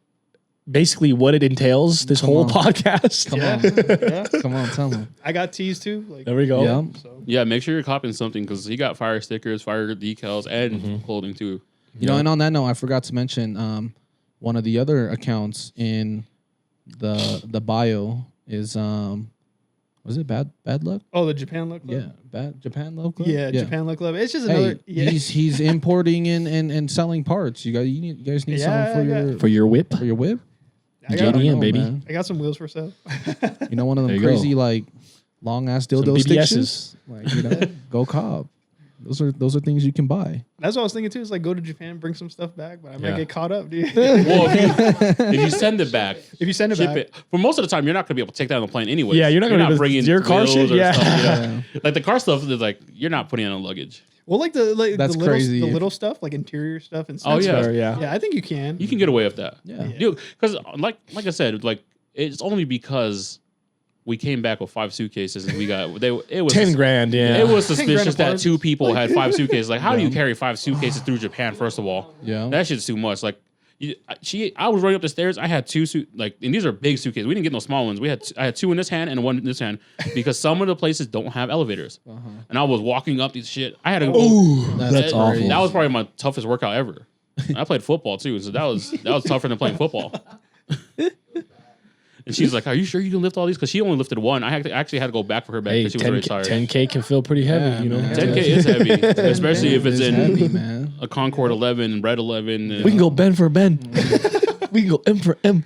basically what it entails this Come whole on. podcast. Come Yeah. on. Yeah. Come on, tell them. I got teas too. Like, There we go. Yeah. so. Yeah, make sure you're copying something because he got fire stickers, fire decals, and clothing too. You know, and on that note, I forgot to mention one of the other accounts in the bio is was it bad luck? Oh, the Japan Look Club? Yeah, bad Japan Look Club. Yeah, Japan Look Club. It's just Hey, another. Yeah. he's importing and selling parts. You guys need Yeah, something I for For your whip. your whip. I got, JDM, know, baby. man. I got some wheels for sale. You know, one of There them you go. crazy like long ass dildo BBSs. stitches. Like, you know, go Cobb. Those are things you can buy. That's what I was thinking too. Is like go to Japan, bring some stuff back, but I might Yeah. get caught up, dude. Well, if you send it back, If you send it ship back, it. For most of the time, you're not going to be able to take that on the plane anyway. Yeah, you're not gonna be able to- bringing your car wheels shit? or Yeah. stuff, Yeah. Like the car stuff is like you're not putting it on luggage. well, like the That's the little, crazy. the little stuff, like interior stuff and Oh, stuff. yeah. Fair, yeah. Yeah, I think you can. You can get away with that. Yeah. Because like I said, like it's only because we came back with 5 suitcases and we got it was 10 grand, yeah. It was 10 grand suspicious that apart. 2 people had 5 suitcases. Like, how do you carry 5 suitcases through Japan? First of all, Yeah. that shit's too much. Like, I was running up the stairs. I had 2 and these are big suitcases. We didn't get no small ones. I had 2 in this hand and 1 in this hand because some of the places don't have elevators. And I was walking up these shit. I had to go. That's awful. That was probably my toughest workout ever. I played football too, so that was tougher than playing football. And she's like, "Are you sure you can lift all these?" Because she only lifted 1. I actually had to go back for her back Hey, because she was already 10K, tired. 10K can feel pretty heavy, Yeah, you know. man. 10K is heavy, especially if it's in heavy, man. a Concord 11 and Red 11. We can go Ben for Ben. We can go M for M.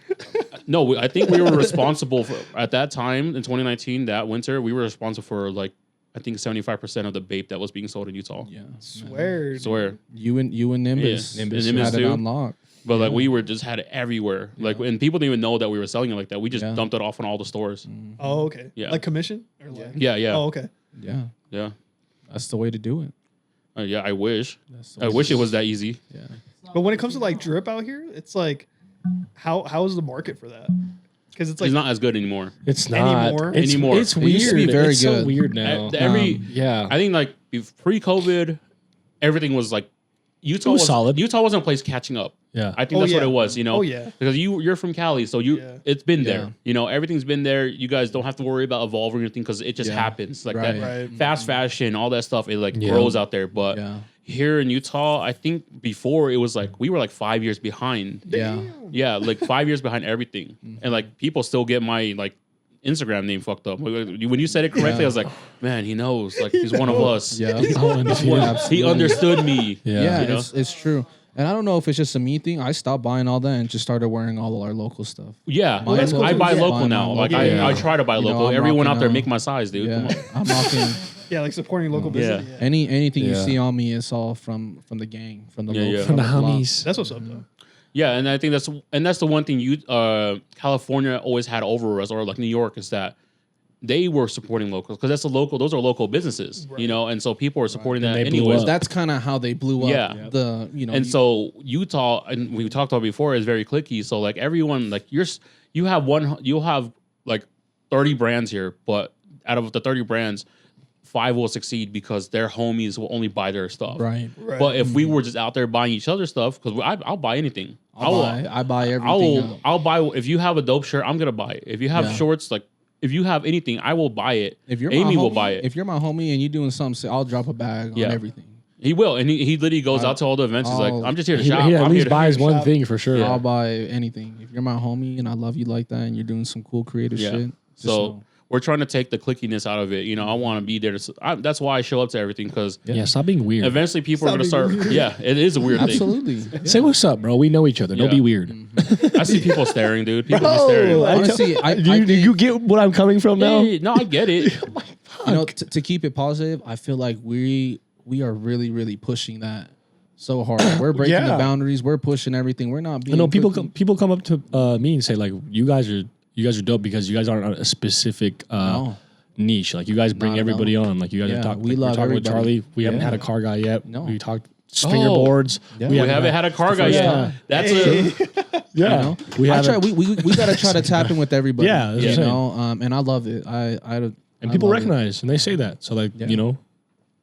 No, I think we were responsible for at that time in 2019, that winter. We were responsible for like I think 75% of the vape that was being sold in Utah. Yeah. Swear. dude. Swear, You and Nimbus, Yeah. Nimbus, Nimbus had it too. unlocked. but like we were just had it everywhere. Like and people didn't even know that we were selling it like that. We just Yeah. dumped it off on all the stores. Oh, okay. Yeah. Like commission or like. Yeah, yeah, Oh, okay. Yeah, yeah. that's the way to do it. Yeah, I wish. That's the I way wish to it was that easy. Yeah. But when it comes to like drip out here, it's like, how is the market for that? Because it's like It's not as good anymore. It's not. Anymore? It's, Anymore. It's It weird. used to be very it's so good. weird now. Every Yeah. I think like pre-COVID, everything was like Utah was solid. Utah wasn't a place catching up. Yeah. I think Oh, that's what yeah. it was. You know, Oh, yeah. because you're from Cali, so Yeah. it's been Yeah. there. You know, everything's been there. You guys don't have to worry about evolving or anything because it just Yeah. happens like Right. that. Right. Fast fashion, all that stuff, it like Yeah. grows out there. But Yeah. here in Utah, I think before it was like we were like 5 years behind. Yeah. damn. Yeah, like 5 years behind everything, and like people still get my like Instagram name fucked up. When you said it correctly, Yeah. I was like, man, he knows. Like he's one of us. Yeah. He understood me. Yeah. Yeah, You know? it's true. And I don't know if it's just a me thing. I stopped buying all that and just started wearing all of our local stuff. Yeah, Well, that's cool I too. buy Yeah. local Buying now. my Like local. Yeah. I try to buy You know, local. I'm Everyone out rocking, there make my size, dude. Come on. Yeah, I'm rocking Yeah, like supporting local business. Yeah. Yeah. anything you Yeah. see on me is all from the gang, from the Yeah, local, yeah. From the block. homies. That's what's up though. Yeah, and I think that's the one thing California always had over us, or like New York, is that they were supporting locals because those are local businesses, Right. you know, and so people were supporting And that they blew anyways. up. That's kind of how they blew up. Yeah. The And so Utah, and we talked about before, is very cliquey. So like everyone, like you'll have like 30 brands here, but out of the 30 brands, 5 will succeed because their homies will only buy their stuff. right. Right. But if we were just out there buying each other's stuff, because I'll buy anything. I buy everything. I'll buy if you have a dope shirt, I'm gonna buy it. If you have Yeah. shorts, like if you have anything, I will buy it. If you're Amy my will homie, buy it. If you're my homie and you're doing something, I'll drop a bag Yeah. on everything. He will, and he literally goes out to all the events. He's like, I'll- I'm just here to He, shop. he at I'm least here to buys one shop. thing for sure. I'll buy anything. If you're my homie and I love you like that and you're doing some cool creative Yeah. shit. just So know. we're trying to take the clickiness out of it. You know, I want to be there. That's why I show up to everything because Yeah, stop being weird. eventually people are going to start. Yeah, it is a weird thing. Absolutely. Say what's up, bro. We know each other. Don't Yeah. be weird. I see people staring, dude. People be staring. Honestly, I you, think, you get what I'm coming from now? Yeah, no, I get it. you know, to keep it positive, I feel like we are really, really pushing that so hard. We're breaking the boundaries. We're pushing everything. We're not being. I know people cookie- people come up to me and say like, you guys are dope because you guys aren't on a specific No. niche. Like you guys bring Not at everybody all. on. Like you guys Yeah, are talking. we Like, love we're talking with everybody. Charlie. We haven't Yeah. had a car guy yet. No. We talked fingerboards. Yeah. We haven't had a car guy first yet. time. That's You know, we I have try. We gotta try to tap in with everybody. Yeah, that's you what I'm know, and I love it. and people love it. recognize and they say that. So like you know,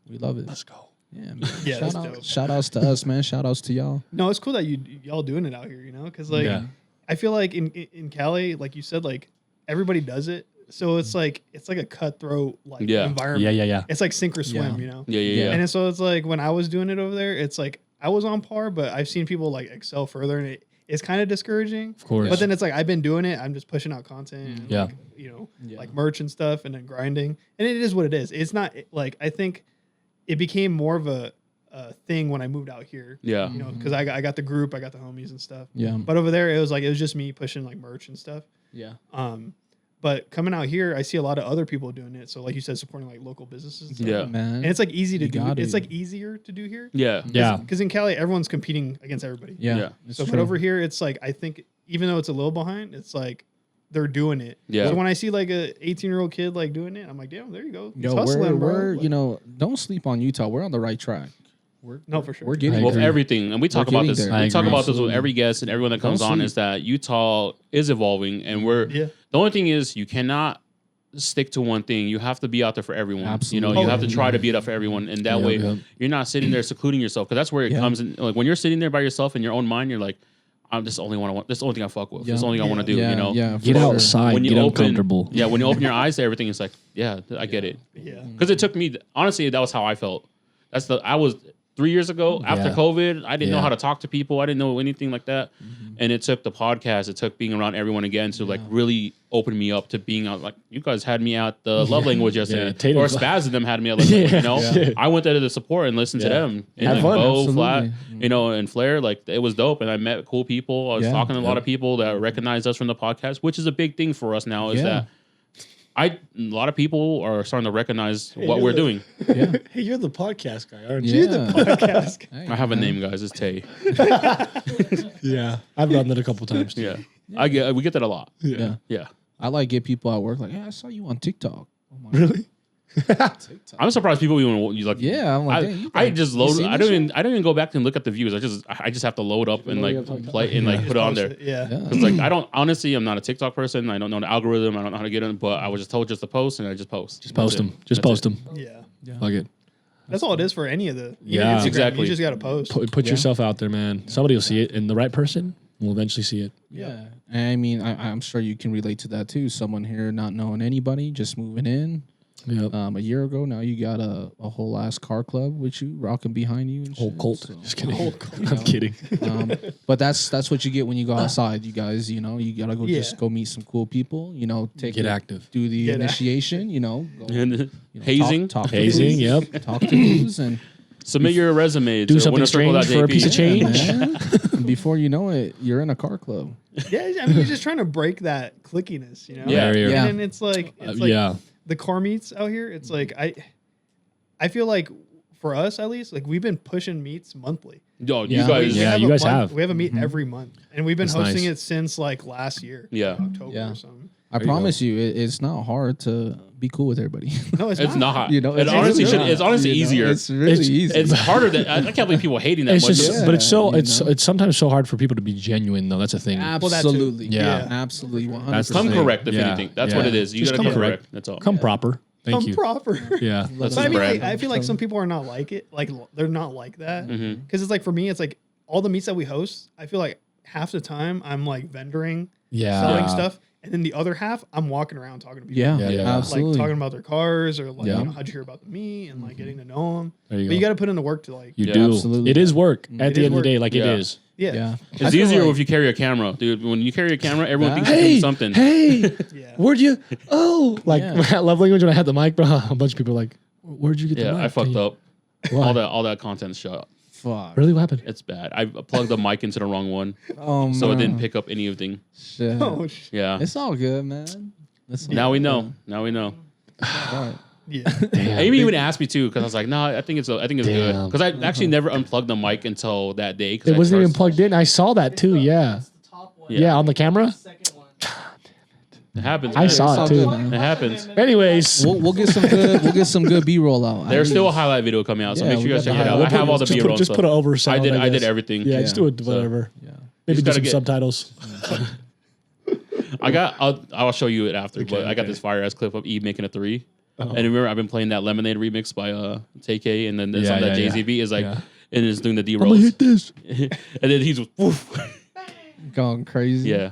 We love it. let's go. Yeah, man. Yeah, that's dope. Shout outs to us, man. Shout outs to y'all. No, it's cool that y'all doing it out here, you know, because like Yeah. I feel like in Cali, like you said, like everybody does it, so it's like a cutthroat like Yeah. environment. Yeah. It's like sink or swim, Yeah. you know. yeah. And so it's like when I was doing it over there, it's like I was on par, but I've seen people like excel further, and it's kind of discouraging. Of course. But then it's like I've been doing it. I'm just pushing out content, and Yeah. like, you know, like merch and stuff, and then grinding. And it is what it is. It's not like I think it became more of a thing when I moved out here. Yeah. You know, because I got the group, I got the homies and stuff. Yeah. But over there, it was just me pushing like merch and stuff. Yeah. But coming out here, I see a lot of other people doing it. So like you said, supporting like local businesses. And stuff. Yeah. Man. And it's like easy to You do. gotta. It's like easier to do here. Yeah. Yeah. Because in Cali, everyone's competing against everybody. Yeah. Yeah. It's So, true. but over here, it's like I think even though it's a little behind, it's like they're doing it. Yeah. So when I see like a 18-year-old kid like doing it, I'm like, damn, there you go. It's Yo, hustling, bro. we're Like, you know, don't sleep on Utah. We're on the right track. no, for sure. We're getting Well, there. everything, and we talk We're about getting this. there. We I talk agree. about this with Absolutely. every guest and everyone that comes Don't on. sleep. Is that Utah is evolving, and we're Yeah. the only thing is you cannot stick to one thing. You have to be out there for everyone. You know, Absolutely. you have to try to be out for everyone, and that Yeah, way yeah. you're not sitting there secluding yourself because that's where it Yeah. comes in. Like when you're sitting there by yourself in your own mind, you're like, "I'm just only want. This is the only thing I fuck with. Yeah. This is the only thing I want to do." yeah, You know, yeah, Get for sure. outside. when you Get open, uncomfortable. yeah, when you open your eyes to everything, it's like, yeah, I get it. Yeah. Because it took me, honestly, that was how I felt. I was 3 years ago after Yeah. COVID. I didn't know Yeah. how to talk to people. I didn't know anything like that. And it took the podcast, it took being around everyone again to like really open me up to being out. Like you guys had me at the love language yesterday, Tatum- or Spaz of them had me at love language. You know, Yeah. I went there to the support and listened to Yeah. them. And Have like fun. Bo, Absolutely. Flat, you know, and Flair. Like it was dope, and I met cool people. I was Yeah. talking to a lot of people that recognized us from the podcast, which is a big thing for us now. Is Yeah. that a lot of people are starting to recognize what we're doing. Yeah. Hey, you're the podcast guy, aren't Yeah. Podcast. Hey, I have a man. name, guys. It's Tay. Yeah, I've done that a couple times. Too. Yeah, we get that a lot. Yeah. Yeah, I like get people at work like, yeah, I saw you on TikTok. Oh my Really? I'm surprised people even you like. Yeah, I'm like, I, dang, you I like- just you load. seen I this don't even go back and look at the views. I just have to load up and like play and like put it on there. Yeah. Yeah. Cause like I don't honestly, I'm not a TikTok person. I don't know the algorithm. I don't know how to get in. But I was just told just to post, and I just post. Just post That's them. it. Just That's post it. them. Yeah. Fuck it. That's all it is for any of the Yeah. Instagram. Exactly. You just got to post. Put yourself out there, man. Somebody will see it, and the right person will eventually see it. Yeah. And I mean, I'm sure you can relate to that too. Someone here not knowing anybody, just moving in. Yep. A year ago, now you got a whole ass car club with you rocking behind you. And Whole shit, cult. so, Just kidding. you I'm know. kidding. But that's what you get when you go outside. You guys, you know, you gotta go Yeah. just go meet some cool people. You know, Get active. do the Get initiation. You know, go, And you know, hazing. talk to Hazing. dudes, Yep. talk to dudes, and Submit your resume. Do to something strange for a piece of change. man, and before you know it, you're in a car club. Yeah, I mean, you're just trying to break that clickiness, you know? Yeah. Barrier. Yeah. And then it's like Yeah. the car meets out here. It's like I feel like for us at least, like we've been pushing meets monthly. Yo, Yeah. you guys. Yeah, you guys have. We have a meet every month, and we've been That's hosting nice. it since like last year. Yeah. October Yeah. or something. I There you promise you, it's not hard to be cool with everybody. No, it's, It's not. You know, it it's honestly really should. not. It's honestly You know, easier. It's really easy. It's harder than I can't believe people hating that It's much. just, Yeah, but it's so you it's know. it's sometimes so hard for people to be genuine though. That's a thing. that too. Absolutely. Yeah. Absolutely. 100%. That's the Come thing. correct if Yeah. anything. That's Yeah. what it is. You Just gotta come come correct. correct. That's all. Come proper. Thank Come you. proper. Yeah. That's But I his mean, brand. I feel like some people are not like it. Like they're not like that. Mhm. Because it's like for me, it's like all the meets that we host. I feel like half the time I'm like vendoring, Yeah. selling stuff, and then the other half I'm walking around talking to people. Yeah, Yeah, yeah. absolutely. Like talking about their cars or like Yeah. you know, how'd you hear about the meet and like getting to know them. There you But you go. got to put in the work to like You Yeah, do. absolutely. It is work at It the is end of work. the day. Like Yeah. it is. yeah Yeah. It's feel easier like- if you carry a camera, dude. When you carry a camera, everyone That- thinks you're doing something. Hey. yeah. Where'd you? Oh, like Yeah. love language when I had the mic, bro. A bunch of people were like, where'd you get the Yeah, mic? I fucked up. Why? All that content's shut. Fuck. Really, what happened? It's bad. I plugged the mic into the wrong one, Oh, so it didn't man. pick up anything. Shit. Oh shit. Yeah. It's all good, man. It's Now all we good. know. Now we know. All right. Yeah. Amy even asked me too because I was like, no, I think it's good Damn. because I actually never unplugged the mic until that day. It wasn't even plugged in. I saw that too. Yeah. Yeah, on the camera. It happens. I man. saw all it too. good, man. It happens. Anyways, We'll get some good. We'll get some good B-roll out. There's still a highlight video coming out, so Yeah, make sure you we guys got check the it out. highlight. I have all the just B-roll put stuff. an oversound. I did guess. everything. Yeah, just do it. Whatever. Yeah. Maybe do gotta some get- subtitles. I'll show you it after, but I got okay. this fire ass clip of Eve making a 3. And remember, I've been playing that Lemonade remix by TK, and then there's Yeah, some that yeah, Jay-Z beat is like, Yeah. and it's doing the D I'm gonna rolls. hit this. And then he's woof. Going crazy. Yeah.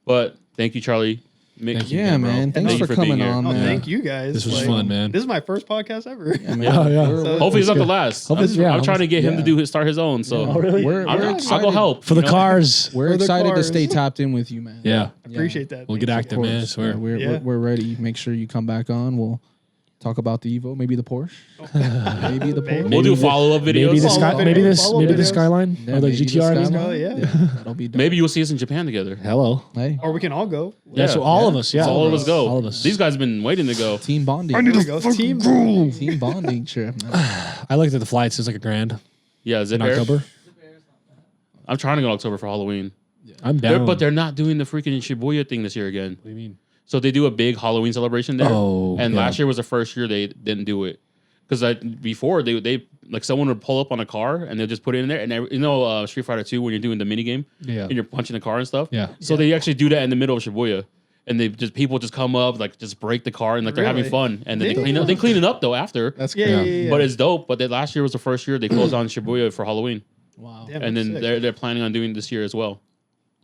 But thank you, Charlie. Thank you. Yeah, man. Thanks Thank you for for being coming here. on, Oh, man. thank you guys. This was fun, man. This is my first podcast ever. Yeah, man. Yeah, yeah. We're- Hopefully it's not the good. last. Hopefully- I'm yeah, trying to get him to start his own. So Oh, really? We're I'll go excited. help For the you know? cars. We're For the excited to cars. stay tapped in with you, man. Yeah. Appreciate that. We'll get Thank active, you. man. I swear. Yeah, we're, Yeah. we're ready. Make sure you come back on. We'll talk about the Evo, maybe the Porsche, maybe the Porsche. We'll do follow up videos. Maybe the Follow sky. Maybe this. follow Maybe the videos. skyline Yeah, or the maybe GTR. the is Skyline. Oh, yeah. That'll be dope. Maybe you'll see us in Japan together. Hello. Hey, Or we can all go. Yeah. So all of us. Yeah. All of us go. All of us. These guys have been waiting to go. team bonding. There we go. Team. Team bonding trip, man. I looked at the flights. It's like $1,000 Yeah, Zip in Air. October. I'm trying to go in October for Halloween. I'm down. But they're not doing the freaking Shibuya thing this year again. What do you mean? So they do a big Halloween celebration there. Oh, and yeah. last year was the first year they didn't do it. Because before they like someone would pull up on a car and they'll just put it in there. And Street Fighter 2 when you're doing the mini game Yeah. and you're punching the car and stuff. Yeah. So they actually do that in the middle of Shibuya. And people just come up, like just break the car and like they're having Really? fun. And then They they clean up. They clean it up though after. That's Yeah, crazy. yeah, yeah. But it's dope. But last year was the first year they closed down Shibuya for Halloween. Wow. Damn, And then sick. they're planning on doing this year as well.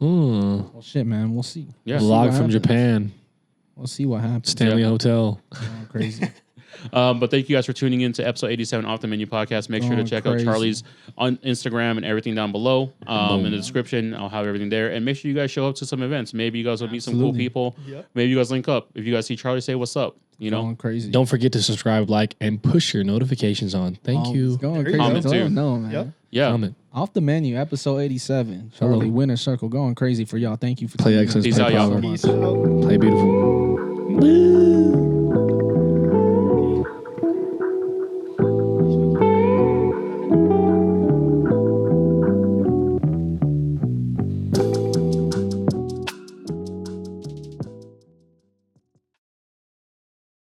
Mm. Well, shit, man. We'll see. Yeah. We'll see Vlog what from happens. Japan. We'll see what happens. Stanley Yeah. Hotel. Going crazy. But thank you guys for tuning in to episode 87 Off the Menu podcast. Make sure to Going check crazy. out Charlie's on Instagram and everything down below. In the description, I'll have everything there. And make sure you guys show up to some events. Maybe you guys will meet some cool Absolutely. people. Yep. Maybe you guys link up. If you guys see Charlie, say what's up. You know, Going crazy. Don't forget to subscribe, like, and push your notifications on. Thank you. It's going There you crazy. go. That's all I know, man. Yep. yeah. Comment. Off the menu, episode 87. Hello. Charlie Winner Circle going crazy for y'all. Thank you for Play tuning in. excellence. Peace Play out, y'all. power. Peace out. Play beautiful.